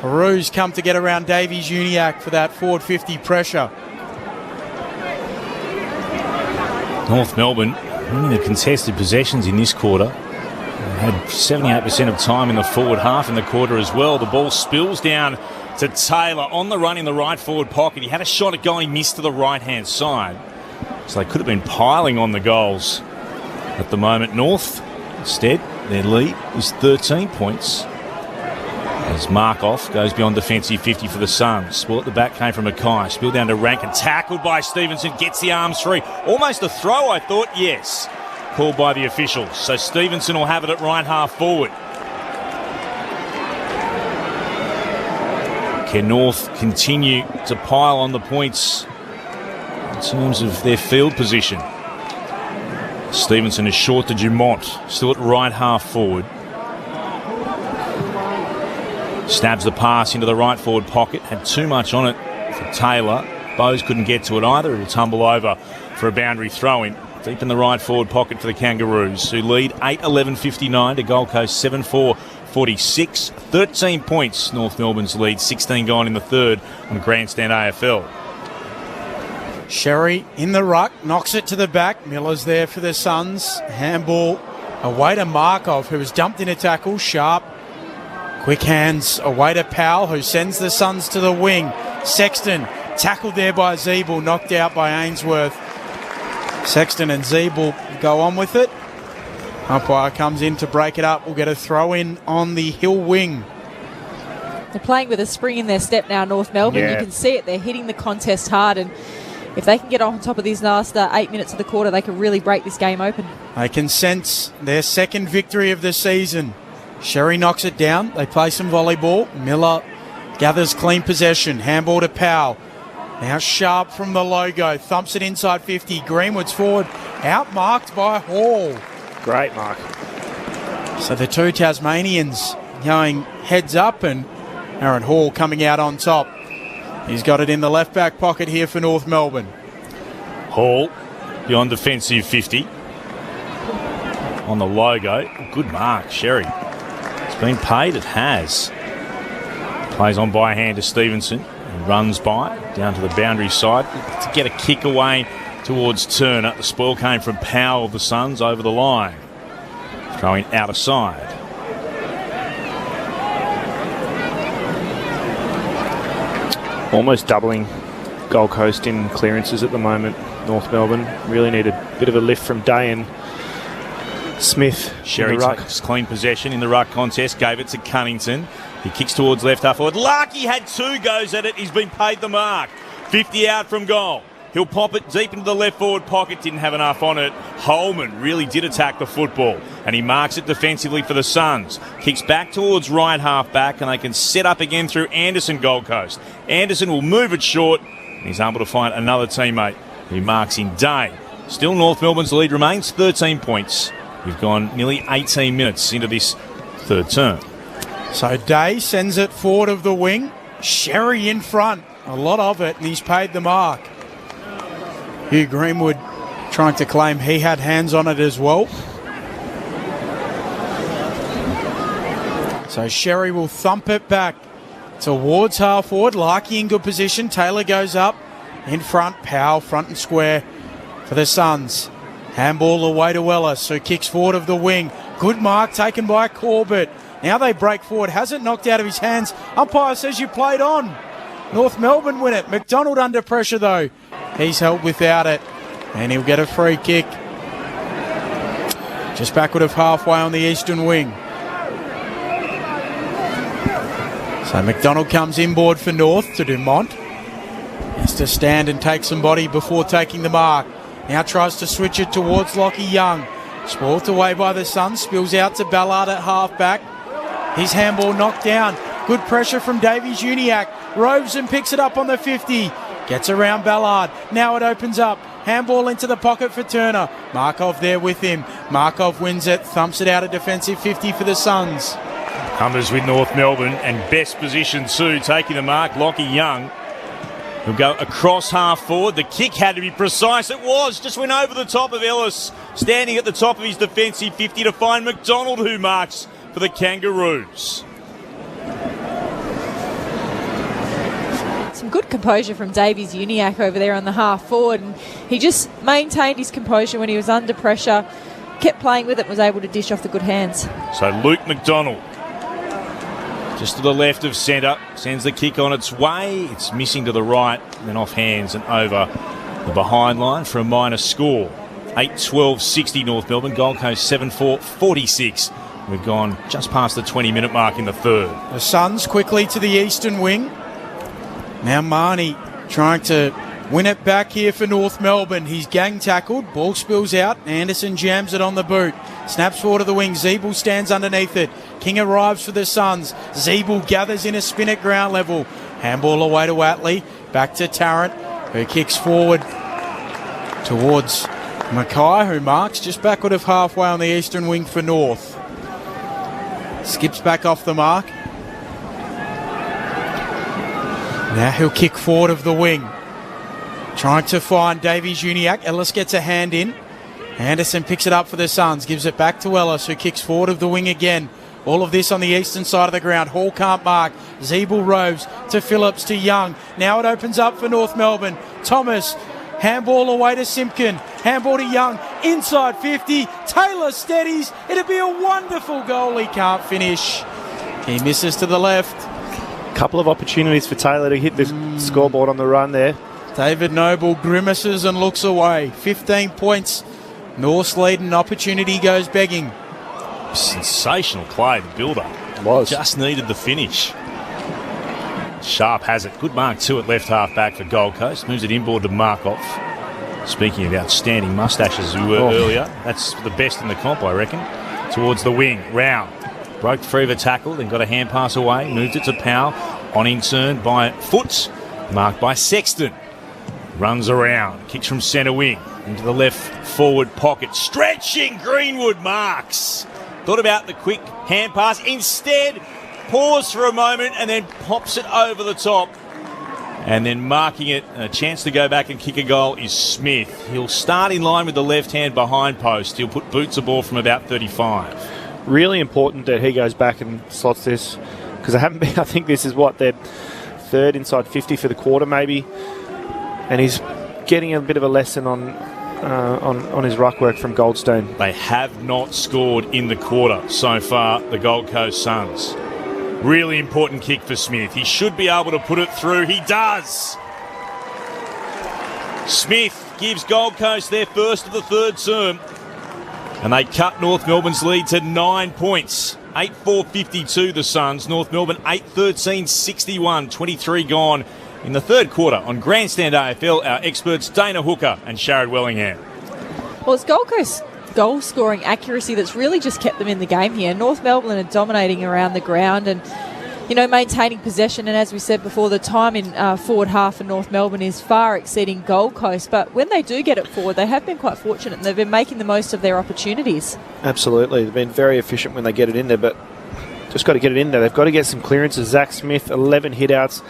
Peru's come to get around Davies Uniacke for that forward 50 pressure. North Melbourne winning the contested possessions in this quarter. Had 78% of time in the forward half in the quarter as well. The ball spills down to Taylor on the run in the right forward pocket. He had a shot at goal, he missed to the right-hand side. So they could have been piling on the goals at the moment. North, instead, their lead is 13 points. As Markoff goes beyond defensive 50 for the Suns. Ball at the back came from Mackay. Spilled down to Rankin. Tackled by Stevenson. Gets the arms free. Almost a throw, I thought. Yes. Called by the officials. So Stevenson will have it at right half forward. Can North continue to pile on the points in terms of their field position? Stevenson is short to Dumont. Still at right half forward. Stabs the pass into the right forward pocket. Had too much on it for Taylor. Bowes couldn't get to it either. It'll tumble over for a boundary throw-in. Deep in the right forward pocket for the Kangaroos, who lead 8-11-59 to Gold Coast 7-4-46. 13 points, North Melbourne's lead. 16 gone in the third on Grandstand AFL. Sherry in the ruck, knocks it to the back. Miller's there for the Suns. Handball away to Markov, who was dumped in a tackle. Sharp. Quick hands away to Powell, who sends the Suns to the wing. Sexton tackled there by Zeeble, knocked out by Ainsworth. Sexton and Zeeble go on with it. Umpire comes in to break it up. We'll get a throw in on the Hill wing. They're playing with a spring in their step now, North Melbourne. Yeah. You can see it. They're hitting the contest hard, and if they can get on top of these last 8 minutes of the quarter, they can really break this game open. They can sense their second victory of the season. Sherry knocks it down. They play some volleyball. Miller gathers clean possession. Handball to Powell. Now Sharp from the logo. Thumps it inside 50. Greenwood's forward. Outmarked by Hall. Great mark. So the two Tasmanians going heads up, and Aaron Hall coming out on top. He's got it in the left back pocket here for North Melbourne. Hall beyond defensive 50 on the logo. Good mark, Sherry. It's been paid, it has. Plays on by hand to Stevenson and runs by down to the boundary side to get a kick away towards Turner. The spoil came from Powell of the Suns over the line. Throwing out of side. Almost doubling Gold Coast in clearances at the moment. North Melbourne really need a bit of a lift from Day and Smith. Sherry takes clean possession in the ruck contest, gave it to Cunnington. He kicks towards left half forward. Larky had 2 goes at it. He's been paid the mark. 50 out from goal. He'll pop it deep into the left forward pocket. Didn't have enough on it. Holman really did attack the football, and he marks it defensively for the Suns. Kicks back towards right half back, and they can set up again through Anderson, Gold Coast. Anderson will move it short, and he's able to find another teammate who marks in Day. Still North Melbourne's lead remains 13 points. We've gone nearly 18 minutes into this third term. So Day sends it forward of the wing. Sherry in front. A lot of it, and he's paid the mark. Hugh Greenwood trying to claim he had hands on it as well. So Sherry will thump it back towards half forward. Larkey in good position. Taylor goes up in front. Powell front and square for the Suns. Handball away to Ellis, who kicks forward of the wing. Good mark taken by Corbett. Now they break forward. Has it knocked out of his hands. Umpire says you played on. North Melbourne win it. McDonald under pressure though. He's held without it. And he'll get a free kick. Just backward of halfway on the eastern wing. So McDonald comes inboard for North to Dumont. Has to stand and take some body before taking the mark. Now tries to switch it towards Lockie Young. Spoilt away by the Suns. Spills out to Ballard at halfback. His handball knocked down. Good pressure from Davies Uniacke. Roves and picks it up on the 50. Gets around Ballard. Now it opens up. Handball into the pocket for Turner. Markov there with him. Markov wins it. Thumps it out of defensive 50 for the Suns. Hummers with North Melbourne and best position too. Taking the mark, Lockie Young. He'll go across half forward. The kick had to be precise. It was. Just went over the top of Ellis. Standing at the top of his defensive 50 to find McDonald, who marks for the Kangaroos. Some good composure from Davies Uniacke over there on the half forward. And he just maintained his composure when he was under pressure. Kept playing with it and was able to dish off the good hands. So Luke McDonald, just to the left of centre, sends the kick on its way. It's missing to the right, then off hands and over the behind line for a minor score. 8-12-60 North Melbourne. Gold Coast 7-4-46. We've gone just past the 20-minute mark in the third. The Suns quickly to the eastern wing. Now Marnie trying to win it back here for North Melbourne. He's gang tackled. Ball spills out. Anderson jams it on the boot. Snaps forward to the wing. Zeeble stands underneath it. King arrives for the Suns. Zeeble gathers in a spin at ground level. Handball away to Watley. Back to Tarrant, who kicks forward towards Mackay, who marks just backward of halfway on the eastern wing for North. Skips back off the mark. Now he'll kick forward of the wing. Trying to find Davies Uniacke. Ellis gets a hand in. Anderson picks it up for the Suns. Gives it back to Ellis, who kicks forward of the wing again. All of this on the eastern side of the ground. Hall can't mark. Zeeble roves to Phillips to Young. Now it opens up for North Melbourne. Thomas. Handball away to Simpkin. Handball to Young. Inside 50. Taylor steadies. It'd be a wonderful goal. He can't finish. He misses to the left. Couple of opportunities for Taylor to hit the scoreboard on the run there. David Noble grimaces and looks away. 15 points. North's lead and opportunity goes begging. Sensational play, the build-up. Was. Just needed the finish. Sharp has it. Good mark too at left half back for Gold Coast. Moves it inboard to Markov. Speaking of outstanding mustaches we were earlier, that's the best in the comp, I reckon. Towards the wing. Round. Broke free of a tackle, then got a hand pass away. Moved it to Powell. On in turn by Foots. Marked by Sexton. Runs around. Kicks from centre wing. Into the left forward pocket. Stretching. Greenwood marks. Thought about the quick hand pass. Instead, paused for a moment and then pops it over the top. And then marking it, a chance to go back and kick a goal is Smith. He'll start in line with the left hand behind post. He'll put boots a ball from about 35. Really important that he goes back and slots this, because I think this is what, their third inside 50 for the quarter maybe. And he's getting a bit of a lesson on his ruck work from Goldstein. They have not scored in the quarter so far, the Gold Coast Suns. Really important kick for Smith. He should be able to put it through. He does. Smith gives Gold Coast their first of the third term. And they cut North Melbourne's lead to 9 points. 8-4-52 the Suns. North Melbourne 8-13-61. 23 gone in the third quarter. On Grandstand AFL, our experts Dana Hooker and Sharad Wellingham. Well, it's Gold Coast goal-scoring accuracy that's really just kept them in the game here. North Melbourne are dominating around the ground, and maintaining possession, and as we said before, the time in forward half for North Melbourne is far exceeding Gold Coast. But when they do get it forward, they have been quite fortunate, and they've been making the most of their opportunities. Absolutely. They've been very efficient when they get it in there, but just got to get it in there. They've got to get some clearances. Zach Smith, 11 hit-outs.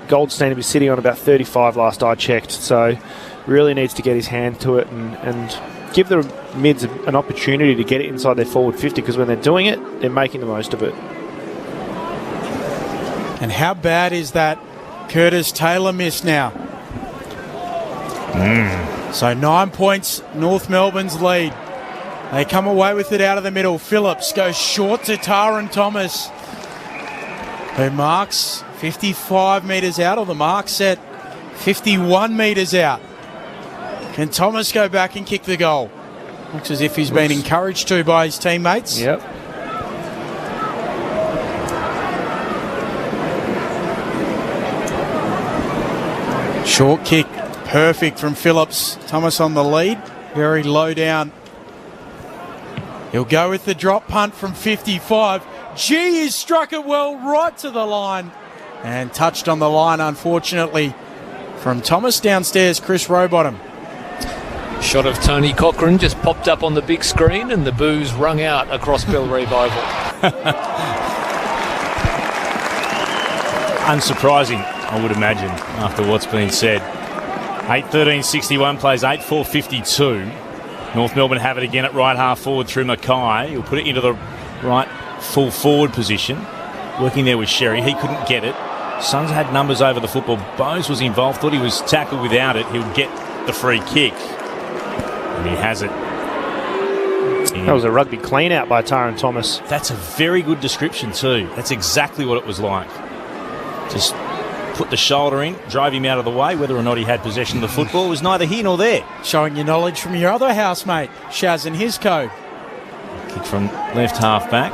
Goldstein was sitting on about 35 last I checked, so really needs to get his hand to it and give the mids an opportunity to get it inside their forward 50, because when they're doing it, they're making the most of it. And how bad is that Curtis Taylor miss now? So 9 points, North Melbourne's lead. They come away with it out of the middle. Phillips goes short to Taron Thomas, who marks 55 metres out, or the mark set 51 metres out. Can Thomas go back and kick the goal? Looks as if he's been encouraged to by his teammates. Yep. Short kick, perfect from Phillips. Thomas on the lead, very low down. He'll go with the drop punt from 55. G has struck it well right to the line and touched on the line, unfortunately, from Thomas downstairs, Chris Rowbottom. Shot of Tony Cochrane just popped up on the big screen and the boos rung out across Bellerive Oval. Unsurprising, I would imagine, after what's been said. 8:13.61 plays 8:4.52. North Melbourne have it again at right half forward through Mackay. He'll put it into the right full forward position. Working there with Sherry. He couldn't get it. Suns had numbers over the football. Bose was involved. Thought he was tackled without it. He'll get the free kick. And he has it. That was a rugby clean out by Taron Thomas. That's a very good description too. That's exactly what it was like. Just put the shoulder in, drove him out of the way. Whether or not he had possession of the football was neither here nor there. Showing your knowledge from your other housemate, Shaz and his code. Kick from left half back.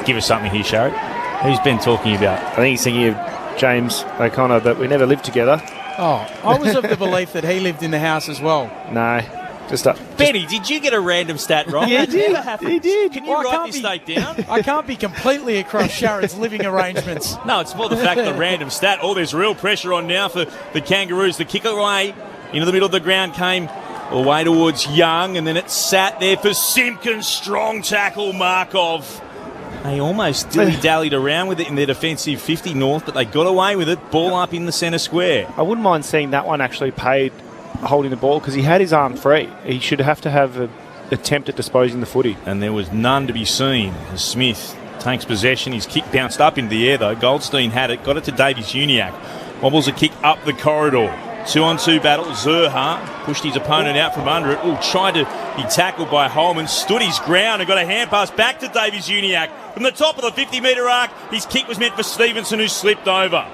Give us something here, Sharrett. Who's Ben talking about? I think he's thinking of James O'Connor, but we never lived together. Oh, I was of the belief that he lived in the house as well. No, just up. Benny, did you get a random stat wrong? Yeah, he did. Can you write this state down? I can't be completely across Sharon's living arrangements. No, it's more the fact the random stat. Oh, there's real pressure on now for the Kangaroos. The kick away into the middle of the ground came away towards Young, and then it sat there for Simpkins. Strong tackle, Markov. They almost dilly-dallied around with it in their defensive 50 North, but they got away with it. Ball up in the centre square. I wouldn't mind seeing that one actually paid holding the ball, because he had his arm free. He should have to have an attempt at disposing the footy. And there was none to be seen as Smith takes possession. His kick bounced up into the air though. Goldstein had it, got it to Davies Uniacke. Wobbles a kick up the corridor. 2-on-2 battle. Zerha pushed his opponent out from under it. Oh, tried to be tackled by Holman. Stood his ground and got a hand pass back to Davies Uniacke. From the top of the 50-metre arc, his kick was meant for Stevenson, who slipped over.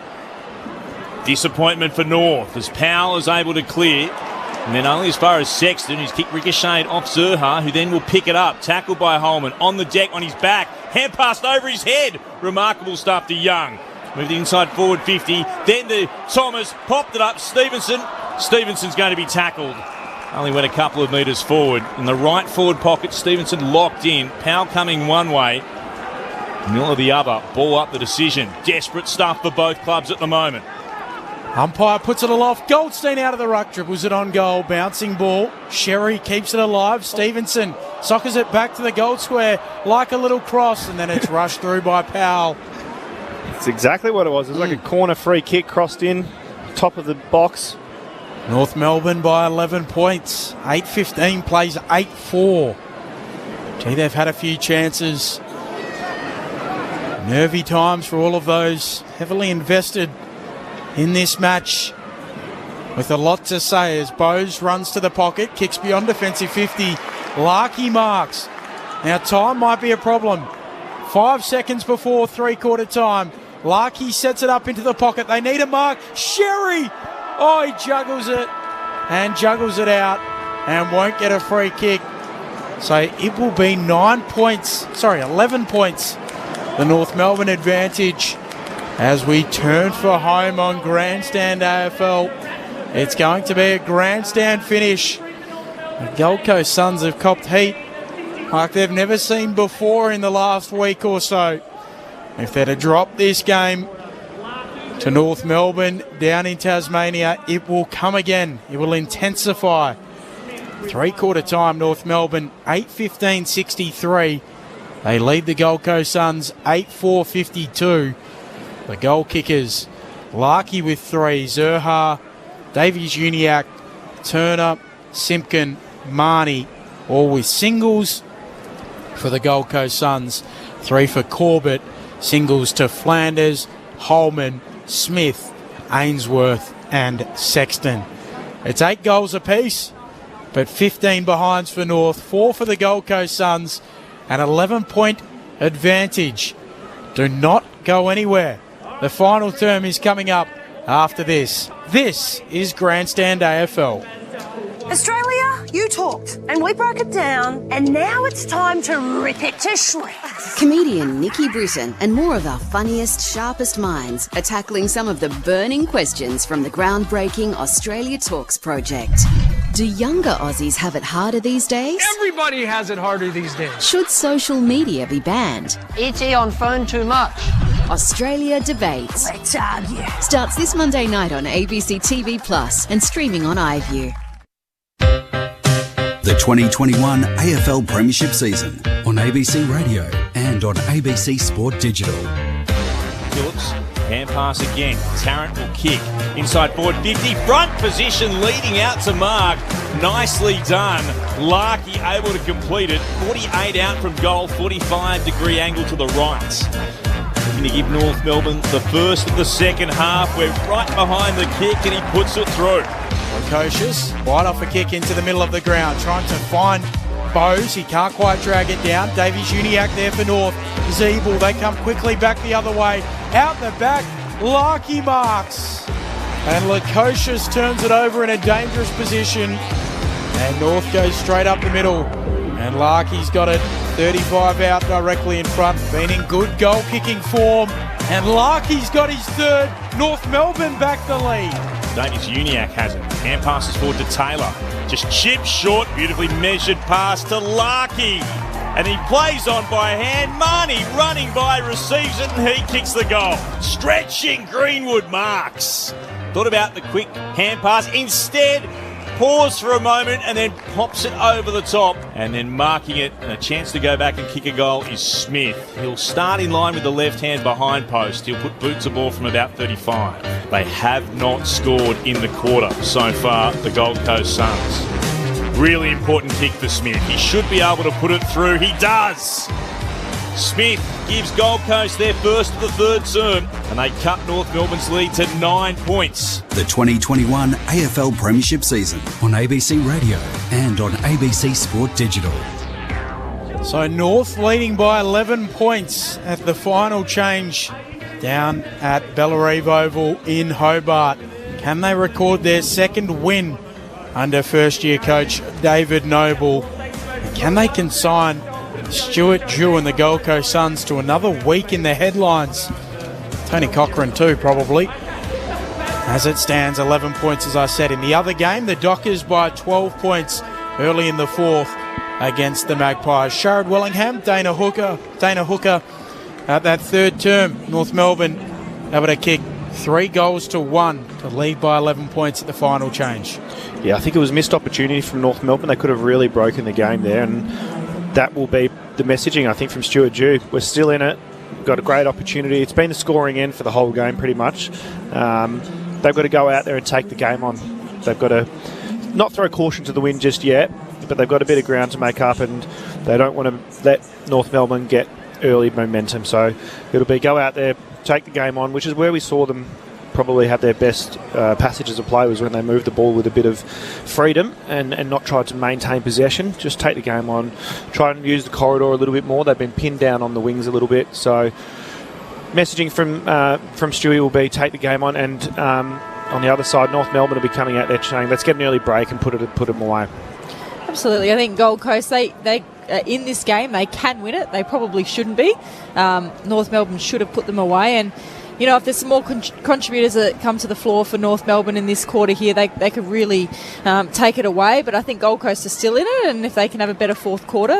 Disappointment for North as Powell is able to clear. And then only as far as Sexton, whose kick ricocheted off Zerha, who then will pick it up. Tackled by Holman on the deck on his back. Hand passed over his head. Remarkable stuff to Young. Moved inside forward 50. Then to Thomas. Popped it up. Stevenson's going to be tackled. Only went a couple of metres forward. In the right forward pocket, Stevenson locked in. Powell coming one way. Miller the other. Ball up the decision. Desperate stuff for both clubs at the moment. Umpire puts it aloft. Goldstein out of the ruck. Dribbles it on goal. Bouncing ball. Sherry keeps it alive. Stevenson soccers it back to the goal square like a little cross, and then it's rushed through by Powell. It's exactly what it was. It was like a corner free kick crossed in, top of the box. North Melbourne by 11 points. 8:15 plays 8-4. Gee, they've had a few chances. Nervy times for all of those heavily invested in this match. With a lot to say as Bose runs to the pocket, kicks beyond defensive 50. Larkey marks. Now time might be a problem. 5 seconds before three-quarter time. Larkey sets it up into the pocket. They need a mark. Sherry! Oh, he juggles it and juggles it out and won't get a free kick. So it will be 11 points. The North Melbourne advantage as we turn for home on Grandstand AFL. It's going to be a grandstand finish. The Gold Coast Suns have copped heat like they've never seen before in the last week or so. If they're to drop this game to North Melbourne down in Tasmania, it will come again. It will intensify. 3/4 time, North Melbourne 8:15.63. They lead the Gold Coast Suns 8-4-52. The goal kickers, Larkey with 3, Zerha, Davies-Uniacke, Turner, Simpkin, Marnie, all with singles for the Gold Coast Suns. 3 for Corbett, singles to Flanders, Holman, Smith, Ainsworth and Sexton. It's 8 goals apiece, but 15 behinds for North, 4 for the Gold Coast Suns, an 11-point advantage. Do not go anywhere. The final term is coming up after this. This is Grandstand AFL. Australia, you talked, and we broke it down, and now it's time to rip it to shreds. Comedian Nikki Britton and more of our funniest, sharpest minds are tackling some of the burning questions from the groundbreaking Australia Talks project. Do younger Aussies have it harder these days? Everybody has it harder these days. Should social media be banned? E.T. on phone too much. Australia Debates. Let's argue. Starts this Monday night on ABC TV Plus and streaming on iView. The 2021 AFL Premiership season on ABC Radio and on ABC Sport Digital. Phillips, hand pass again. Tarrant will kick. Inside forward 50. Front position leading out to Mark. Nicely done. Larkey able to complete it. 48 out from goal. 45-degree angle to the right. Looking to give North Melbourne the first of the second half. We're right behind the kick and he puts it through. Precocious, wide off a kick into the middle of the ground, trying to find Bowes. He can't quite drag it down. Davies-Uniacke there for North. Zeeble, they come quickly back the other way. Out the back, Larkey marks. And Lukosius turns it over in a dangerous position. And North goes straight up the middle. And Larkey's got it 35 out directly in front. Been in good goal-kicking form. And Larkey's got his third. North Melbourne back the lead. Davies-Uniacke has it. Hand passes forward to Taylor. Just chips short. Beautifully measured pass to Larkey. And he plays on by hand. Marnie running by, receives it, and he kicks the goal. Stretching Greenwood marks. Thought about the quick hand pass. Instead, pause for a moment and then pops it over the top. And then marking it and a chance to go back and kick a goal is Smith. He'll start in line with the left hand behind post. He'll put boots a ball from about 35. They have not scored in the quarter so far, the Gold Coast Suns. Really important kick for Smith. He should be able to put it through. He does. Smith gives Gold Coast their first of the third term, and they cut North Melbourne's lead to 9 points. The 2021 AFL Premiership season on ABC Radio and on ABC Sport Digital. So North leading by 11 points at the final change down at Bellarive Oval in Hobart. Can they record their second win under first-year coach David Noble? And can they consign Stuart Dew and the Gold Coast Suns to another week in the headlines? Tony Cochrane too, probably. As it stands, 11 points, as I said. In the other game, the Dockers by 12 points early in the fourth against the Magpies. Sharad Wellingham, Dana Hooker at that third term. North Melbourne able to kick 3-1 to lead by 11 points at the final change. Yeah, I think it was a missed opportunity from North Melbourne. They could have really broken the game there, and that will be the messaging, I think, from Stuart Dew. We're still in it. We've got a great opportunity. It's been the scoring end for the whole game, pretty much. They've got to go out there and take the game on. They've got to not throw caution to the wind just yet, but they've got a bit of ground to make up, and they don't want to let North Melbourne get early momentum. So it'll be go out there, take the game on, which is where we saw them probably have their best passages of play, was when they moved the ball with a bit of freedom and not tried to maintain possession. Just take the game on, try and use the corridor a little bit more. They've been pinned down on the wings a little bit. So messaging from Stewie will be take the game on, and on the other side, North Melbourne will be coming out there saying, let's get an early break and put them away. Absolutely. I think Gold Coast, they in this game, they can win it. They probably shouldn't be. North Melbourne should have put them away. And, you know, if there's some more contributors that come to the floor for North Melbourne in this quarter here, they could really take it away. But I think Gold Coast are still in it. And if they can have a better fourth quarter,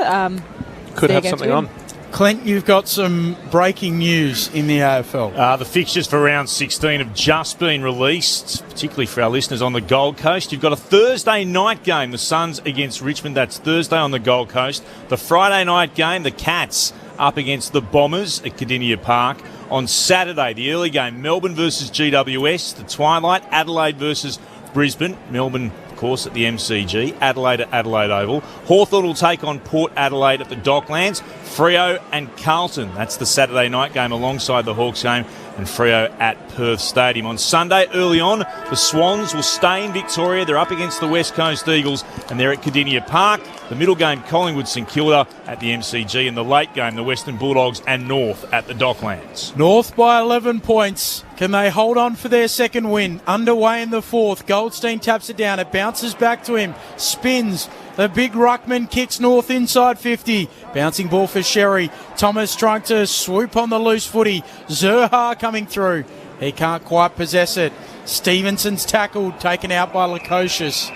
could have something on. Clint, you've got some breaking news in the AFL. The fixtures for round 16 have just been released, particularly for our listeners on the Gold Coast. You've got a Thursday night game, the Suns against Richmond. That's Thursday on the Gold Coast. The Friday night game, the Cats up against the Bombers at Kardinia Park. On Saturday, the early game, Melbourne versus GWS. The twilight, Adelaide versus Brisbane. Melbourne, of course, at the MCG. Adelaide at Adelaide Oval. Hawthorn will take on Port Adelaide at the Docklands. Freo and Carlton. That's the Saturday night game alongside the Hawks game. And Freo at Perth Stadium. On Sunday, early on, the Swans will stay in Victoria. They're up against the West Coast Eagles, and they're at Kardinia Park. The middle game, Collingwood St Kilda at the MCG. And the late game, the Western Bulldogs and North at the Docklands. North by 11 points. Can they hold on for their second win? Underway in the fourth. Goldstein taps it down. It bounces back to him. Spins. The big ruckman kicks North inside 50. Bouncing ball for Sherry. Thomas trying to swoop on the loose footy. Zerha coming through. He can't quite possess it. Stevenson's tackled, taken out by Lukosius.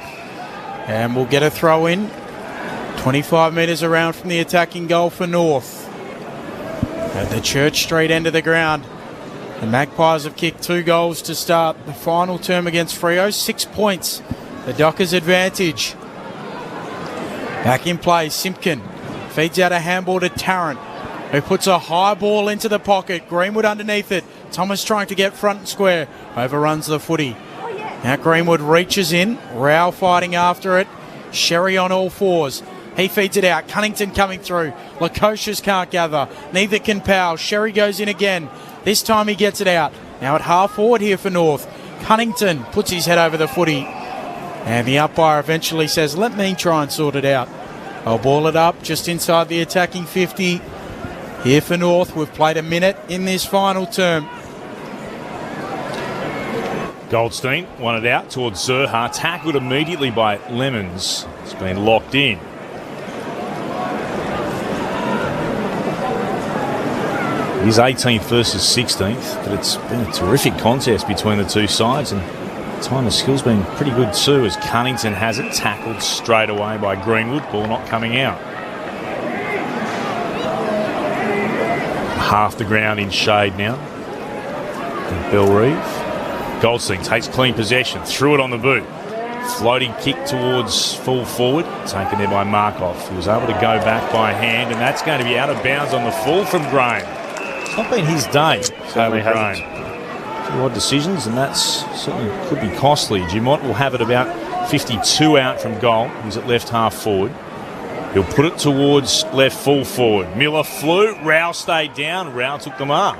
And we'll get a throw in. 25 metres around from the attacking goal for North. At the Church Street end of the ground. The Magpies have kicked 2 goals to start the final term against Freo. 6 points. The Dockers' advantage. Back in play, Simpkin feeds out a handball to Tarrant, who puts a high ball into the pocket. Greenwood underneath it. Thomas trying to get front and square. Overruns the footy. Now Greenwood reaches in. Rao fighting after it. Sherry on all fours. He feeds it out. Cunnington coming through. Lukosius can't gather. Neither can Powell. Sherry goes in again. This time he gets it out. Now at half forward here for North. Cunnington puts his head over the footy. And the umpire eventually says, let me try and sort it out. I'll ball it up just inside the attacking 50. Here for North, we've played a minute in this final term. Goldstein won it out towards Zerha. Tackled immediately by Lemons. It's been locked in. He's 18th versus 16th, but it's been a terrific contest between the two sides, and time of skill's been pretty good too, as Cunnington has it tackled straight away by Greenwood. Ball not coming out. Half the ground in shade now. And Bellreeve. Goldstein takes clean possession, threw it on the boot. Floating kick towards full forward, taken there by Markov. He was able to go back by hand, and that's going to be out of bounds on the full from Graham. It's not been his day, Certainly hasn't. Few odd decisions, and that's certainly could be costly. Dumont will have it about 52 out from goal. He's at left half forward. He'll put it towards left full forward. Miller flew. Rao stayed down. Rao took the mark.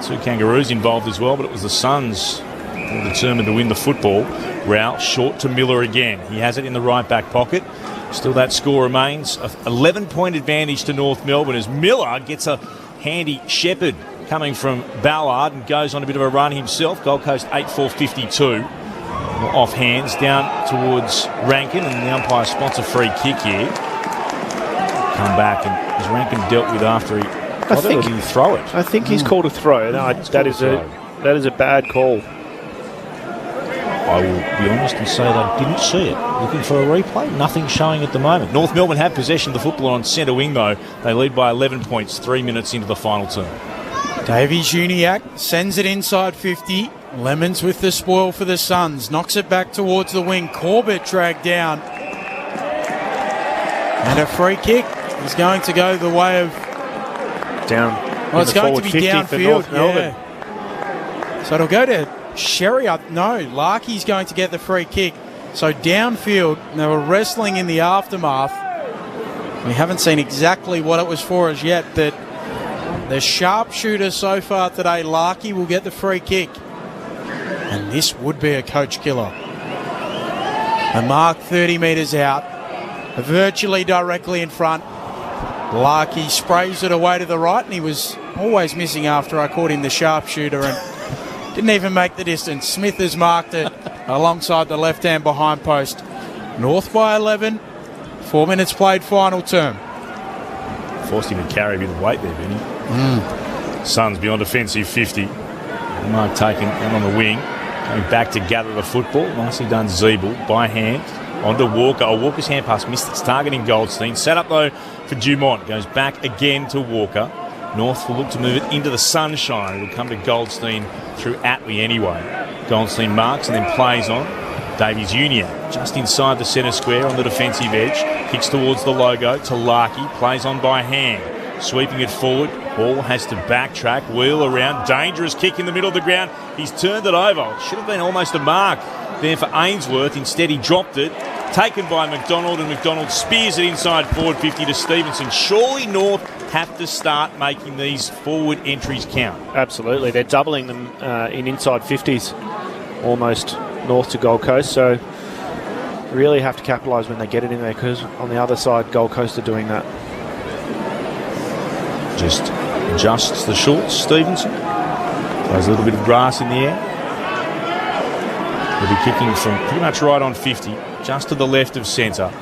2 Kangaroos involved as well, but it was the Suns who were determined to win the football. Rao short to Miller again. He has it in the right back pocket. Still that score remains. An 11-point advantage to North Melbourne as Miller gets a handy shepherd coming from Ballard and goes on a bit of a run himself. Gold Coast 8-4-52. Off hands down towards Rankin, and the umpire spots a free kick here. Come back, and is Rankin dealt with after he... I think he throw it. I think he's called a throw. No, that is a bad call. I will be honest and say they didn't see it. Looking for a replay, nothing showing at the moment. North Melbourne have possession of the football on centre wing though. They lead by 11 points, 3 minutes into the final term. Davies Uniacke sends it inside 50. Lemons with the spoil for the Suns. Knocks it back towards the wing. Corbett dragged down. And a free kick is going to go the way of... Down. Well, it's going to be downfield. Yeah. So it'll go to Sherry. No, Larkey's going to get the free kick. So downfield. They were wrestling in the aftermath. We haven't seen exactly what it was for as yet, but the sharpshooter so far today, Larkey, will get the free kick. And this would be a coach killer. A mark 30 metres out, virtually directly in front. Larkey sprays it away to the right, and he was always missing after I caught him the sharpshooter and didn't even make the distance. Smith has marked it alongside the left-hand behind post. North by 11, 4 minutes played, final term. Forced him to carry a bit of weight there, Benny. Suns beyond offensive 50. Mark taken and on the wing. Going back to gather the football. Nicely done, Zeeble by hand. onto Walker. Oh, Walker's hand pass missed its targeting Goldstein. Set up, though, for Dumont. Goes back again to Walker. North will look to move it into the sunshine. It'll come to Goldstein through Attlee anyway. Goldstein marks and then plays on. Davies Jr. just inside the centre square on the defensive edge. Kicks towards the logo. Talaki plays on by hand. Sweeping it forward. Hall has to backtrack, wheel around. Dangerous kick in the middle of the ground. He's turned it over. Should have been almost a mark there for Ainsworth. Instead, he dropped it. Taken by McDonald, and McDonald spears it inside forward 50 to Stevenson. Surely North have to start making these forward entries count. Absolutely. They're doubling them in inside 50s, almost North to Gold Coast. So really have to capitalise when they get it in there, because on the other side, Gold Coast are doing that. Just adjusts the shorts, Stevenson. Throws a little bit of grass in the air. He'll be kicking from pretty much right on 50, just to the left of centre.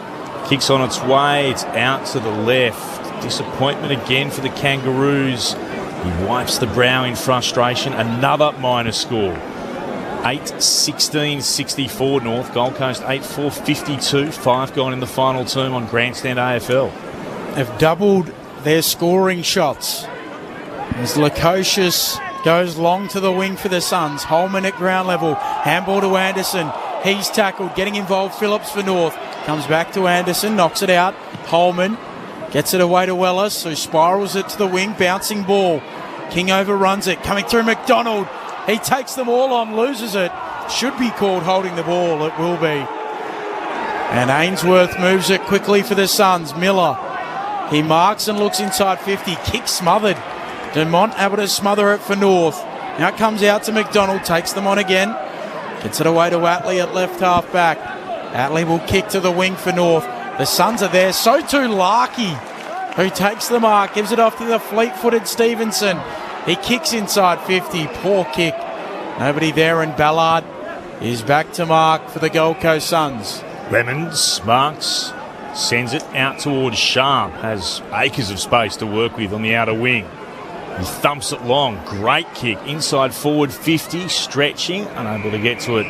Kicks on its way, it's out to the left. Disappointment again for the Kangaroos. He wipes the brow in frustration. Another minor score. 8-16-64 North. Gold Coast 8-4-52. 5 gone in the final term on Grandstand AFL. They've doubled their scoring shots as Lukosius goes long to the wing for the Suns. Holman at ground level. Handball to Anderson. He's tackled. Getting involved, Phillips for North. Comes back to Anderson. Knocks it out. Holman gets it away to Wellis, who spirals it to the wing. Bouncing ball. King overruns it. Coming through McDonald. He takes them all on. Loses it. Should be called holding the ball. It will be. And Ainsworth moves it quickly for the Suns. Miller. He marks and looks inside 50. Kick smothered. Dumont able to smother it for North. Now it comes out to McDonald. Takes them on again. Gets it away to Attlee at left half back. Attlee will kick to the wing for North. The Suns are there. So too Larkey, who takes the mark. Gives it off to the fleet-footed Stevenson. He kicks inside 50. Poor kick. Nobody there, and Ballard is back to mark for the Gold Coast Suns. Lemons marks. Sends it out towards Sharp. Has acres of space to work with on the outer wing. He thumps it long. Great kick. Inside forward 50. Stretching. Unable to get to it.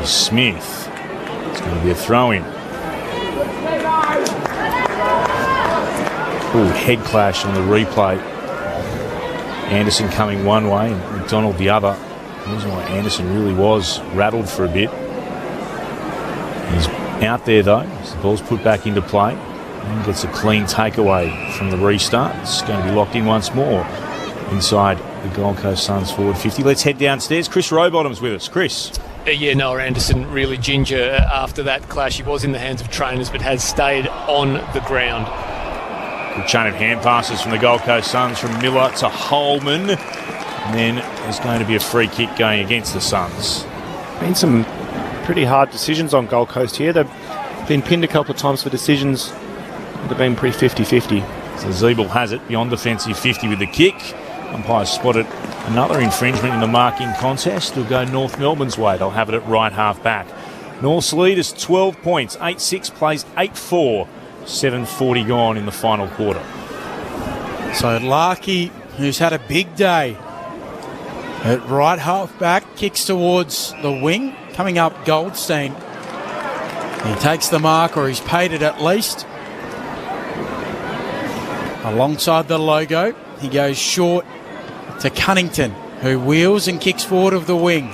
Smith. It's going to be a throw-in. Ooh, head clash on the replay. Anderson coming one way and McDonald the other. The reason why Anderson really was rattled for a bit. He's out there though, as the ball's put back into play, and gets a clean takeaway from the restart. It's going to be locked in once more inside the Gold Coast Suns forward 50. Let's head downstairs. Chris Rowbottom's with us. Chris. Yeah, Noah Anderson really ginger after that clash. He was in the hands of trainers but has stayed on the ground. Good chain of hand passes from the Gold Coast Suns, from Miller to Holman. And then there's going to be a free kick going against the Suns. Been some pretty hard decisions on Gold Coast here. They've been pinned a couple of times for decisions that have been pretty 50-50. So Zeeble has it beyond defensive 50 with the kick. Umpires spotted another infringement in the marking contest. It'll go North Melbourne's way. They'll have it at right half back. North's lead is 12 points. 8-6 plays 8-4. 7:40 gone in the final quarter. So Larkey, who's had a big day at right half back, kicks towards the wing. Coming up, Goldstein. He takes the mark, or he's paid it at least. Alongside the logo, he goes short to Cunnington, who wheels and kicks forward of the wing.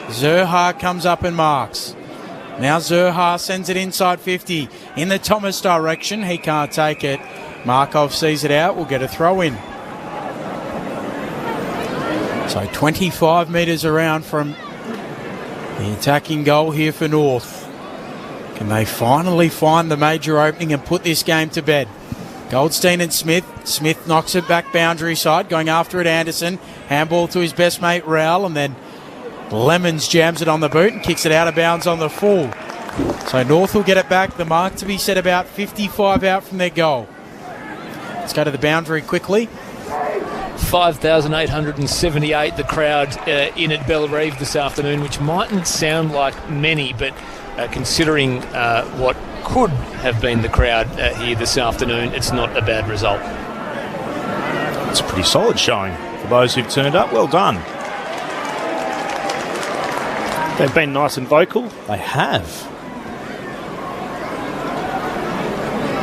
Zerha comes up and marks. Now Zerha sends it inside 50 in the Thomas direction. He can't take it. Markov sees it out. We'll get a throw in. So 25 metres around from the attacking goal here for North. Can they finally find the major opening and put this game to bed? Goldstein and Smith. Smith knocks it back boundary side, going after it Anderson. Handball to his best mate Rowell, and then Lemons jams it on the boot and kicks it out of bounds on the full. So North will get it back. The mark to be set about 55 out from their goal. Let's go to the boundary quickly. 5,878 the crowd in at Bellerive this afternoon, which mightn't sound like many, but considering what could have been the crowd here this afternoon, it's not a bad result. It's a pretty solid showing for those who've turned up. Well done. They've been nice and vocal. They have.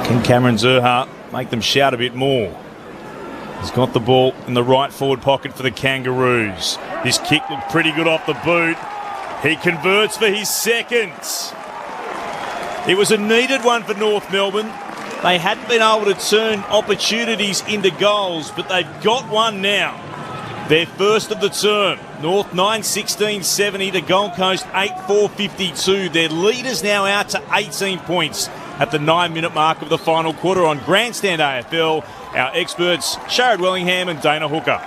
Can Cameron Zurhaar make them shout a bit more? He's got the ball in the right forward pocket for the Kangaroos. This kick looked pretty good off the boot. He converts for his second. It was a needed one for North Melbourne. They hadn't been able to turn opportunities into goals, but they've got one now. Their first of the term. North 9-16-70 to Gold Coast 8-4-52. Their leaders now out to 18 points at the 9-minute mark of the final quarter on Grandstand AFL. Our experts, Sharad Wellingham and Dana Hooker.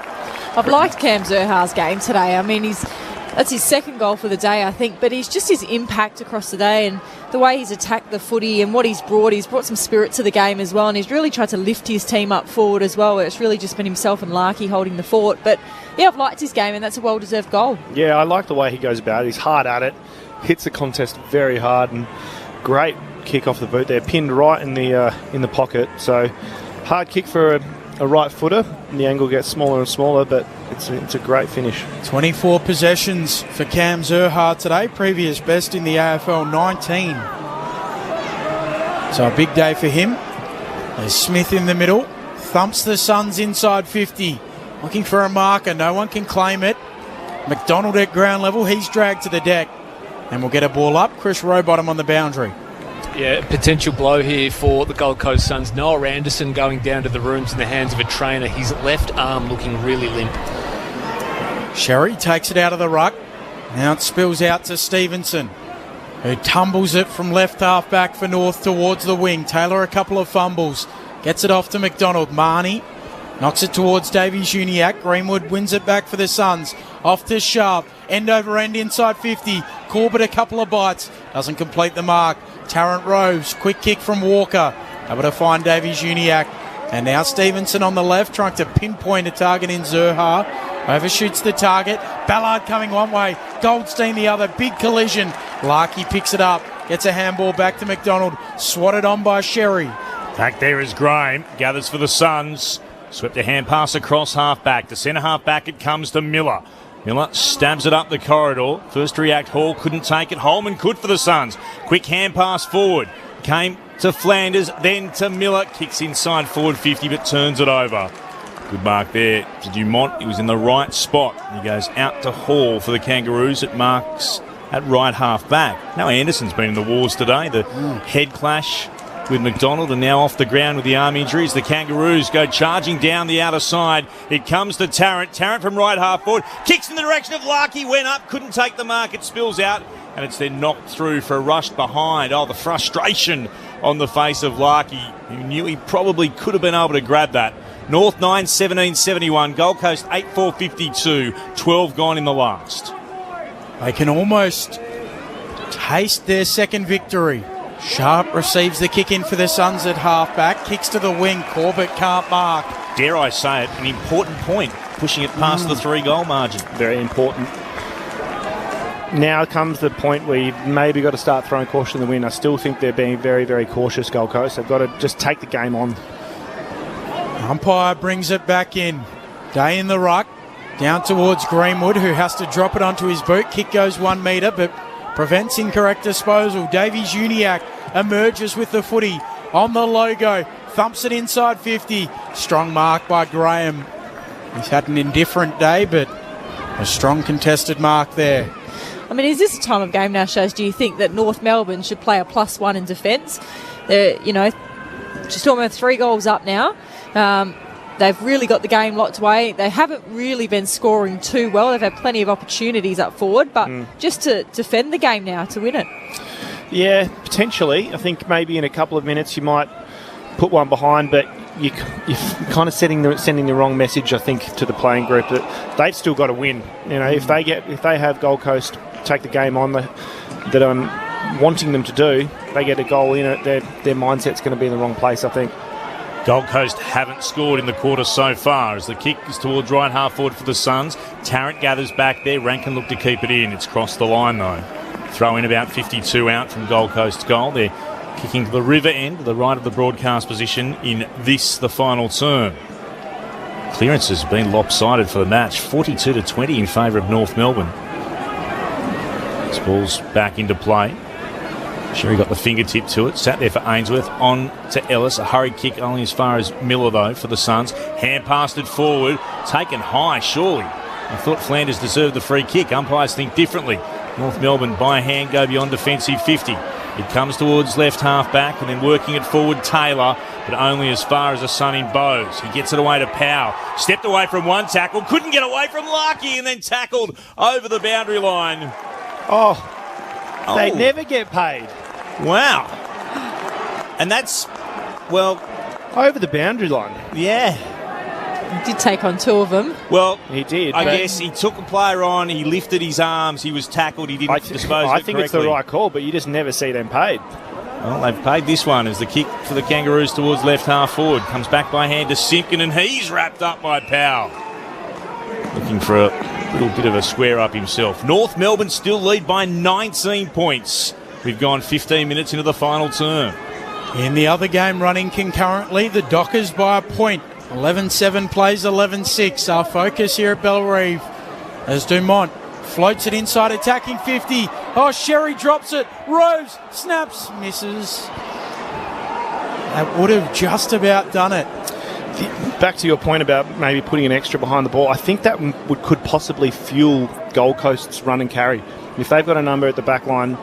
I've liked Cam Zurhaar's game today. I mean, that's his second goal for the day, I think, but he's just his impact across the day and the way he's attacked the footy and what he's brought some spirit to the game as well, and he's really tried to lift his team up forward as well, where it's really just been himself and Larkey holding the fort. But yeah, I've liked his game, and that's a well-deserved goal. Yeah, I like the way he goes about it. He's hard at it, hits the contest very hard, and great kick off the boot there, pinned right in the pocket. So hard kick for a right footer, and the angle gets smaller and smaller, but it's a great finish. 24 possessions for Cam Zurhaar today, previous best in the AFL, 19. So a big day for him. There's Smith in the middle, thumps the Suns inside 50, looking for a marker, no one can claim it. McDonald at ground level, he's dragged to the deck, and we'll get a ball up. Chris Rowbottom on the boundary. Yeah, potential blow here for the Gold Coast Suns. Noah Anderson going down to the rooms in the hands of a trainer. His left arm looking really limp. Sherry takes it out of the ruck. Now it spills out to Stevenson, who tumbles it from left half back for North towards the wing. Taylor a couple of fumbles. Gets it off to McDonald. Marnie knocks it towards Davies-Uniacke. Greenwood wins it back for the Suns. Off to Sharp. End over end inside 50. Corbett a couple of bites. Doesn't complete the mark. Tarrant Rose, quick kick from Walker, able to find Davies-Uniacke, and now Stevenson on the left trying to pinpoint a target in Zurhaar, overshoots the target. Ballard coming one way, Goldstein the other, big collision. Larkey picks it up, gets a handball back to McDonald, swatted on by Sherry. Back there is Graham, gathers for the Suns, swept a hand pass across half back, to centre half back it comes to Miller. Miller stabs it up the corridor. First to react, Hall couldn't take it. Holman could for the Suns. Quick hand pass forward. Came to Flanders, then to Miller. Kicks inside forward 50, but turns it over. Good mark there to Dumont. He was in the right spot. He goes out to Hall for the Kangaroos. It marks at right half back. Now Anderson's been in the wars today. The head clash with McDonald, and now off the ground with the arm injuries. The Kangaroos go charging down the outer side. It comes to Tarrant. Tarrant from right half forward. Kicks in the direction of Larkey. Went up. Couldn't take the mark. It spills out. And it's then knocked through for a rush behind. Oh, the frustration on the face of Larkey, who knew he probably could have been able to grab that. North 9-17-71. Gold Coast 8-4-52. 12 gone in the last. They can almost taste their second victory. Sharp receives the kick in for the Suns at half-back. Kicks to the wing. Corbett can't mark. Dare I say it, an important point, pushing it past the 3-goal margin. Very important. Now comes the point where you've maybe got to start throwing caution in the wind. I still think they're being very, very cautious, Gold Coast. They've got to just take the game on. Umpire brings it back in. Day in the ruck. Down towards Greenwood, who has to drop it onto his boot. Kick goes 1 metre, but prevents incorrect disposal. Davies-Uniacke emerges with the footy on the logo. Thumps it inside 50. Strong mark by Graham. He's had an indifferent day, but a strong contested mark there. I mean, is this a time of game now, Shaz? Do you think that North Melbourne should play a +1 in defence? They're, just almost 3 goals up now. They've really got the game locked away. They haven't really been scoring too well. They've had plenty of opportunities up forward, but just to defend the game now, to win it. Yeah, potentially. I think maybe in a couple of minutes you might put one behind, but you're kind of sending the wrong message, I think, to the playing group that they've still got to win. If they have Gold Coast take the game on that I'm wanting them to do, they get a goal in it, their mindset's going to be in the wrong place, I think. Gold Coast haven't scored in the quarter so far as the kick is towards right half forward for the Suns. Tarrant gathers back there. Rankin look to keep it in. It's crossed the line though. Throw in about 52 out from Gold Coast's goal. They're kicking to the river end, to the right of the broadcast position in the final term. Clearance has been lopsided for the match. 42-20 in favour of North Melbourne. This ball's back into play. Sherry got the fingertip to it. Sat there for Ainsworth. On to Ellis. A hurried kick only as far as Miller, though, for the Suns. Hand passed it forward. Taken high, surely. I thought Flanders deserved the free kick. Umpires think differently. North Melbourne, by a hand, go beyond defensive 50. It comes towards left half back and then working it forward Taylor, but only as far as the Sun in Bowes. He gets it away to Powell. Stepped away from one tackle. Couldn't get away from Larkey and then tackled over the boundary line. They never get paid. Wow. And that's, well... over the boundary line. Yeah. He did take on two of them. Well, he did. I guess he took a player on, he lifted his arms, he was tackled, he didn't dispose of it correctly. I think it's the right call, but you just never see them paid. Well, they've paid this one as the kick for the Kangaroos towards left half forward. Comes back by hand to Simpkin, and he's wrapped up by Powell. Looking for a little bit of a square up himself. North Melbourne still lead by 19 points. We've gone 15 minutes into the final term. In the other game running concurrently, the Dockers by a point. 11-7 plays 11-6. Our focus here at Bellerive as Dumont floats it inside attacking 50. Oh, Sherry drops it. Rose snaps, misses. That would have just about done it. Back to your point about maybe putting an extra behind the ball, I think that could possibly fuel Gold Coast's run and carry. If they've got a number at the back line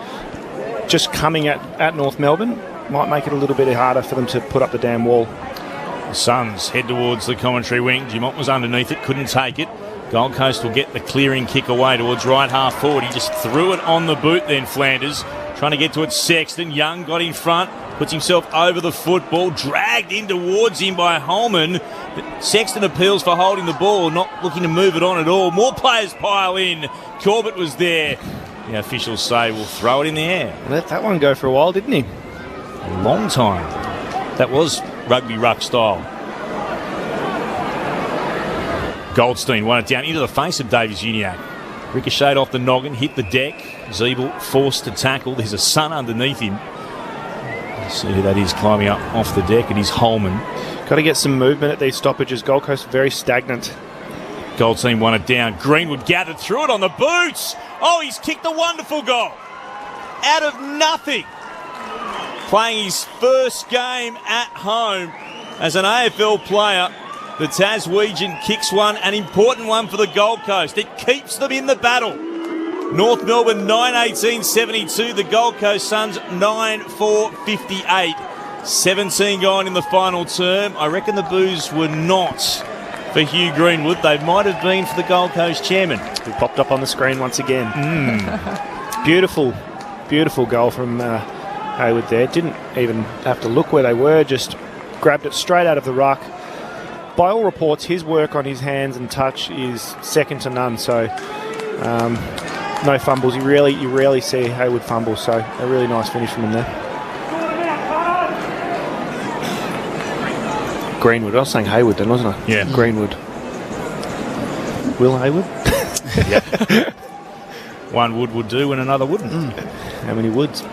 just coming at North Melbourne, might make it a little bit harder for them to put up the damn wall. The Suns head towards the commentary wing. Dumont was underneath it, couldn't take it. Gold Coast will get the clearing kick away towards right half forward. He just threw it on the boot then, Flanders. Trying to get to it, Sexton. Young got in front, puts himself over the football, dragged in towards him by Holman. But Sexton appeals for holding the ball, not looking to move it on at all. More players pile in. Corbett was there. The officials say we'll throw it in the air. Let that one go for a while, didn't he? A long time. That was rugby ruck style. Goldstein won it down into the face of Davies Uniacke. Ricocheted off the noggin, hit the deck. Zeeble forced to tackle. There's a Sun underneath him. Let's see who that is climbing up off the deck. It is Holman. Got to get some movement at these stoppages. Gold Coast very stagnant. Goldstein won it down. Greenwood gathered through it on the boots. Oh, he's kicked a wonderful goal. Out of nothing. Playing his first game at home as an AFL player. The Taswegian kicks one, an important one for the Gold Coast. It keeps them in the battle. North Melbourne 9-18-72. The Gold Coast Suns 9-4-58. 17 gone in the final term. I reckon the boos were not for Hugh Greenwood. They might have been for the Gold Coast chairman. Who popped up on the screen once again. Beautiful, beautiful goal from Hayward there. Didn't even have to look where they were, just grabbed it straight out of the ruck. By all reports, his work on his hands and touch is second to none, so no fumbles. You rarely see Hayward fumble, so a really nice finish from him there. Greenwood. I was saying Hayward then, wasn't I? Yeah. Greenwood. Will Hayward? Yeah. One would do and another wouldn't. How many woods?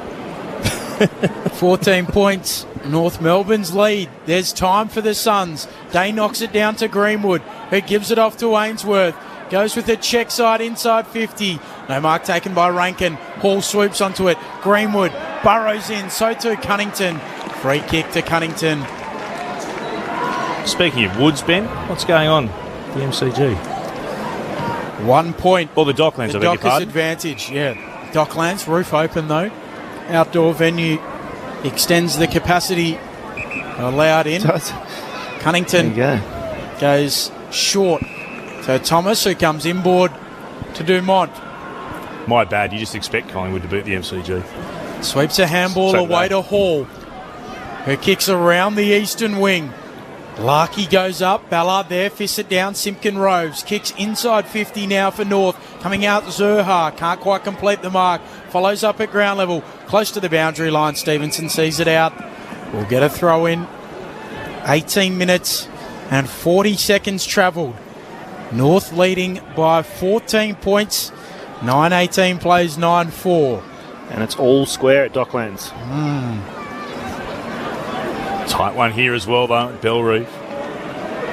14 points. North Melbourne's lead. There's time for the Suns. Day knocks it down to Greenwood, who gives it off to Ainsworth. Goes with a check side inside 50. No mark taken by Rankin. Hall swoops onto it. Greenwood burrows in. So too Cunnington. Free kick to Cunnington. Speaking of woods, Ben, what's going on? The MCG. 1 point. Or the Docklands, the I beg your pardon. advantage, yeah. Docklands, roof open though. Outdoor venue extends the capacity allowed in. Cunnington goes short. So Thomas, who comes inboard to Dumont. My bad, you just expect Collingwood to beat the MCG. Sweeps a handball away to Hall, who kicks around the eastern wing. Larkey goes up, Ballard there, fists it down, Simpkin Roves, kicks inside 50 now for North, coming out Zurha, can't quite complete the mark, follows up at ground level, close to the boundary line, Stevenson sees it out, we'll get a throw in, 18 minutes and 40 seconds travelled, North leading by 14 points, 9-18 plays 9-4. And it's all square at Docklands. Tight one here as well, though, at Bellerive.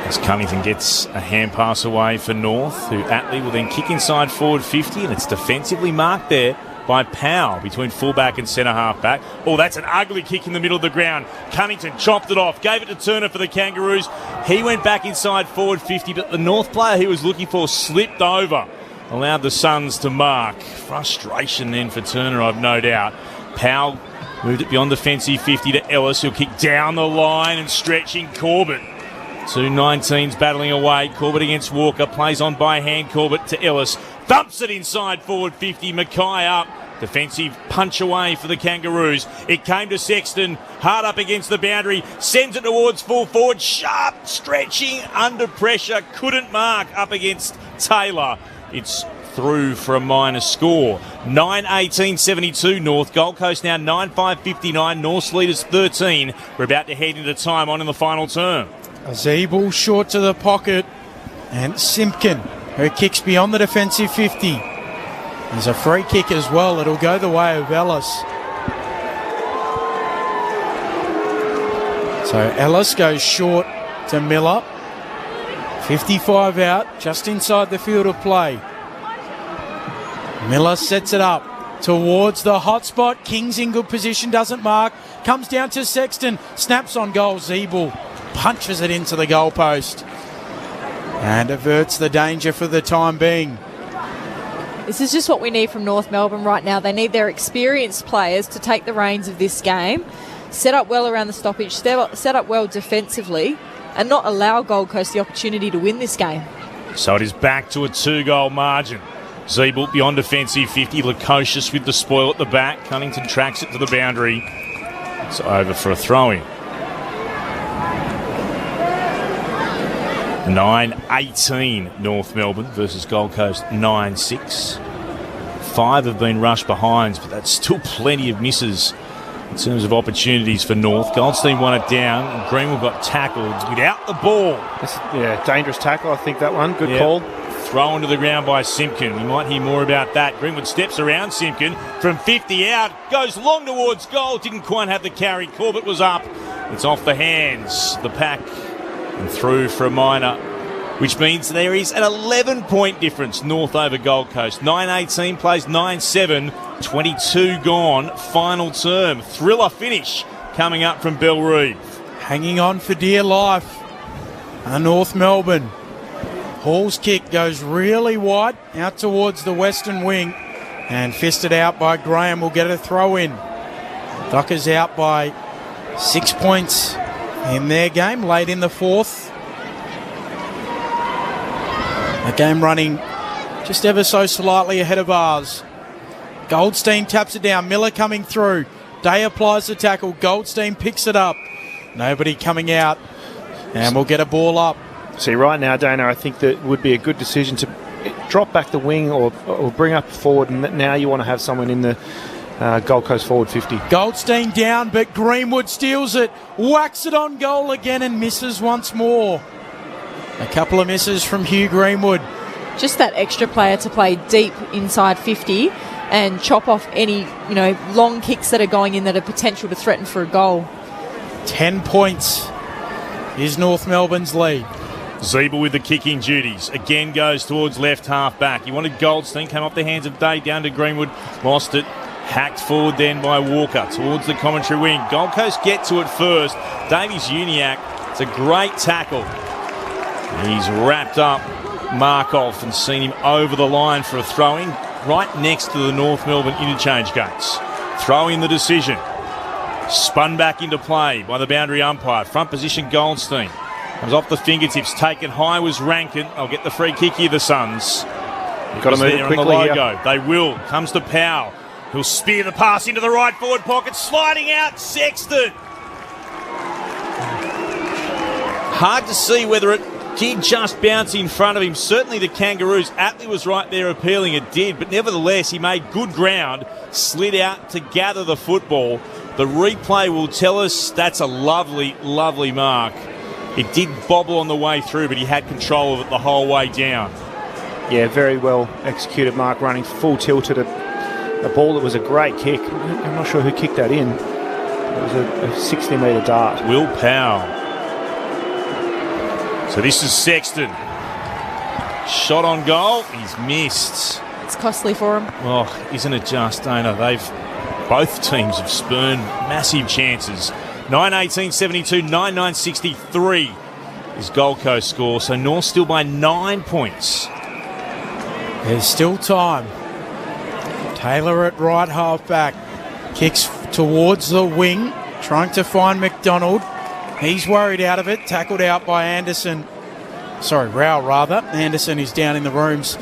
As Cunnington gets a hand pass away for North, who Attlee will then kick inside forward 50, and it's defensively marked there by Powell between fullback and centre halfback. Oh, that's an ugly kick in the middle of the ground. Cunnington chopped it off, gave it to Turner for the Kangaroos. He went back inside forward 50, but the North player he was looking for slipped over. Allowed the Suns to mark. Frustration then for Turner, I've no doubt. Powell moved it beyond defensive 50 to Ellis. He'll kick down the line and stretching Corbett. 2 19s battling away. Corbett against Walker. Plays on by hand. Corbett to Ellis. Thumps it inside forward 50. Mackay up. Defensive punch away for the Kangaroos. It came to Sexton. Hard up against the boundary. Sends it towards full forward. Sharp stretching under pressure. Couldn't mark up against Taylor. It's through for a minor score. 9-18-72 North. Gold Coast now 9-5-59. North's leaders 13. We're about to head into time on in the final term. Zeeble short to the pocket. And Simpkin, who kicks beyond the defensive 50. There's a free kick as well. It'll go the way of Ellis. So Ellis goes short to Miller. 55 out, just inside the field of play. Miller sets it up towards the hot spot. King's in good position, doesn't mark. Comes down to Sexton, snaps on goal. Zeeble punches it into the goalpost and averts the danger for the time being. This is just what we need from North Melbourne right now. They need their experienced players to take the reins of this game, set up well around the stoppage, set up well defensively, and not allow Gold Coast the opportunity to win this game. So it is back to a 2-goal margin. Zeeble beyond defensive 50. Lukosius with the spoil at the back. Cunnington tracks it to the boundary. It's over for a throw-in. 9-18 North Melbourne versus Gold Coast 9-6. 5 have been rushed behinds, but that's still plenty of misses in terms of opportunities for North. Goldstein won it down, and Greenwood got tackled without the ball. Dangerous tackle, I think, that one. Good call. Thrown to the ground by Simpkin. We might hear more about that. Greenwood steps around Simpkin from 50 out, goes long towards goal, didn't quite have the carry. Corbett was up. It's off the hands. The pack and through for a minor, which means there is an 11-point difference North over Gold Coast. 9-18 plays 9-7, 22 gone, final term. Thriller finish coming up from Bellerive. Hanging on for dear life are North Melbourne. Hall's kick goes really wide out towards the western wing and fisted out by Graham. Will get a throw in. Dockers out by 6 points in their game late in the fourth. The game running just ever so slightly ahead of ours. Goldstein taps it down. Miller coming through. Day applies the tackle. Goldstein picks it up. Nobody coming out. And we'll get a ball up. See, right now, Dana, I think that would be a good decision to drop back the wing or bring up forward. And now you want to have someone in the Gold Coast forward 50. Goldstein down, but Greenwood steals it. Whacks it on goal again and misses once more. A couple of misses from Hugh Greenwood. Just that extra player to play deep inside 50 and chop off any, long kicks that are going in that are potential to threaten for a goal. 10 points is North Melbourne's lead. Zeeble with the kicking duties. Again goes towards left half back. He wanted Goldstein, came off the hands of Day down to Greenwood, lost it. Hacked forward then by Walker towards the commentary wing. Gold Coast get to it first. Davies Uniacke, it's a great tackle. He's wrapped up Markov and seen him over the line for a throw-in right next to the North Melbourne interchange gates. Throw in the decision. Spun back into play by the boundary umpire. Front position Goldstein. Comes off the fingertips. Taken high was Rankin. They'll get the free kick here, the Suns. Got to move it quickly on the logo. here. They will. Comes to Powell. He'll spear the pass into the right forward pocket. Sliding out, Sexton. Hard to see whether it did just bounce in front of him. Certainly the Kangaroos. Atley was right there appealing it did, but nevertheless he made good ground, slid out to gather the football. The replay will tell us that's a lovely, lovely mark. It did bobble on the way through, but he had control of it the whole way down. Yeah, very well executed mark, running full tilt at a ball that was a great kick. I'm not sure who kicked that in. It was a 60-metre dart. Will Powell. So this is Sexton. Shot on goal. He's missed. It's costly for them. Oh, isn't it just, Dana? Both teams have spurned massive chances. 9-18-72, 9-9-63 is Gold Coast score. So North still by 9 points. There's still time. Taylor at right half-back. Kicks towards the wing, trying to find McDonald. He's worried out of it. Tackled out by Anderson. Sorry, Rao rather. Anderson is down in the rooms.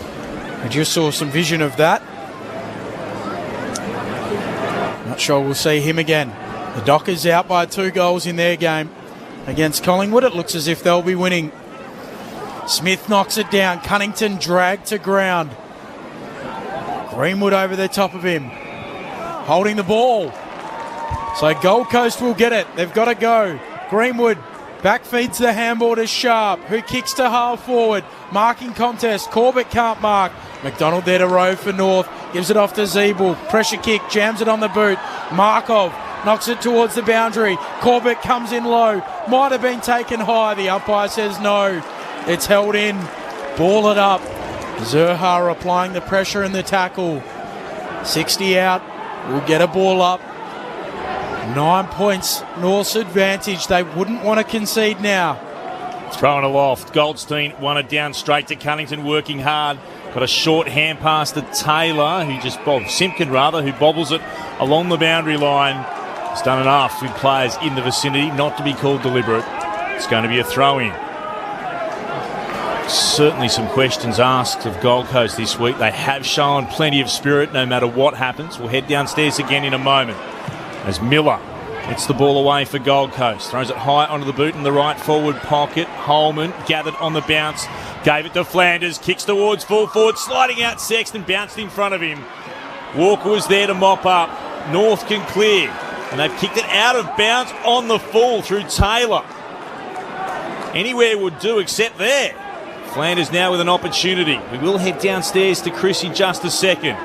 I just saw some vision of that. Not sure we'll see him again. The Dockers out by 2 goals in their game against Collingwood. It looks as if they'll be winning. Smith knocks it down. Cunnington dragged to ground. Greenwood over the top of him, holding the ball. So Gold Coast will get it. They've got to go. Greenwood back feeds the handball to Sharp, who kicks to half forward. Marking contest. Corbett can't mark. McDonald there to row for North. Gives it off to Zeeble. Pressure kick. Jams it on the boot. Markov knocks it towards the boundary. Corbett comes in low. Might have been taken high. The umpire says no. It's held in. Ball it up. Zurhar applying the pressure and the tackle. 60 out. We'll get a ball up. 9 points. North's advantage. They wouldn't want to concede now. Throwing aloft. Goldstein won it down straight to Cunnington, working hard. Got a short hand pass to Taylor, Simpkin, who bobbles it along the boundary line. He's done enough with players in the vicinity not to be called deliberate. It's going to be a throw-in. Certainly some questions asked of Gold Coast this week. They have shown plenty of spirit no matter what happens. We'll head downstairs again in a moment as Miller gets the ball away for Gold Coast. Throws it high onto the boot in the right forward pocket. Holman gathered on the bounce. Gave it to Flanders. Kicks towards full forward. Sliding out Sexton. Bounced in front of him. Walker was there to mop up. North can clear. And they've kicked it out of bounds on the full through Taylor. Anywhere would do except there. Flanders now with an opportunity. We will head downstairs to Chris in just a second.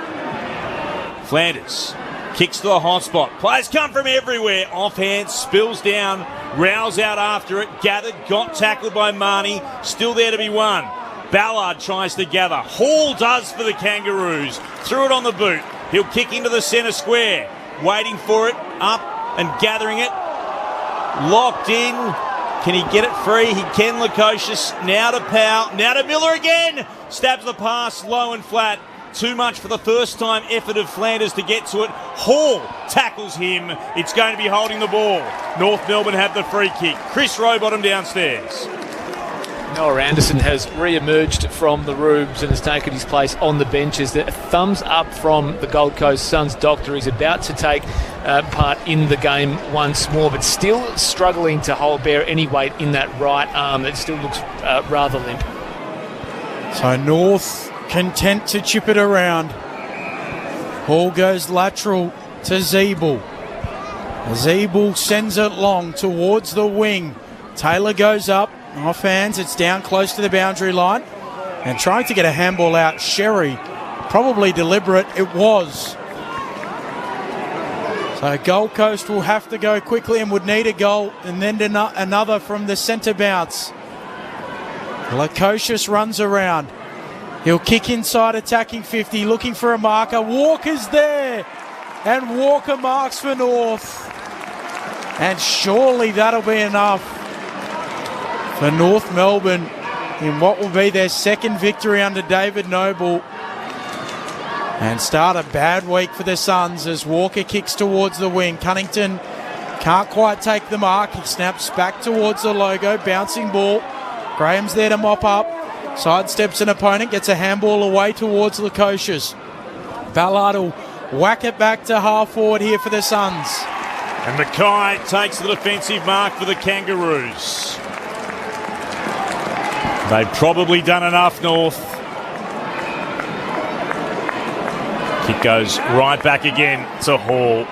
Flanders kicks to the hot spot. Players come from everywhere. Offhand, spills down. Rouse out after it. Gathered, got tackled by Marnie. Still there to be won. Ballard tries to gather. Hall does for the Kangaroos. Threw it on the boot. He'll kick into the centre square. Waiting for it. Up and gathering it. Locked in. Can he get it free? He can. Lukosius now to Powell. Now to Miller again. Stabs the pass low and flat. Too much for the first time effort of Flanders to get to it. Hall tackles him. It's going to be holding the ball. North Melbourne have the free kick. Chris Rowbottom downstairs. Noah Anderson has re-emerged from the rooms and has taken his place on the benches. A thumbs up from the Gold Coast Suns doctor. He's about to take part in the game once more, but still struggling to hold bear any weight in that right arm. That still looks rather limp. So North content to chip it around. Ball goes lateral to Zeeble. Zeeble sends it long towards the wing. Taylor goes up. Off hands, it's down close to the boundary line. And trying to get a handball out, Sherry. Probably deliberate, it was. So Gold Coast will have to go quickly and would need a goal. And then another from the centre bounce. Lukosius runs around. He'll kick inside, attacking 50, looking for a marker. Walker's there. And Walker marks for North. And surely that'll be enough for North Melbourne in what will be their second victory under David Noble. And start a bad week for the Suns as Walker kicks towards the wing. Cunnington can't quite take the mark. He snaps back towards the logo. Bouncing ball. Graham's there to mop up. Sidesteps an opponent. Gets a handball away towards Lukosius. Ballard will whack it back to half forward here for the Suns. And Mackay takes the defensive mark for the Kangaroos. They've probably done enough, North. Kick goes right back again to Hall.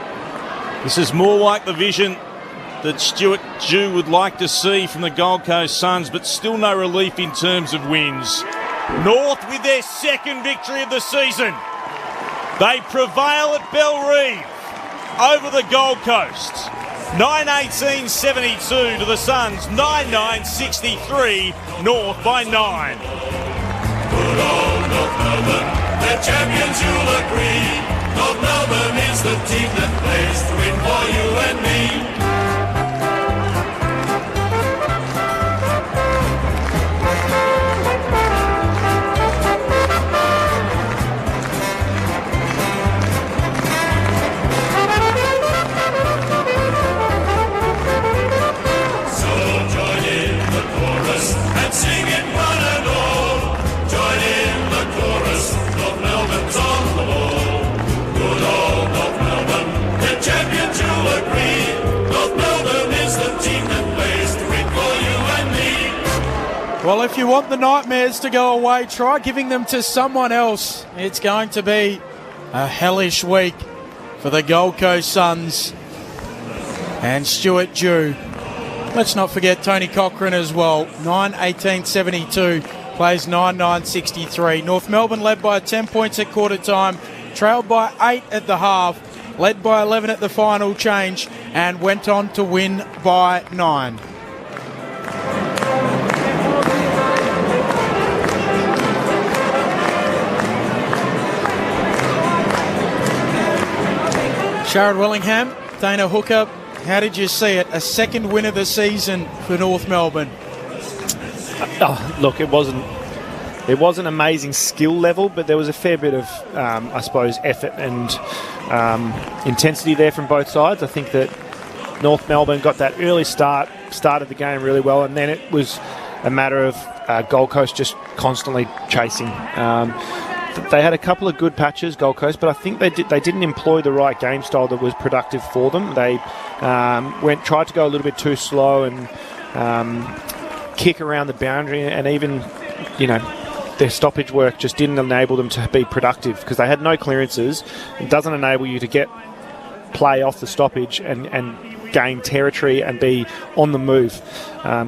This is more like the vision that Stuart Dew would like to see from the Gold Coast Suns, but still no relief in terms of wins. North with their second victory of the season. They prevail at Bellerive over the Gold Coast. 9-18-72 to the Suns, 9-9-63, North by 9. Good old North Melbourne, The champions, you'll agree. North Melbourne is the team that plays to win for you and me. Sing it one and all. Join in the chorus. North Melbourne's on the ball. Good old North Melbourne, the champions, you'll agree. North Melbourne is the team that plays to win for you and me. Well, if you want the Nightmares to go away, try giving them to someone else. It's going to be a hellish week for the Gold Coast Suns and Stuart Dew. Let's not forget Tony Cochrane as well. 9-18-72, plays 9-9-63. North Melbourne led by 10 points at quarter time, trailed by 8 at the half, led by 11 at the final change, and went on to win by 9. Sharrod Willingham, Dana Hooker, how did you see it? A second win of the season for North Melbourne. Look, it wasn't amazing skill level, but there was a fair bit of, I suppose, effort and intensity there from both sides. I think that North Melbourne got that early started the game really well, and then it was a matter of Gold Coast just constantly chasing. They had a couple of good patches, Gold Coast, but I think they didn't employ the right game style that was productive for them. They tried to go a little bit too slow and kick around the boundary, and even, their stoppage work just didn't enable them to be productive because they had no clearances. It doesn't enable you to get play off the stoppage and gain territory and be on the move.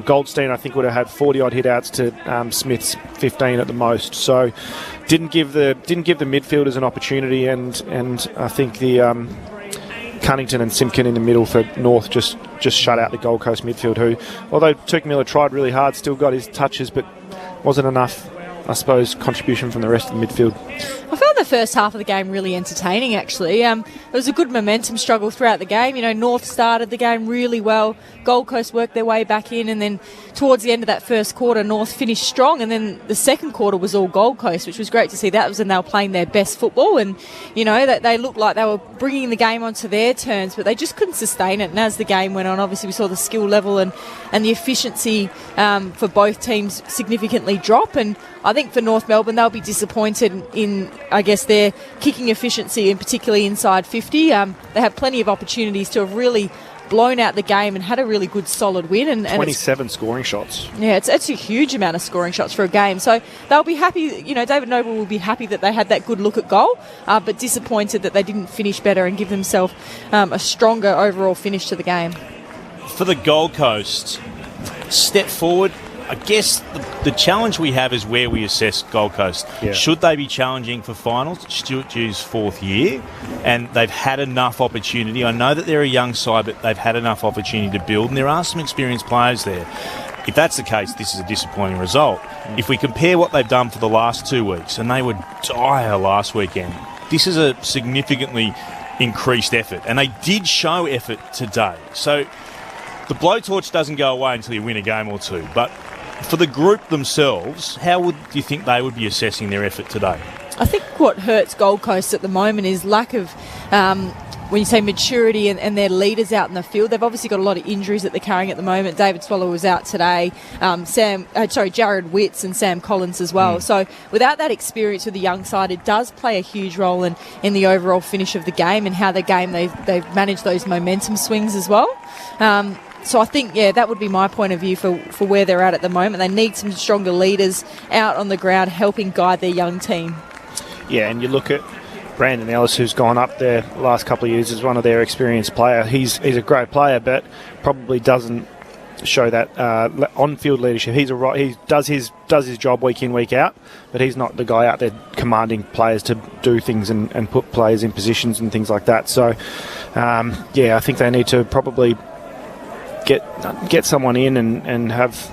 Goldstein, I think, would have had 40-odd hit-outs to Smith's 15 at the most. So didn't give the midfielders an opportunity, and I think the Cunnington and Simpkin in the middle for North just shut out the Gold Coast midfield, who, although Tuke Miller tried really hard, still got his touches, but wasn't enough, I suppose, contribution from the rest of the midfield. I found the first half of the game really entertaining, actually. There was a good momentum struggle throughout the game. North started the game really well. Gold Coast worked their way back in, and then towards the end of that first quarter, North finished strong, and then the second quarter was all Gold Coast, which was great to see. That was when they were playing their best football, and, that they looked like they were bringing the game onto their terms, but they just couldn't sustain it. And as the game went on, obviously we saw the skill level and the efficiency for both teams significantly drop, and I think for North Melbourne, they'll be disappointed in, I guess, their kicking efficiency, and particularly inside 50. They have plenty of opportunities to have really blown out the game and had a really good solid win. And 27 scoring shots. Yeah, it's a huge amount of scoring shots for a game. So they'll be happy, David Noble will be happy that they had that good look at goal, but disappointed that they didn't finish better and give themselves a stronger overall finish to the game. For the Gold Coast, step forward, I guess the challenge we have is where we assess Gold Coast. Yeah. Should they be challenging for finals? Stuart Dew's fourth year, and they've had enough opportunity. I know that they're a young side, but they've had enough opportunity to build, and there are some experienced players there. If that's the case, this is a disappointing result. If we compare what they've done for the last 2 weeks, and they were dire last weekend, this is a significantly increased effort, and they did show effort today. So the blowtorch doesn't go away until you win a game or two, but for the group themselves, how do you think they would be assessing their effort today? I think what hurts Gold Coast at the moment is lack of, when you say maturity and their leaders out in the field. They've obviously got a lot of injuries that they're carrying at the moment. David Swallow was out today. Jared Witts and Sam Collins as well. So without that experience with the young side, it does play a huge role in the overall finish of the game and how the game they've managed those momentum swings as well. So I think, that would be my point of view for where they're at the moment. They need some stronger leaders out on the ground helping guide their young team. Yeah, and you look at Brandon Ellis, who's gone up there the last couple of years as one of their experienced player. He's a great player, but probably doesn't show that on-field leadership. He does his job week in, week out, but he's not the guy out there commanding players to do things and put players in positions and things like that. So, I think they need to probably get someone in and have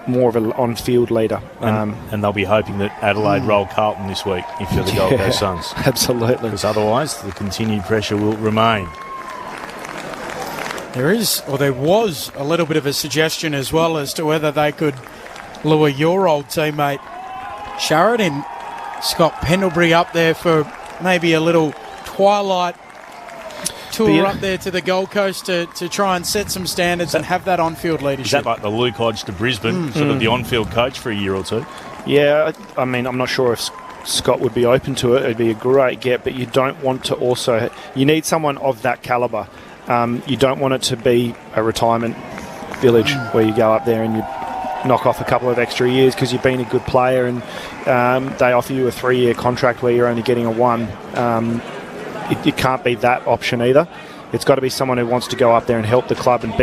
more of an on-field leader. And they'll be hoping that Adelaide roll Carlton this week if you're the Gold Coast Suns. Absolutely. Because otherwise the continued pressure will remain. There was a little bit of a suggestion as well as to whether they could lure your old teammate Sharrett and Scott Pendlebury up there for maybe a little twilight tour up there to the Gold Coast to try and set some standards and have that on-field leadership. Is that like the Luke Hodge to Brisbane, sort of the on-field coach for a year or two? Yeah, I mean, I'm not sure if Scott would be open to it. It'd be a great get, but you don't want to also... You need someone of that calibre. You don't want it to be a retirement village where you go up there and you knock off a couple of extra years because you've been a good player and they offer you a 3-year contract where you're only getting a 1. It can't be that option either. It's got to be someone who wants to go up there and help the club and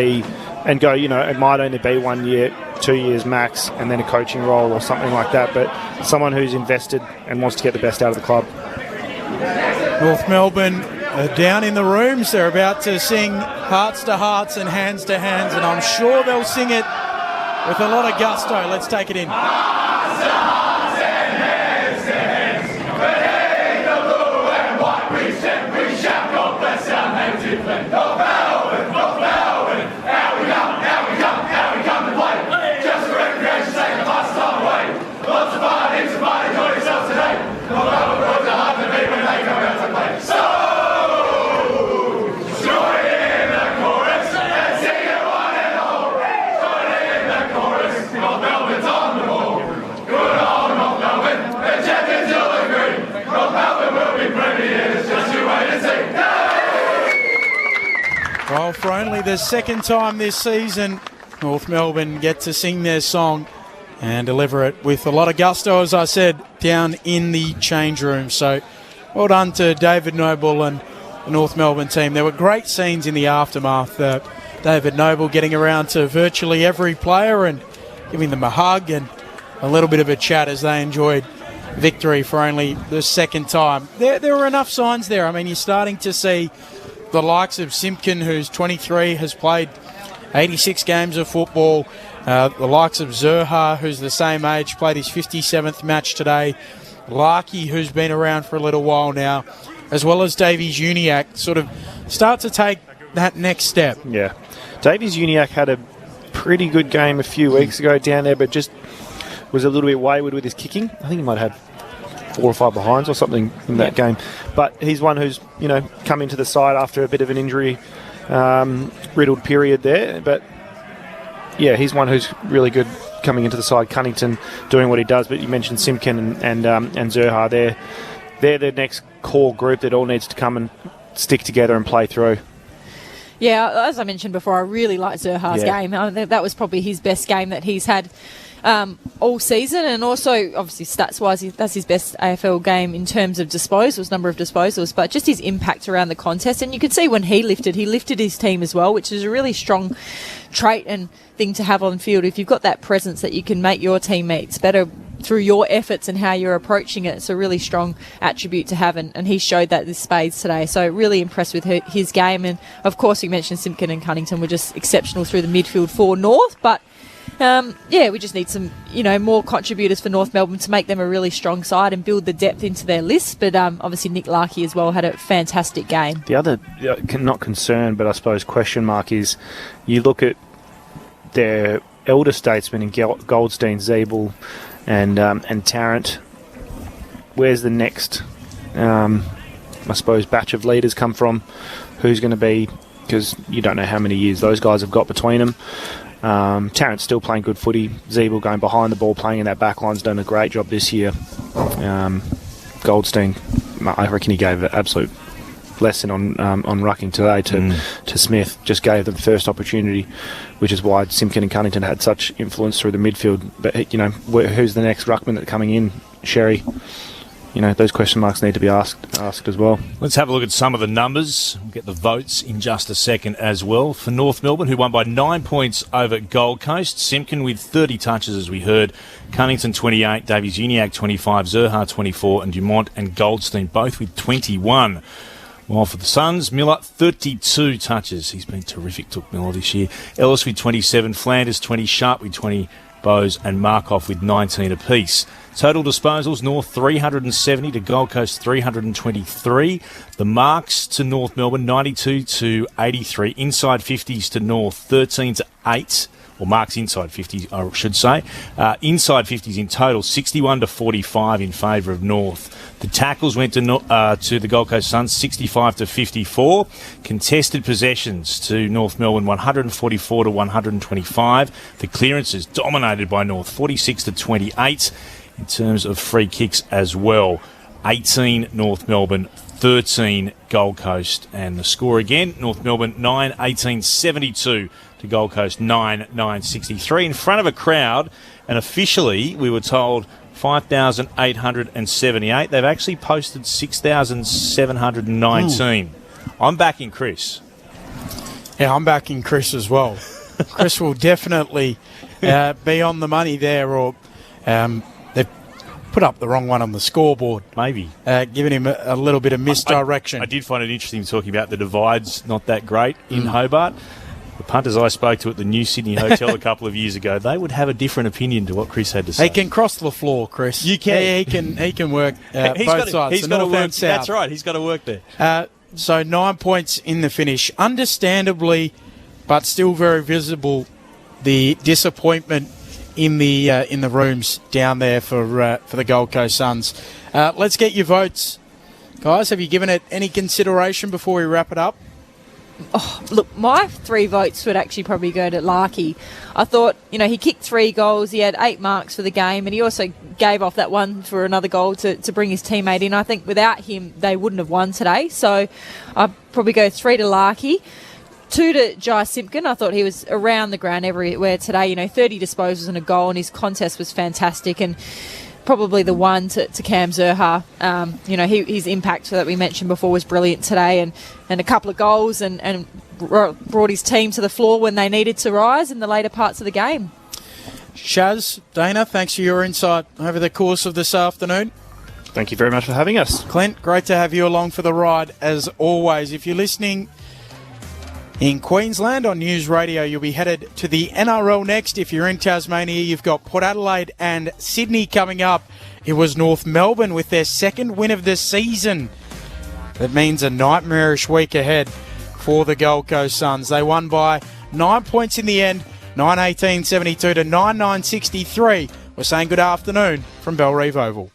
go, it might only be 1 year, 2 years max, and then a coaching role or something like that, but someone who's invested and wants to get the best out of the club. North Melbourne are down in the rooms. They're about to sing Hearts to Hearts and Hands to Hands, and I'm sure they'll sing it with a lot of gusto. Let's take it in. Hearts to hearts and hands to hands. Beneath the blue and white we stand, we shout, God bless our native land. North Melbourne, North Melbourne. How we come to play. Just for recreation sake, the pass time away. Lots of fun, heaps of fun, enjoy yourselves today. North Melbourne boys are hard to beat when they come out to play. So, join in the chorus and sing it one and all. Join in the chorus. North Melbourne's on the ball. Good old North Melbourne, the champions you'll agree. North Melbourne will be premiers, just you wait and see. Well, for only the second time this season, North Melbourne get to sing their song and deliver it with a lot of gusto, as I said, down in the change room. So well done to David Noble and the North Melbourne team. There were great scenes in the aftermath. David Noble getting around to virtually every player and giving them a hug and a little bit of a chat as they enjoyed victory for only the second time. There were enough signs there. I mean, you're starting to see the likes of Simpkin, who's 23, has played 86 games of football. The likes of Zerha, who's the same age, played his 57th match today. Larkey, who's been around for a little while now, as well as Davies Uniacke, sort of start to take that next step. Yeah. Davies Uniacke had a pretty good game a few weeks ago down there, but just was a little bit wayward with his kicking. I think he might have 4 or 5 behinds or something in that game. But he's one who's, come into the side after a bit of an injury riddled period there. But yeah, he's one who's really good coming into the side. Cunnington doing what he does, but you mentioned Simpkin and Zerha. They're the next core group that all needs to come and stick together and play through. Yeah, as I mentioned before, I really liked Zerha's game. That was probably his best game that he's had all season, and also obviously stats-wise that's his best AFL game in terms of number of disposals, but just his impact around the contest. And you could see when he lifted his team as well, which is a really strong trait and thing to have on field. If you've got that presence that you can make your teammates better through your efforts and how you're approaching it, it's a really strong attribute to have, and he showed that this Spades today. So really impressed with his game. And of course you mentioned Simpkin and Cunnington were just exceptional through the midfield for North, but we just need some, more contributors for North Melbourne to make them a really strong side and build the depth into their list. But obviously Nick Larkey as well had a fantastic game. The other, not concern, but I suppose question mark is you look at their elder statesmen in Goldstein, Zeeble and Tarrant. Where's the next, I suppose, batch of leaders come from? Who's going to be, because you don't know how many years those guys have got between them. Tarrant's still playing good footy. Zeeble going behind the ball, playing in that back line's done a great job this year. Goldstein, I reckon he gave an absolute lesson on rucking today to Smith. Just gave them the first opportunity, which is why Simpkin and Cunnington had such influence through the midfield. But who's the next ruckman that's coming in? Sherry. Those question marks need to be asked as well. Let's have a look at some of the numbers. We'll get the votes in just a second as well. For North Melbourne, who won by 9 points over Gold Coast, Simpkin with 30 touches, as we heard. Cunnington 28, Davies Uniacke 25, Zerha 24, and Dumont and Goldstein both with 21. While for the Suns, Miller 32 touches. He's been terrific, Took Miller this year. Ellis with 27, Flanders 20, Sharp with 20, Bowes and Markov with 19 apiece. Total disposals, North 370 to Gold Coast 323. The marks to North Melbourne 92 to 83. Inside 50s to North 13 to 8. Or marks inside 50s, I should say. Inside 50s in total, 61 to 45 in favour of North. The tackles went to the Gold Coast Suns, 65 to 54. Contested possessions to North Melbourne, 144 to 125. The clearances dominated by North, 46 to 28. In terms of free kicks as well, 18 North Melbourne, 13 Gold Coast. And the score again, North Melbourne 9-18-72 to Gold Coast 9-9-63 in front of a crowd. And officially, we were told 5,878. They've actually posted 6,719. I'm backing Chris. Yeah, I'm backing Chris as well. Chris will definitely be on the money there, or they've put up the wrong one on the scoreboard. Maybe. Giving him a little bit of misdirection. I did find it interesting talking about the divide's not that great in Hobart. The punters I spoke to at the New Sydney Hotel a couple of years ago, they would have a different opinion to what Chris had to say. He can cross the floor, Chris. You can. He can work both sides. He's got to work. That's right. He's got to work there. So 9 points in the finish. Understandably, but still very visible, the disappointment in the rooms down there for the Gold Coast Suns. Let's get your votes, guys. Have you given it any consideration before we wrap it up? Oh, look, my 3 votes would actually probably go to Larkey. I thought, he kicked 3 goals. He had 8 marks for the game, and he also gave off that one for another goal to bring his teammate in. I think without him, they wouldn't have won today. So I'd probably go 3 to Larkey. 2 to Jai Simpkin. I thought he was around the ground everywhere today. 30 disposals and a goal, and his contest was fantastic. And probably the 1 to Cam Zurhaar. His impact that we mentioned before was brilliant today, and a couple of goals and brought his team to the floor when they needed to rise in the later parts of the game. Shaz, Dana, thanks for your insight over the course of this afternoon. Thank you very much for having us. Clint, great to have you along for the ride as always. If you're listening in Queensland on News Radio, you'll be headed to the NRL next. If you're in Tasmania, you've got Port Adelaide and Sydney coming up. It was North Melbourne with their second win of the season. That means a nightmarish week ahead for the Gold Coast Suns. They won by 9 points in the end, 9-18-72 to 9-9-63. We're saying good afternoon from Bellerive Oval.